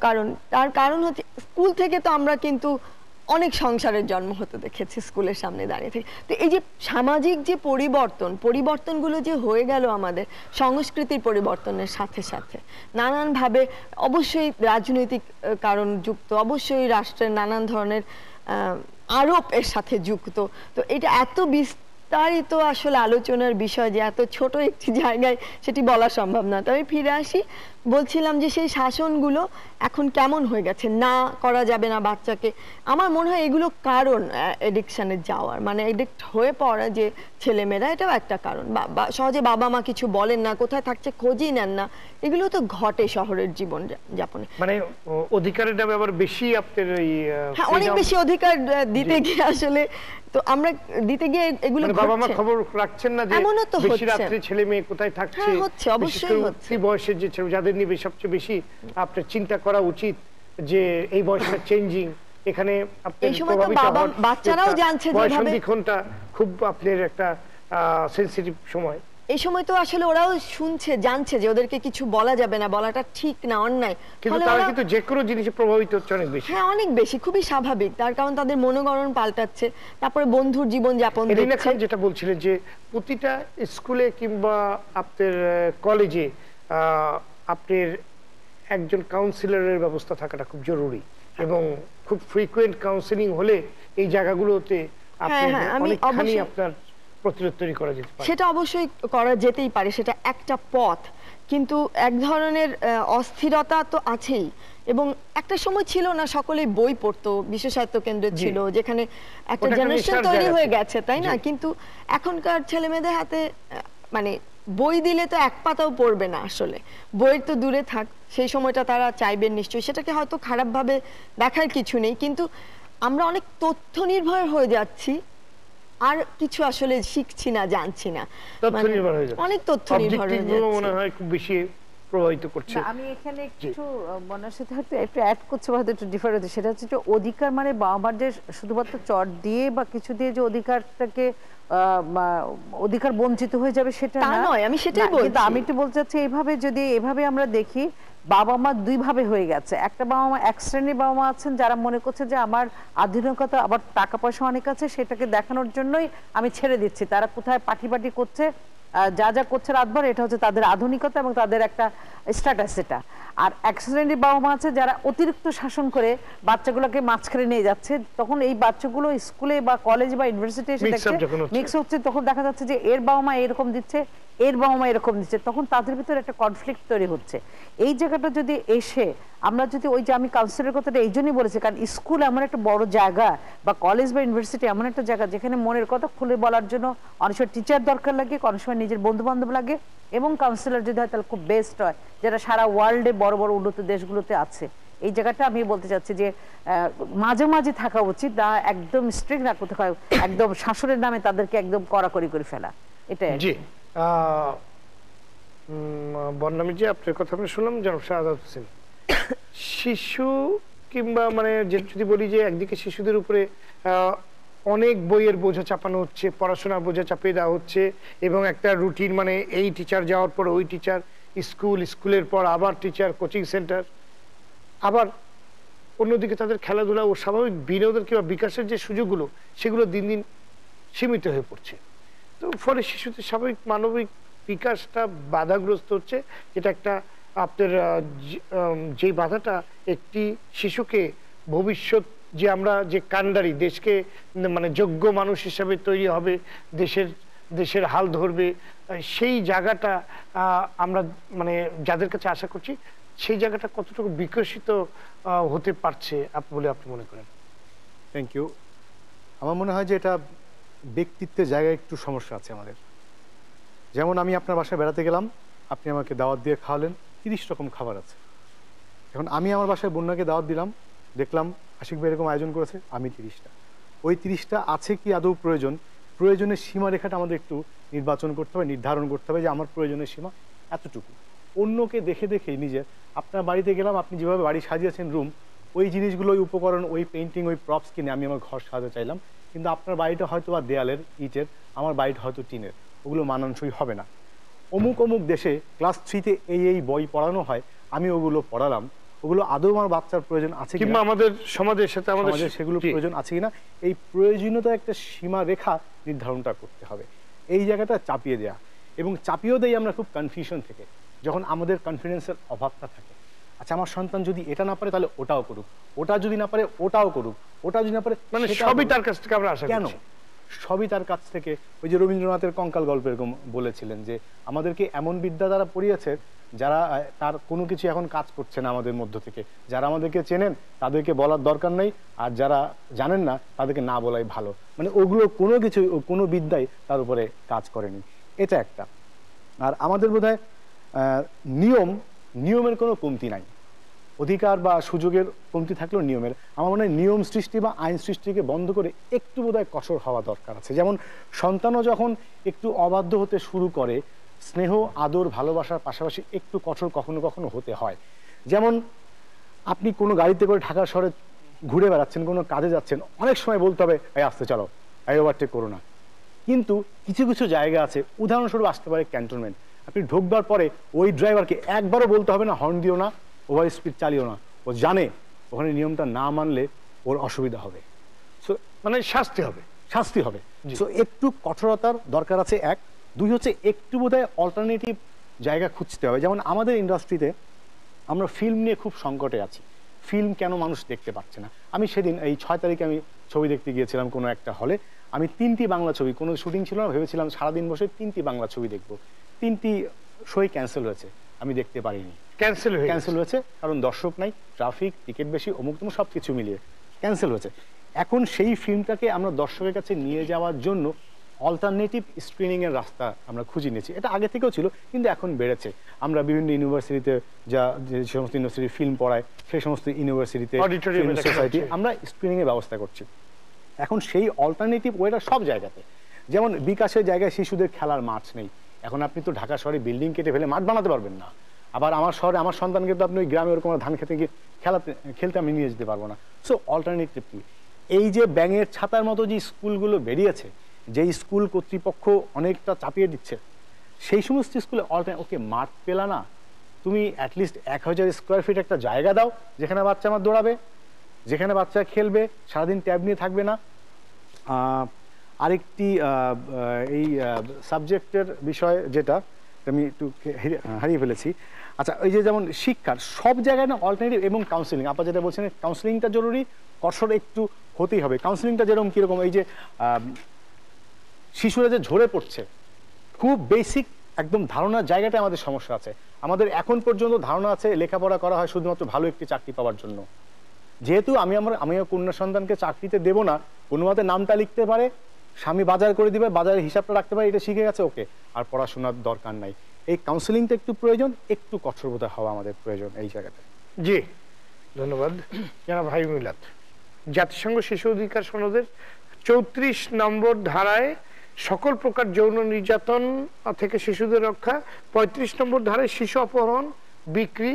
তার কারণ হচ্ছে স্কুল থেকে তো আমরা কিন্তু অনেক সংসারের জন্ম হতে দেখেছি স্কুলের সামনে দাঁড়িয়ে থেকে। তো এই যে সামাজিক যে পরিবর্তনগুলো যে হয়ে গেল আমাদের সংস্কৃতির পরিবর্তনের সাথে সাথে নানানভাবে, অবশ্যই রাজনৈতিক কারণ যুক্ত, অবশ্যই রাষ্ট্রের নানান ধরনের আরোপ এর সাথে যুক্ত। তো এটা এত বিস্তারিত আসলে আলোচনার বিষয় যে এত ছোট একটি জায়গায় সেটি বলা সম্ভব না। তবে ফিরে আসি, বলছিলাম যে সেই শাসনগুলো এখন কেমন হয়ে গেছে, না করা যাবে না বাচ্চাকে। আমার মনে হয় এগুলো কারণ এডিকশনে যাওয়ার, মানে এডিক্ট হয়ে পড়া যে ছেলেমেয়েরা, এটাও একটা কারণ। সহজে বাবা মা কিছু বলেন না, কোথায় থাকছে খোঁজই নেন না, এগুলো তো ঘটে শহরের জীবন যাপনে। মানে অধিকারের নামে আবার বেশি আপনার হ্যাঁ অনেক বেশি অধিকার দিতে গিয়ে আসলে তো আমরা দিতে গিয়ে এগুলো বাবা মা খবর রাখছেন না যে এমনও তো বেশি রাত্রে ছেলে মেয়ে কোথায় থাকছে। হ্যাঁ হচ্ছে, অবশ্যই হচ্ছে। বয়সের যে যাদের নিয়ে সবচেয়ে বেশি আপনার চিন্তা করা উচিত যে এই বয়সটা চেঞ্জিং, এখানে এই সময় তো বাচ্চারাও জানছে যে বয়সন্ধিক্ষণটা খুব আপনার একটা সেনসিটিভ সময়। এই সময় তো আসলে ওরাও শুনছে, জানছে যে ওদেরকে কিছু বলা যাবে না, বলাটা ঠিক না, অন্যায়, কিন্তু তারা কিন্তু যে কোনো জিনিসে প্রভাবিত হচ্ছে অনেক বেশি। হ্যাঁ অনেক বেশি, খুবই স্বাভাবিক, তার কারণ তাদের মনোগড়ন পাল্টাচ্ছে, তারপরে বন্ধুর জীবন যাপন দেখছে। যেটা বলছিলেন যে প্রতিটা স্কুলে কিংবা আপনার কলেজে আপনার একজন কাউন্সিলরের ব্যবস্থা থাকাটা খুব জরুরি, এবং খুব ফ্রিকুয়েন্ট কাউন্সিলিং হলে এই জায়গাগুলোতে অনেকখানি আপনার প্রতিরোধ তৈরি করা যেতে পারে। সেটা অবশ্যই করা যেতেই পারে, সেটা একটা পথ, কিন্তু এক ধরনের অস্থিরতা তো আছেই। এবং একটা সময় ছিল না সকলেই বই পড়তো, বিশেষায়িত কেন্দ্র ছিল যেখানে একটা জেনারেশন তৈরি হয়ে গেছে, তাই না? কিন্তু এখনকার ছেলে মেয়েদের হাতে মানে বই দিলে তো এক পাতাও পড়বে না, আসলে বইয়ের তো দূরে থাক, সেই সময়টা তারা চাইবেন নিশ্চয়ই, সেটাকে হয়তো খারাপভাবে দেখার কিছু নেই, কিন্তু আমরা অনেক তথ্য নির্ভর হয়ে যাচ্ছি, আর কিছু আসলে শিখছি না, জানছি না, অনেক তথ্য নির্ভর হয়ে যাচ্ছে, মনে হয় খুব বেশি প্রভাবিত করছে। আমি এখানে একটু মনের সাথে একটু অ্যাড করতে হয়তো একটু ডিফার হতে, সেটা হচ্ছে যে অধিকার মানে বাবার যে শুধুমাত্র চট দিয়ে বা কিছু দিয়ে যে অধিকারটাকে অধিকার বঞ্চিত হয়ে যাবে সেটা নয়, আমি সেটাই বলছি। কিন্তু আমি একটু বলতে চাচ্ছি এইভাবে যদি এভাবে আমরা দেখি, বাবা মা দুই ভাবে হয়ে গেছে। একটা বাবা মা, এক শ্রেণীর বাবা মা আছেন যারা মনে করছে যে আমার আধুনিকতা, আবার টাকা পয়সা অনেক আছে, সেটাকে দেখানোর জন্যই আমি ছেড়ে দিচ্ছি, তারা কোথায় পাটি করছে যা যা করছে রাতভর, এটা হচ্ছে তাদের আধুনিকতা এবং তাদের একটা স্ট্যাটাস। এটা আর এক শ্রেণীর বাবা মা আছে যারা অতিরিক্ত শাসন করে বাচ্চাগুলোকে মাঝখানে নিয়ে যাচ্ছে। তখন এই বাচ্চাগুলো স্কুলে বা কলেজ বা ইউনিভার্সিটি এসে দেখছে মিক্স হচ্ছে, তখন দেখা যাচ্ছে যে এর বাবা মা এরকম দিচ্ছে, এর বাবা মা এরকম দিচ্ছে, তখন তাদের ভিতরে একটা কনফ্লিক্ট তৈরি হচ্ছে। এই জায়গাটা যদি এসে আমরা যদি ওই যে আমি কাউন্সিলের কথাটা এই জন্যই বলেছি, কারণ স্কুল এমন একটা বড় জায়গা বা কলেজ বা ইউনিভার্সিটি এমন একটা জায়গা যেখানে মনের কথা খুলে বলার জন্য অনেক সময় টিচার দরকার লাগে, অনেক সময় নিজের বন্ধু বান্ধব লাগে, এবং কাউন্সিলর যদি হয় তাহলে খুব বেস্ট হয়, যেটা সারা ওয়ার্ল্ডে বড় বড় উন্নত দেশগুলোতে আছে। এই জায়গাটা আমি বলতে চাচ্ছি যে মাঝে মাঝে থাকা উচিত, না একদম স্ট্রিক্ট না করতে হয়, একদম শাসনের নামে তাদেরকে একদম কড়াকড়ি করে ফেলা। এটাই জি। বর্ণামী, আপনার কথা আমি শুনলাম। জনাব শাহাদাত হোসেন, শিশু কিংবা মানে যদি বলি যে একদিকে শিশুদের উপরে অনেক বইয়ের বোঝা চাপানো হচ্ছে, পড়াশোনার বোঝা চাপিয়ে দেওয়া হচ্ছে, এবং একটা রুটিন, মানে এই টিচার যাওয়ার পর ওই টিচার, স্কুলের পর আবার টিচার, কোচিং সেন্টার, আবার অন্যদিকে তাদের খেলাধুলা ও স্বাভাবিক বিনোদন কিংবা বিকাশের যে সুযোগগুলো সেগুলো দিন দিন সীমিত হয়ে পড়ছে। তো ফলে শিশুদের স্বাভাবিক মানবিক বিকাশটা বাধাগ্রস্ত হচ্ছে, যেটা একটা আপনার যে বাধাটা একটি শিশুকে ভবিষ্যৎ যে আমরা যে কান্ডারি, দেশকে মানে যোগ্য মানুষ হিসাবে তৈরি হবে, দেশের হাল ধরবে, সেই জায়গাটা আমরা মানে যাদের কাছে আশা করছি, সেই জায়গাটা কতটুকু বিকশিত হতে পারছে বলে আপনি মনে করেন? Thank you. আমার মনে হয় যে এটা ব্যক্তিত্বের জায়গায় একটু সমস্যা আছে আমাদের। যেমন আমি আপনার বাসায় বেড়াতে গেলাম, আপনি আমাকে দাওয়াত দিয়ে খাওয়ালেন, 30 রকম খাবার আছে। এখন আমি আমার বাসায় বন্যাকে দাওয়াত দিলাম, দেখলাম আশিক ভাই এরকম আয়োজন করেছে, আমি 30টা। ওই 30টা আছে কি আদৌ প্রয়োজন? প্রয়োজনের সীমারেখাটা আমাদের একটু নির্বাচন করতে হবে, নির্ধারণ করতে হবে যে আমার প্রয়োজনের সীমা এতটুকু। অন্যকে দেখে দেখে নিজের, আপনার বাড়িতে গেলাম, আপনি যেভাবে বাড়ি সাজিয়েছেন রুম, ওই জিনিসগুলো, ওই উপকরণ, ওই পেন্টিং, ওই প্রপস কিনে আমি আমার ঘর সাজাতে চাইলাম, কিন্তু আপনার বাড়িটা হয়তো বা দেয়ালের ইটের, আমার বাড়িটা হয়তো টিনের, ওগুলো মানানসই হবে না। অমুক অমুক দেশে ক্লাস 3-তে এই বই পড়ানো হয়, আমি ওগুলো পড়ালাম, ওগুলো আদৌ আমার বাচ্চার প্রয়োজন আছে কিনা, আমাদের সমাজের সাথে আমাদের সেগুলো প্রয়োজন আছে কিনা, এই প্রয়োজনীয়তা একটা সীমা রেখা নির্ধারণটা করতে হবে। এই জায়গাটা চাপিয়ে দেয়া, এবং চাপিয়েও দেই আমরা খুব কনফিউশন থেকে, যখন আমাদের কনফিডেন্সের অভাবটা থাকে। আচ্ছা, আমার সন্তান যদি এটা না পারে তাহলে ওটাও করুক, ওটা যদি না পারে ওটাও করুক, ওটা যদি না পারে মানে সবই তার কাছ থেকে আমরা আশা করি। কেন? সবই তার কাছ থেকে। ওই যে রবীন্দ্রনাথের কঙ্কাল গল্প এরকম বলেছিলেন যে আমাদেরকে এমন বিদ্যা দ্বারা পড়িয়েছে যারা তার কোনো কিছু এখন কাজ করছে না আমাদের মধ্য থেকে। যারা আমাদেরকে চেনেন তাদেরকে বলার দরকার নেই, আর যারা জানেন না তাদেরকে না বলাই ভালো। মানে ওগুলো কোনো কিছু, কোনো বিদ্যাই তার উপরে কাজ করেনি। এটা একটা। আর আমাদের বোধহয় নিয়মের কোনো কমতি নাই। অধিকার বা সুযোগের কমতি থাকলেও নিয়মের, আমার মনে হয় নিয়ম সৃষ্টি বা আইন সৃষ্টিকে বন্ধ করে একটু বোধহয় কঠোর হওয়া দরকার আছে। যেমন সন্তানও যখন একটু অবাধ্য হতে শুরু করে, স্নেহ, আদর, ভালোবাসার পাশাপাশি একটু কঠোর কখনো কখনো হতে হয়। যেমন আপনি কোনো গাড়িতে করে ঢাকা শহরে ঘুরে বেড়াচ্ছেন, কোনো কাজে যাচ্ছেন, অনেক সময় বলতে হবে এই আসতে চলো, এই ওভারটেক করো না। কিন্তু কিছু কিছু জায়গা আছে, উদাহরণস্বরূপ আসতে পারে ক্যান্টনমেন্ট, আপনি ঢুকবার পরে ওই ড্রাইভারকে একবারও বলতে হবে না হর্ন দিও না, ওভার স্পিড চালিও না। ও জানে ওখানে নিয়মটা না মানলে ওর অসুবিধা হবে, সো মানে শাস্তি হবে। সো একটু কঠোরতার দরকার আছে। এক, দুই হচ্ছে একটু বোধহয় অল্টারনেটিভ জায়গা খুঁজতে হবে। যেমন আমাদের ইন্ডাস্ট্রিতে আমরা ফিল্ম নিয়ে খুব সংকটে আছি। ফিল্ম কেন মানুষ দেখতে পাচ্ছে না? আমি সেদিন এই 6 তারিখে আমি ছবি দেখতে গিয়েছিলাম কোনো একটা হলে, আমি 3টি বাংলা ছবি, কোনো শুটিং ছিল না, ভেবেছিলাম সারাদিন বসে 3টি বাংলা ছবি দেখবো। 3টি শোই ক্যান্সেল হয়েছে, আমি দেখতে পারিনি। ক্যান্সেল হয়েছে কারণ দর্শক নাই, ট্রাফিক, টিকিট বেশি, অমুক তমুক সব কিছু মিলিয়ে ক্যান্সেল হয়েছে। এখন সেই ফিল্মটাকে আমরা দর্শকের কাছে নিয়ে যাওয়ার জন্য অল্টারনেটিভ স্ক্রিনিং এর রাস্তা আমরা খুঁজে নিয়েছি। এটা আগে থেকেও ছিল, কিন্তু এখন বেড়েছে। আমরা বিভিন্ন ইউনিভার্সিটিতে, যে সমস্ত ইউনিভার্সিটি ফিল্ম পড়ায় সেই সমস্ত ইউনিভার্সিটিতে, সোসাইটি, আমরা স্ক্রিনিং এর ব্যবস্থা করছি। এখন সেই অল্টারনেটিভ ওয়েটা সব জায়গাতে, যেমন বিকাশের জায়গায় শিশুদের খেলার মাঠ নেই। এখন আপনি তো ঢাকা শহরে বিল্ডিং কেটে ফেলে মাঠ বানাতে পারবেন না। আবার আমার শহরে আমার সন্তানকে তো আপনি ওই গ্রামে ওরকম ধান খেতে গিয়ে খেলতে আমি নিয়ে যেতে পারবো না। সো অল্টারনেটিভ কি? এই যে ব্যাঙের ছাতার মতো যে স্কুলগুলো বেরিয়েছে, যেই স্কুল কর্তৃপক্ষ অনেকটা চাপিয়ে দিচ্ছে, সেই সমস্ত স্কুলে ওকে মাঠ পেলা না, তুমি অ্যাটলিস্ট 1000 স্কোয়ার ফিট একটা জায়গা দাও যেখানে বাচ্চা আমার দৌড়াবে, যেখানে বাচ্চা খেলবে, সারাদিন ট্যাব নিয়ে থাকবে না। আরেকটি এই সাবজেক্টের বিষয় যেটা আমি একটু হারিয়ে ফেলেছি। আচ্ছা, ওই যে যেমন শিক্ষার সব জায়গায় না অল্টারনেটিভ এবং কাউন্সিলিং, আপনি যেটা বলছেন কাউন্সিলিংটা জরুরি, কঠোর একটু হতেই হবে। কাউন্সিলিংটা যেরকম কীরকম, এই যে শিশুরা যে ঝরে পড়ছে, খুব বেসিক একদম ধারণার জায়গাটা আমাদের সমস্যা আছে। আমাদের এখন পর্যন্ত ধারণা আছে লেখাপড়া করা হয় শুধুমাত্র ভালো একটি চাকরি পাওয়ার জন্য। যেহেতু আমি কন্যা সন্তানকে চাকরিতে দেব না, কোনো মতে নামটা লিখতে পারে, স্বামী বাজার করে দিবে, বাজারের হিসাবটা রাখতে পারে, এটা শিখে গেছে, ওকে, আর পড়াশোনার দরকার নাই। এই কাউন্সিলিংটা একটু প্রয়োজন, একটু কঠোরতা হওয়া আমাদের প্রয়োজন এই জায়গাতে। জি, ধন্যবাদ জনাব ভাই মিলাদ। জাতিসংঘ শিশু অধিকার সনদের 34 নম্বর ধারায় সকল প্রকার যৌন নির্যাতন থেকে শিশুদের রক্ষা, 35 নম্বর ধারায় শিশু অপহরণ, বিক্রি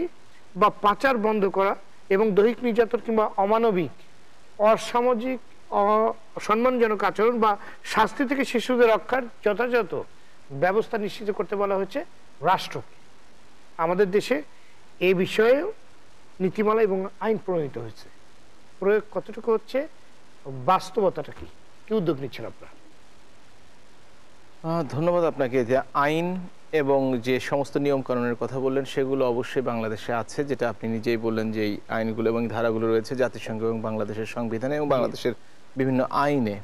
বা পাচার বন্ধ করা এবং দৈহিক নির্যাতন কিংবা অমানবিক, অসামাজিক, অসম্মানজনক আচরণ বা শাস্তি থেকে শিশুদের রক্ষার যথাযথ ব্যবস্থা নিশ্চিত করতে বলা হয়েছে রাষ্ট্রকে। আমাদের দেশে এই বিষয়ে নীতিমালা এবং আইন প্রণীত হয়েছে, প্রয়োগ কতটুকু হচ্ছে, বাস্তবতাটা কি, কি উদ্যোগ নিচ্ছেন আপনারা? ধন্যবাদ আপনাকে। যে আইন এবং যে সমস্ত নিয়ম কানুনের কথা বললেন সেগুলো অবশ্যই বাংলাদেশে আছে, যেটা আপনি নিজেই বললেন যে এই আইনগুলো এবং ধারাগুলো রয়েছে জাতিসংঘ এবং বাংলাদেশের সংবিধানে এবং বাংলাদেশের বিভিন্ন আইনে।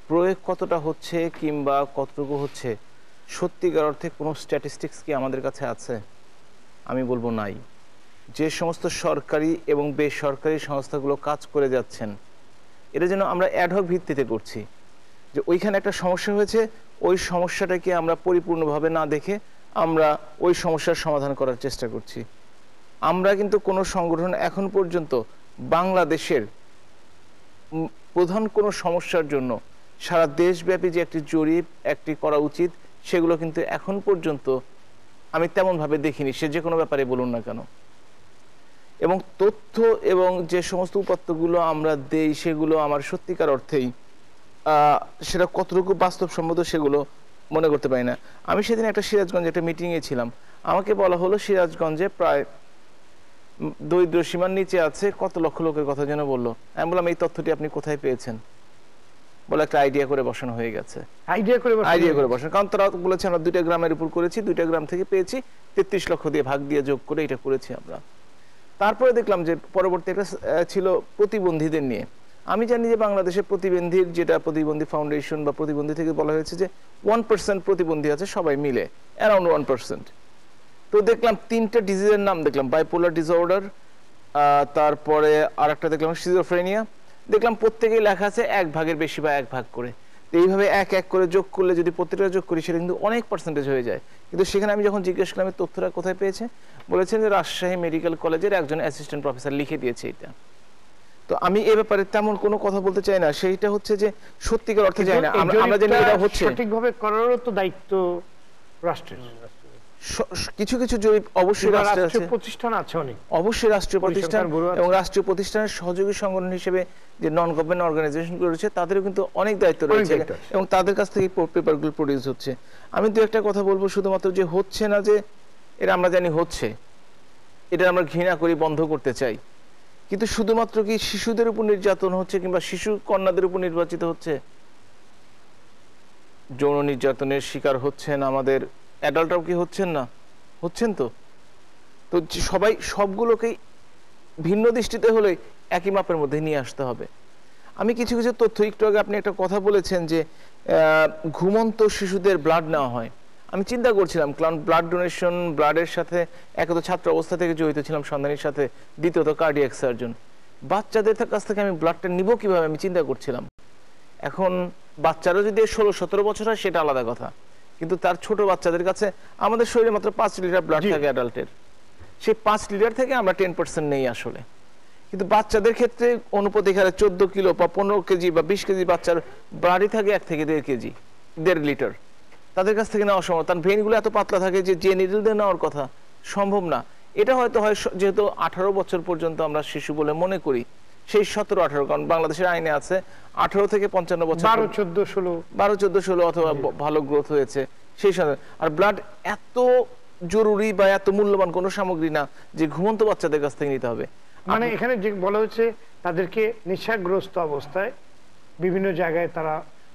প্রয়োগ কতটা হচ্ছে কিংবা কতটুকু হচ্ছে, সত্যিকার অর্থে কোনো স্ট্যাটিস্টিক্স কি আমাদের কাছে আছে? আমি বলবো নাই। যে সমস্ত সরকারি এবং বেসরকারি সংস্থাগুলো কাজ করে যাচ্ছেন, এটা যেন আমরা অ্যাডহক ভিত্তিতে করছি, যে ওইখানে একটা সমস্যা হয়েছে, ওই সমস্যাটাকে আমরা পরিপূর্ণভাবে না দেখে আমরা ওই সমস্যার সমাধান করার চেষ্টা করছি। আমরা কিন্তু কোনো সংগঠন এখন পর্যন্ত বাংলাদেশের প্রধান কোনো সমস্যার জন্য সারা দেশব্যাপী যে একটি জরিপ একটি করা উচিত, সেগুলো কিন্তু এখন পর্যন্ত আমি তেমনভাবে দেখিনি, সে যে কোনো ব্যাপারে বলুন না কেন। এবং তথ্য এবং যে সমস্ত উপাত্তগুলো আমরা দেই সেগুলো আমার সত্যিকার অর্থেই সেটা কতটুকু বাস্তবসম্মত সেগুলো মনে করতে পারি না। আমি সেদিন একটা সিরাজগঞ্জে একটা মিটিংয়ে ছিলাম, আমাকে বলা হলো সিরাজগঞ্জে প্রায় দরিদ্র সীমার নিচে আছে কত লক্ষ লোকের কথা যেন বললো। আমি বললাম এই তথ্যটি আপনি কোথায় পেয়েছেন? বলে একটা আইডিয়া করে বসানো হয়ে গেছে। আইডিয়া করে বসানো, কারণ তারা বলেছে আমরা 2টা গ্রামের উপর করেছি, 2টা গ্রাম থেকে পেয়েছি 33 লক্ষ দিয়ে ভাগ দিয়ে যোগ করে এটা করেছি আমরা। তারপরে দেখলাম যে পরবর্তী একটা ছিল প্রতিবন্ধীদের নিয়ে। আমি জানি যে বাংলাদেশে প্রতিবন্ধীর যেটা প্রতিবন্ধী ফাউন্ডেশন বা প্রতিবন্ধী থেকে বলা হয়েছে যে 1% প্রতিবন্ধী আছে সবাই মিলে, অ্যারাউন্ড 1%। তো দেখলাম 3টা ডিজিজের নাম দেখলাম, বাইপোলার ডিসঅর্ডার, তারপরে আর একটা দেখলাম সিজোফ্রেনিয়া, দেখলাম প্রত্যেকেই লেখা আছে 1 ভাগের বেশি বা 1 ভাগ করে। তো এইভাবে 1 করে যোগ করলে যদি প্রত্যেকটা যোগ করি সেটা কিন্তু অনেক পার্সেন্টেজ হয়ে যায়। কিন্তু সেখানে আমি যখন জিজ্ঞেস করলাম তথ্যটা কোথায় পেয়েছে, বলেছেন যে রাজশাহী মেডিকেল কলেজের একজন অ্যাসিস্ট্যান্ট প্রফেসর লিখে দিয়েছে এটা। তো আমি এ ব্যাপারে তেমন কোনো কথা বলতে চাই না, সেইটা হচ্ছে যে সত্যিকার অর্থে যায় না। আমরা জানি এটা হচ্ছে সঠিকভাবে করারও তো দায়িত্ব রাষ্ট্রের। কিছু কিছু জরিপ অবশ্যই রাষ্ট্রীয় প্রতিষ্ঠান আছে, অনেক অবশ্যই রাষ্ট্রীয় প্রতিষ্ঠান এবং রাষ্ট্রীয় প্রতিষ্ঠানের সহযোগী সংগঠন হিসেবে যে নন গভর্নমেন্ট অর্গানাইজেশনগুলো রয়েছে তাদেরও কিন্তু অনেক দায়িত্ব রয়েছে এবং তাদের কাছ থেকে পেপারগুলো প্রডিউস হচ্ছে। আমি দু একটা কথা বলবো, শুধুমাত্র যে হচ্ছে না যে এটা আমরা জানি হচ্ছে, এটা আমরা ঘৃণা করি, বন্ধ করতে চাই, কিন্তু শুধুমাত্র কি শিশুদের উপর নির্যাতন হচ্ছে কিংবা শিশু কন্যাদের উপর নির্যাতিত হচ্ছে? যৌন নির্যাতনের শিকার হচ্ছেন আমাদের অ্যাডাল্টরাও কি হচ্ছেন না? হচ্ছেন তো। তো সবাই সবগুলোকেই ভিন্ন দৃষ্টিতে হলে একই মাপের মধ্যে নিয়ে আসতে হবে। আমি কিছু কিছু তথ্য, একটু আগে আপনি একটা কথা বলেছেন যে ঘুমন্ত শিশুদের ব্লাড নেওয়া হয়। আমি চিন্তা করছিলাম, কারণ ব্লাড ডোনেশন, ব্লাডের সাথে একে তো ছাত্র অবস্থা থেকে জড়িত ছিলাম সন্ধানীর সাথে, দ্বিতীয়ত কার্ডিয়াক সার্জন, বাচ্চাদের কাছ থেকে আমি ব্লাডটা নিব কিভাবে আমি চিন্তা করছিলাম। এখন বাচ্চারা যদি 16-17 বছর হয় সেটা আলাদা কথা, কিন্তু তার ছোট বাচ্চাদের কাছে আমাদের শরীরে মাত্র 5 লিটার ব্লাড থাকে অ্যাডাল্টের, সেই 5 লিটার থেকে আমরা 10% নেই আসলে। কিন্তু বাচ্চাদের ক্ষেত্রে অনুপাতিক হারে 14 কিলো বা 15 কেজি বা 20 কেজি বাচ্চার ব্লাডই থাকে 1 থেকে 1.5 কেজি, 1.5 লিটার। তাদের কাছ থেকে নেওয়া সম্ভব, তার ভেইনগুলো এত পাতলা থাকে যে নিডল দিয়ে নেওয়ার কথা সম্ভব না। এটা হয়তো হয় যেহেতু 18 বছর পর্যন্ত আমরা শিশু বলে মনে করি, সেই 17-18, কারণ বাংলাদেশের আইনে আছে 18 থেকে 55 বছর, 12-14-16 অথবা ভালো গ্রোথ হয়েছে সেই সাথে। আর ব্লাড এত জরুরি বা এত মূল্যবান কোনো সামগ্রী না যে ঘুমন্ত বাচ্চাদের কাছ থেকে নিতে হবে। মানে এখানে যে বলা হচ্ছে তাদেরকে নেশাগ্রস্ত অবস্থায় বিভিন্ন জায়গায় তারা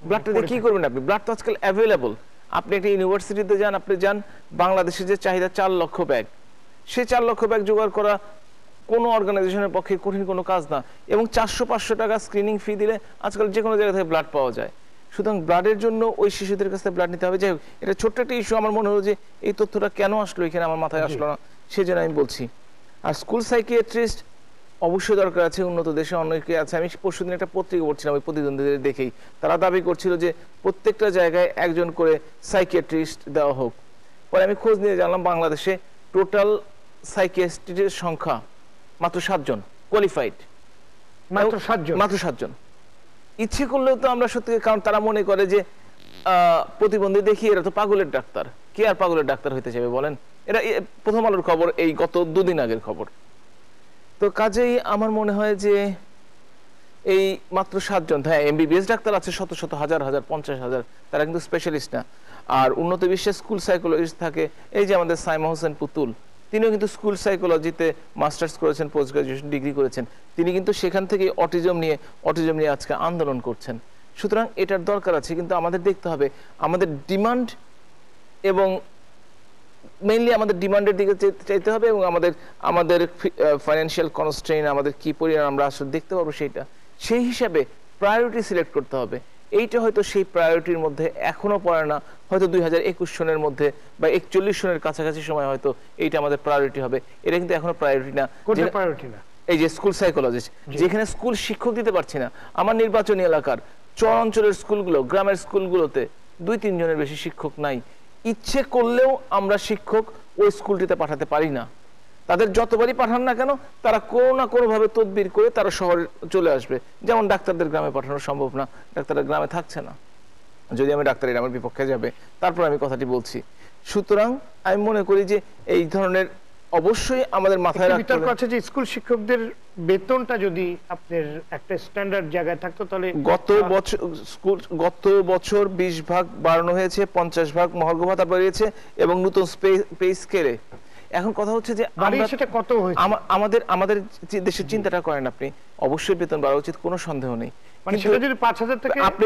ব্লাডটা দিয়ে কি করবেন আপনি? ব্লাড তো আজকাল অ্যাভেলেবল। আপনি একটা ইউনিভার্সিটিতে যান, আপনি যান, বাংলাদেশে যে চাহিদা 4 লক্ষ ব্যাগ, সেই 4 লক্ষ ব্যাগ জোগাড় করা কোনো অর্গানাইজেশনের পক্ষে কঠিন কোনো কাজ না। এবং 400-500 টাকা স্ক্রিনিং ফি দিলে আজকাল যে কোনো জায়গা থেকে ব্লাড পাওয়া যায়। সুতরাং ব্লাডের জন্য ওই শিশুদের কাছে ব্লাড নিতে হবে। যাই হোক, এটা ছোট্ট একটা ইস্যু। আমার মনে হলো যে এই তথ্যটা কেন আসলো এখানে, আমার মাথায় আসলো না, সেই জন্য আমি বলছি। আর স্কুল সাইকিয়াট্রিস্ট অবশ্যই দরকার আছে, উন্নত দেশে অনেকে আছে। আমি পরশুদিন একটা পত্রিকা পড়ছিলাম, ওই প্রতিদ্বন্দ্বীদের দেখেই তারা দাবি করছিল যে প্রত্যেকটা জায়গায় একজন করে সাইকিয়াট্রিস্ট দেওয়া হোক। পরে আমি খোঁজ নিয়ে জানলাম বাংলাদেশে টোটাল সাইকিয়াট্রিস্টের সংখ্যা মাত্র 7 জন কোয়ালিফাইড, মাত্র 7 জন। ইচ্ছে করলেও তো আমরা সত্যি, কারণ তারা মনে করে যে প্রতিবন্ধী দেখি এরা তো পাগলের ডাক্তার, কে আর পাগলের ডাক্তার হইতে চাইবে বলেন? এটা প্রথম আলোর খবর, এই গত 2 দিন আগের খবর। তো কাজেই আমার মনে হয় যে এই মাত্র 7 জন, হ্যাঁ এমবিবিএস ডাক্তার আছে শত শত, হাজার হাজার, 50,000, তারা কিন্তু স্পেশালিস্ট না। আর উন্নত বিশ্বে স্কুল সাইকোলজিস্ট থাকে, এই যে আমাদের সাইমা হোসেন পুতুল, তিনিও কিন্তু স্কুল সাইকোলজিতে মাস্টার্স করেছেন, পোস্ট গ্রাজুয়েশন ডিগ্রি করেছেন। তিনি কিন্তু সেখান থেকে অটিজম নিয়ে আজকে আন্দোলন করছেন। সুতরাং এটার দরকার আছে, কিন্তু আমাদের দেখতে হবে আমাদের ডিমান্ড, এবং মেইনলি আমাদের ডিমান্ডের দিকে চাইতে হবে, এবং আমাদের ফাইন্যান্সিয়াল কনস্ট্রেইন, আমাদের কি পরিমাণ আমরা আসলে দেখতে পারবো সেইটা, সেই হিসাবে প্রায়োরিটি সিলেক্ট করতে হবে। এইটা হয়তো সেই প্রায়োরিটির মধ্যে এখনো পড়ে না, হয়তো 2021 সনের মধ্যে বা 41 সনের কাছাকাছি সময় হয়তো এইটা আমাদের প্রায়োরিটি হবে। এটা কিন্তু এখনো প্রায়োরিটি না। এই যে স্কুল সাইকোলজিস্ট, যেখানে স্কুল শিক্ষক দিতে পারছি না, আমার নির্বাচনী এলাকার চর অঞ্চলের স্কুলগুলো, গ্রামের স্কুলগুলোতে 2-3 জনের বেশি শিক্ষক নাই। ইচ্ছে করলেও আমরা শিক্ষক ওই স্কুলটিতে পাঠাতে পারি না। তাদের যতবারই পাঠান না কেন, তারা কোনো না কোনো ভাবে তদবির করে তারা শহরে চলে আসবে। যেমন ডাক্তারদের গ্রামে পাঠানো সম্ভব না, ডাক্তাররা গ্রামে থাকছে না। যদি আমি ডাক্তারের আমার বিপক্ষে যাবে, তারপর আমি কথাটি বলছি। সুতরাং আমি মনে করি যে এই ধরনের অবশ্যই আমাদের মাথায় রাখতে হবে। বিতর্ক আছে যে স্কুল শিক্ষকদের বেতনটা যদি আপনার একটা স্ট্যান্ডার্ড জায়গায় থাকতো, তাহলে গত বছর 20 ভাগ বাড়ানো হয়েছে, 50 ভাগ মহার্ঘ ভাতা বাড়িয়েছে, এবং নতুন পে স্কেলে। এখন কথা হচ্ছে যে কত হয়েছে, আমাদের দেশের চিন্তাটা করেন আপনি, অবশ্যই বেতন বাড়া উচিত, কোনো সন্দেহ নেই। মানে সেটা যদি 5,000 থেকে আপনি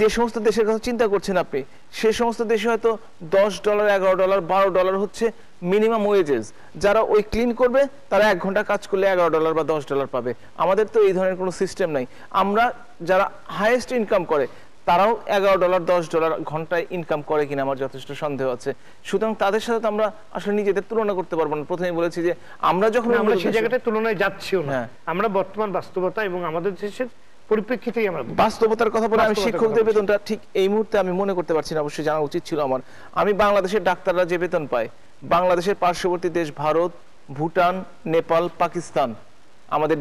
যে সমস্ত দেশের কথা চিন্তা করছেন, আপনি সে সমস্ত দেশে হয়তো $10, $11, $12 হচ্ছে মিনিমাম ওয়েজেস। যারা ওই ক্লিন করবে তারা 1 ঘন্টা কাজ করলে $11 বা $10 পাবে। আমাদের তো এই ধরনের কোনো সিস্টেম নাই। আমরা যারা হাইয়েস্ট ইনকাম করে তারাও $11, $10 ঘন্টায় ইনকাম করে কিনা আমার যথেষ্ট সন্দেহ আছে। সুতরাং তাদের সাথে আমরা আসলে নিজেদের তুলনা করতে পারবো না। প্রথমেই বলেছি যে আমরা যখন সেই জায়গাটায় তুলনায় যাচ্ছিও না, আমরা বর্তমান বাস্তবতা এবং আমাদের দেশের পরিপ্রেক্ষিতেই আমরা বাস্তবতার কথা বলে, আমি শিক্ষকদের বেতনটা ঠিক এই মুহূর্তে আমি মনে করতে পারছি না, অবশ্যই জানা উচিত ছিল আমার। আমি বাংলাদেশের ডাক্তাররা যে বেতন পায়, বাংলাদেশের পার্শ্ববর্তী দেশ ভারত, ভুটান, নেপাল, পাকিস্তান আমাদের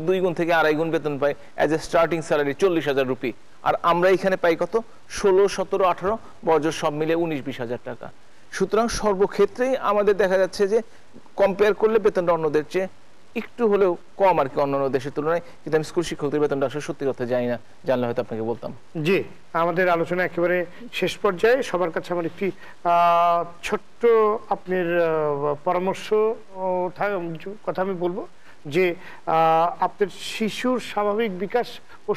2 গুণ থেকে 2.5 গুণ বেতন পায় as a starting salary, 40,000 rupee. আর আমরা এখানে পাই কত? 16, 17, 18 বর্জ্য সব মিলে 19-20 হাজার টাকা। সুতরাং সর্বক্ষেত্রেই আমাদের দেখা যাচ্ছে যে কম্পেয়ার করলে বেতনটা অন্যদের চেয়ে একটু হলেও কম আর কি, অন্যান্য দেশের তুলনায়। কিন্তু আমি স্কুল শিক্ষকদের বেতনটা আসলে সত্যি কথা জানি না, জানলে হয়তো আপনাকে বলতাম। জি, আমাদের আলোচনা একেবারে শেষ পর্যায়ে। সবার কাছে আমার একটি ছোট্ট আপনার পরামর্শ কথা আমি বলবো যে আপনার শিশুর স্বাভাবিক বিকাশ ও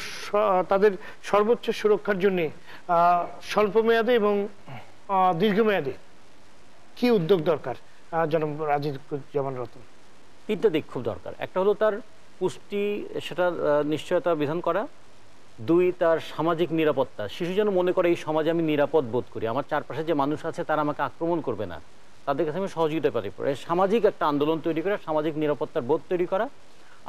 তাদের সর্বোচ্চ সুরক্ষার জন্য স্বল্পমেয়াদে এবং দীর্ঘমেয়াদে কি উদ্যোগ দরকার জনাব রাজিদুজ্জামান রতন? 3টা দিক খুব দরকার। একটা হলো তার পুষ্টি, সেটা নিশ্চয়তা বিধান করা। 2, তার সামাজিক নিরাপত্তা। শিশু যেন মনে করে এই সমাজে আমি নিরাপদ বোধ করি, আমার চারপাশে যে মানুষ আছে তারা আমাকে আক্রমণ করবে না, তাদের কাছে আমি সহযোগিতা পারি। সামাজিক একটা আন্দোলন তৈরি করা, সামাজিক নিরাপত্তার বোধ তৈরি করা।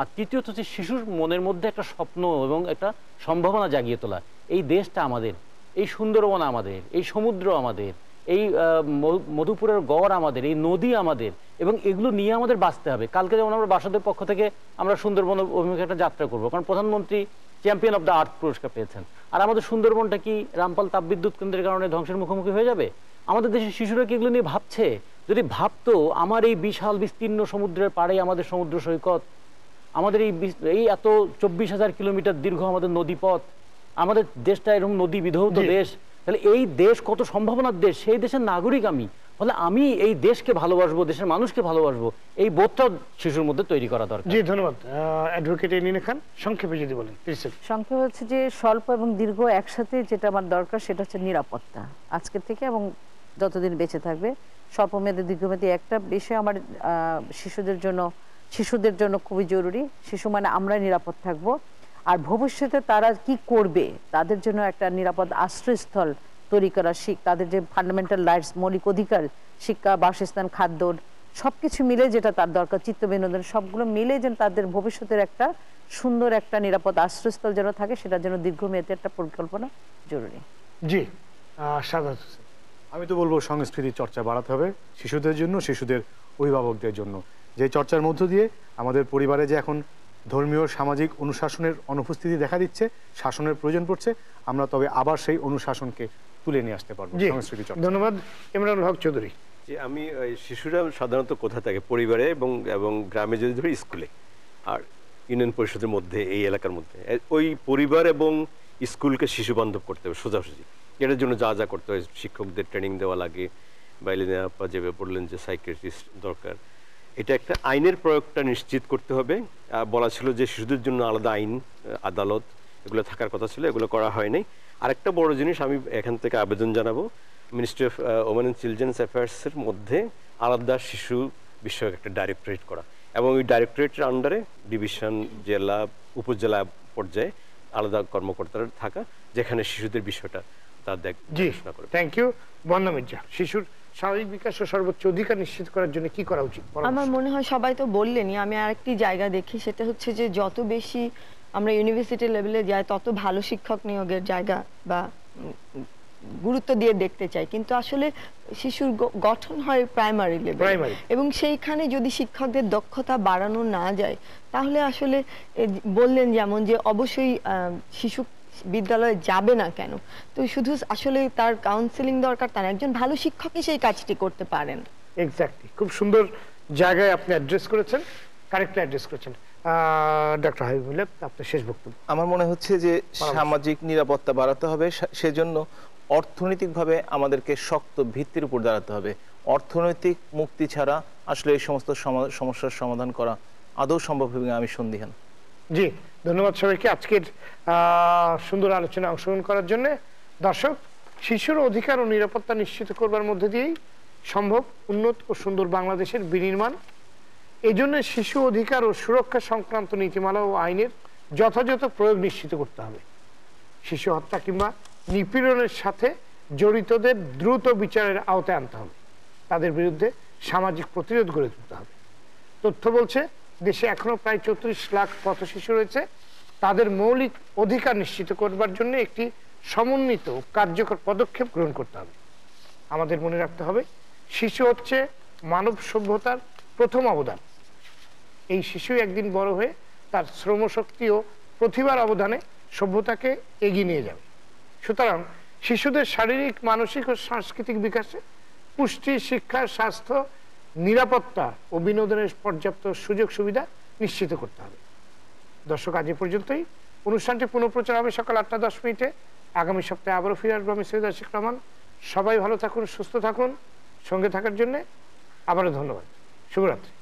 আর তৃতীয়ত হচ্ছে শিশুর মনের মধ্যে একটা স্বপ্ন এবং একটা সম্ভাবনা জাগিয়ে তোলা। এই দেশটা আমাদের, এই সুন্দরবন আমাদের, এই সমুদ্র আমাদের, এই মধুপুরের গড় আমাদের, এই নদী আমাদের, এবং এগুলো নিয়ে আমাদের বাঁচতে হবে। কালকে যেমন আমরা বাসাদের পক্ষ থেকে আমরা সুন্দরবন অভিমুখে একটা যাত্রা করবো, কারণ প্রধানমন্ত্রী চ্যাম্পিয়ন অফ দ্য আর্থ পুরস্কার পেয়েছেন। আর আমাদের সুন্দরবনটা কি রামপাল তাপবিদ্যুৎ কেন্দ্রের কারণে ধ্বংসের মুখোমুখি হয়ে যাবে? আমাদের দেশের শিশুরা কি এগুলো নিয়ে ভাবছে? যদি ভাবতো, আমার এই বিশাল বিস্তীর্ণ সমুদ্রের পাড়ে আমাদের সমুদ্র সৈকত, আমাদের এই এত 24,000 কিলোমিটার দীর্ঘ আমাদের নদীপথ, আমাদের দেশটা এরকম নদী বিধৌত দেশ, তাহলে এই দেশ কত সম্ভাবনার দেশ, সেই দেশের নাগরিক আমি। ফলে আমি এই দেশকে ভালোবাসবো, দেশের মানুষকে ভালোবাসবো, এই বোধটা শিশুর মধ্যে তৈরি করা দরকার। জি ধন্যবাদ। অ্যাডভোকেট এলিনা খান, সংক্ষেপে যদি বলেন। সংক্ষেপ হচ্ছে যে স্বল্প এবং দীর্ঘ একসাথে যেটা আমার দরকার সেটা হচ্ছে নিরাপত্তা আজকের থেকে এবং যতদিন বেঁচে থাকবে। স্বল্পমেয়াদী দীর্ঘমেয়াদী একটা বিষয় আমার শিশুদের জন্য খুবই জরুরি। শিশু মানে আমরা নিরাপদ থাকবো, আর ভবিষ্যতে তারা কি করবে তাদের জন্য একটা নিরাপদ আশ্রয়স্থল তৈরি করা, তাদের যে ফান্ডামেন্টাল রাইটস, মৌলিক অধিকার, শিক্ষা, বাসস্থান, খাদ্য, সবকিছু মিলে যেটা তার দরকার, চিত্ত বিনোদন, সবগুলো মিলে যেন তাদের ভবিষ্যতের একটা সুন্দর একটা নিরাপদ আশ্রয়স্থল যেন থাকে, সেটার জন্য দীর্ঘমেয়াদী একটা পরিকল্পনা জরুরি। জি সাদাত হোসেন। আমি তো বলবো সংস্কৃতি চর্চা বাড়াতে হবে শিশুদের জন্য, শিশুদের অভিভাবকদের জন্য। যে চর্চার মধ্য দিয়ে আমাদের পরিবারে যে এখন ধর্মীয় সামাজিক অনুশাসনের অনুপস্থিতি দেখা দিচ্ছে, শাসনের প্রয়োজন পড়ছে, আমরা তবে আবার সেই অনুশাসনকে তুলে নিয়ে আসতে পারবো সংস্কৃতি চর্চা। ধন্যবাদ। ইমরানুল হক চৌধুরী। যে আমি শিশুরা সাধারণত কোথা থাকে, পরিবারে এবং গ্রামে যদি ধরি স্কুলে, আর ইউনিয়ন পরিষদের মধ্যে, এই এলাকার মধ্যে ওই পরিবার এবং স্কুলকে শিশু বান্ধব করতে হবে সোজাসুজি। এটার জন্য যা যা করতে হয়, শিক্ষকদের ট্রেনিং দেওয়া লাগে, বাইলে আপা যেভাবে বললেন যে সাইকিয়াট্রিস্ট দরকার, এটা একটা আইনের প্রয়োগটা নিশ্চিত করতে হবে। বলা ছিল যে শিশুদের জন্য আলাদা আইন, আদালত এগুলো থাকার কথা ছিল, এগুলো করা হয়নি। আরেকটা বড় জিনিস আমি এখান থেকে আবেদন জানাবো, ministry of women and children's অ্যাফেয়ার্সের মধ্যে আলাদা শিশু বিষয়ক একটা ডাইরেক্টরেট করা, এবং ওই ডাইরেক্টরেটের আন্ডারে ডিভিশন, জেলা, উপজেলা পর্যায়ে আলাদা কর্মকর্তারা থাকা, যেখানে শিশুদের বিষয়টা তার দেখাশোনা করে। Thank you. বন্দনা মির্জা, শিশুর স্বাভাবিক বিকাশ ও সর্বোচ্চ অধিকার নিশ্চিত করার জন্য কি করা উচিত? আমার মনে হয় সবাই তো বললেনই, আমি আরেকটি জায়গা দেখি, সেটা হচ্ছে যে যত বেশি আমরা ইউনিভার্সিটি লেভেলে যাই তত ভালো শিক্ষক নিয়োগের জায়গা বা গুরুত্ব দিয়ে দেখতে চাই, কিন্তু আসলে শিশুর গঠন হয় প্রাইমারি লেভেলে, এবং সেইখানে যদি শিক্ষকদের দক্ষতা বাড়ানো না যায় তাহলে আসলে বললেন যেমন যে অবশ্যই শিশু বিদ্যালয়ে যাবে না কেন, তো শুধু আসলে তার কাউন্সেলিং দরকার, তার একজন ভালো শিক্ষকই সেই কাজটি করতে পারেন। এক্স্যাক্টলি, খুব সুন্দর জায়গায় আপনি অ্যাড্রেস করেছেন, কারেক্টলি অ্যাড্রেস করেছেন। ডক্টর হাবিবুল্লাহ, আপনার শেষ বক্তব্য। আমার মনে হচ্ছে যে সামাজিক নিরাপত্তা বাড়াতে হবে, সেজন্য অর্থনৈতিকভাবে আমাদেরকে শক্ত ভিত্তির উপর দাঁড়াতে হবে। অর্থনৈতিক মুক্তি ছাড়া আসলে এই সমস্ত সমস্যার সমাধান করা আদৌ সম্ভব হবে আমি সন্দিহান। জি ধন্যবাদ সবাইকে আজকের সুন্দর আলোচনায় অংশগ্রহণ করার জন্য। দর্শক, শিশুর অধিকার ও নিরাপত্তা নিশ্চিত করবার মধ্যে দিয়েই সম্ভব উন্নত ও সুন্দর বাংলাদেশের বিনির্মাণ। এই জন্য শিশু অধিকার ও সুরক্ষা সংক্রান্ত নীতিমালা ও আইনের যথাযথ প্রয়োগ নিশ্চিত করতে হবে। শিশু হত্যা কিংবা নিপীড়নের সাথে জড়িতদের দ্রুত বিচারের আওতায় আনতে হবে, তাদের বিরুদ্ধে সামাজিক প্রতিরোধ গড়ে তুলতে হবে। তথ্য বলছে দেশে এখনো প্রায় 34 লাখ পথ শিশু রয়েছে। তাদের মৌলিক অধিকার নিশ্চিত করবার জন্য একটি সমন্বিত কার্যকর পদক্ষেপ গ্রহণ করতে হবে। আমাদের মনে রাখতে হবে, শিশু হচ্ছে মানব সভ্যতার প্রথম অবদান। এই শিশু একদিন বড় হয়ে তার শ্রমশক্তি ও প্রতিভার অবদানে সভ্যতাকে এগিয়ে নিয়ে যাবে। সুতরাং শিশুদের শারীরিক, মানসিক ও সাংস্কৃতিক বিকাশে পুষ্টি, শিক্ষা, স্বাস্থ্য, নিরাপত্তা ও বিনোদনের পর্যাপ্ত সুযোগ সুবিধা নিশ্চিত করতে হবে। দর্শক, আজ এ পর্যন্তই। অনুষ্ঠানটি পুনঃপ্রচার হবে সকাল 8:10। আগামী সপ্তাহে আবারও ফিরে আসবো আমি সৈয়দ আশিক রহমান। সবাই ভালো থাকুন, সুস্থ থাকুন। সঙ্গে থাকার জন্য আবারও ধন্যবাদ। শুভরাত্রি।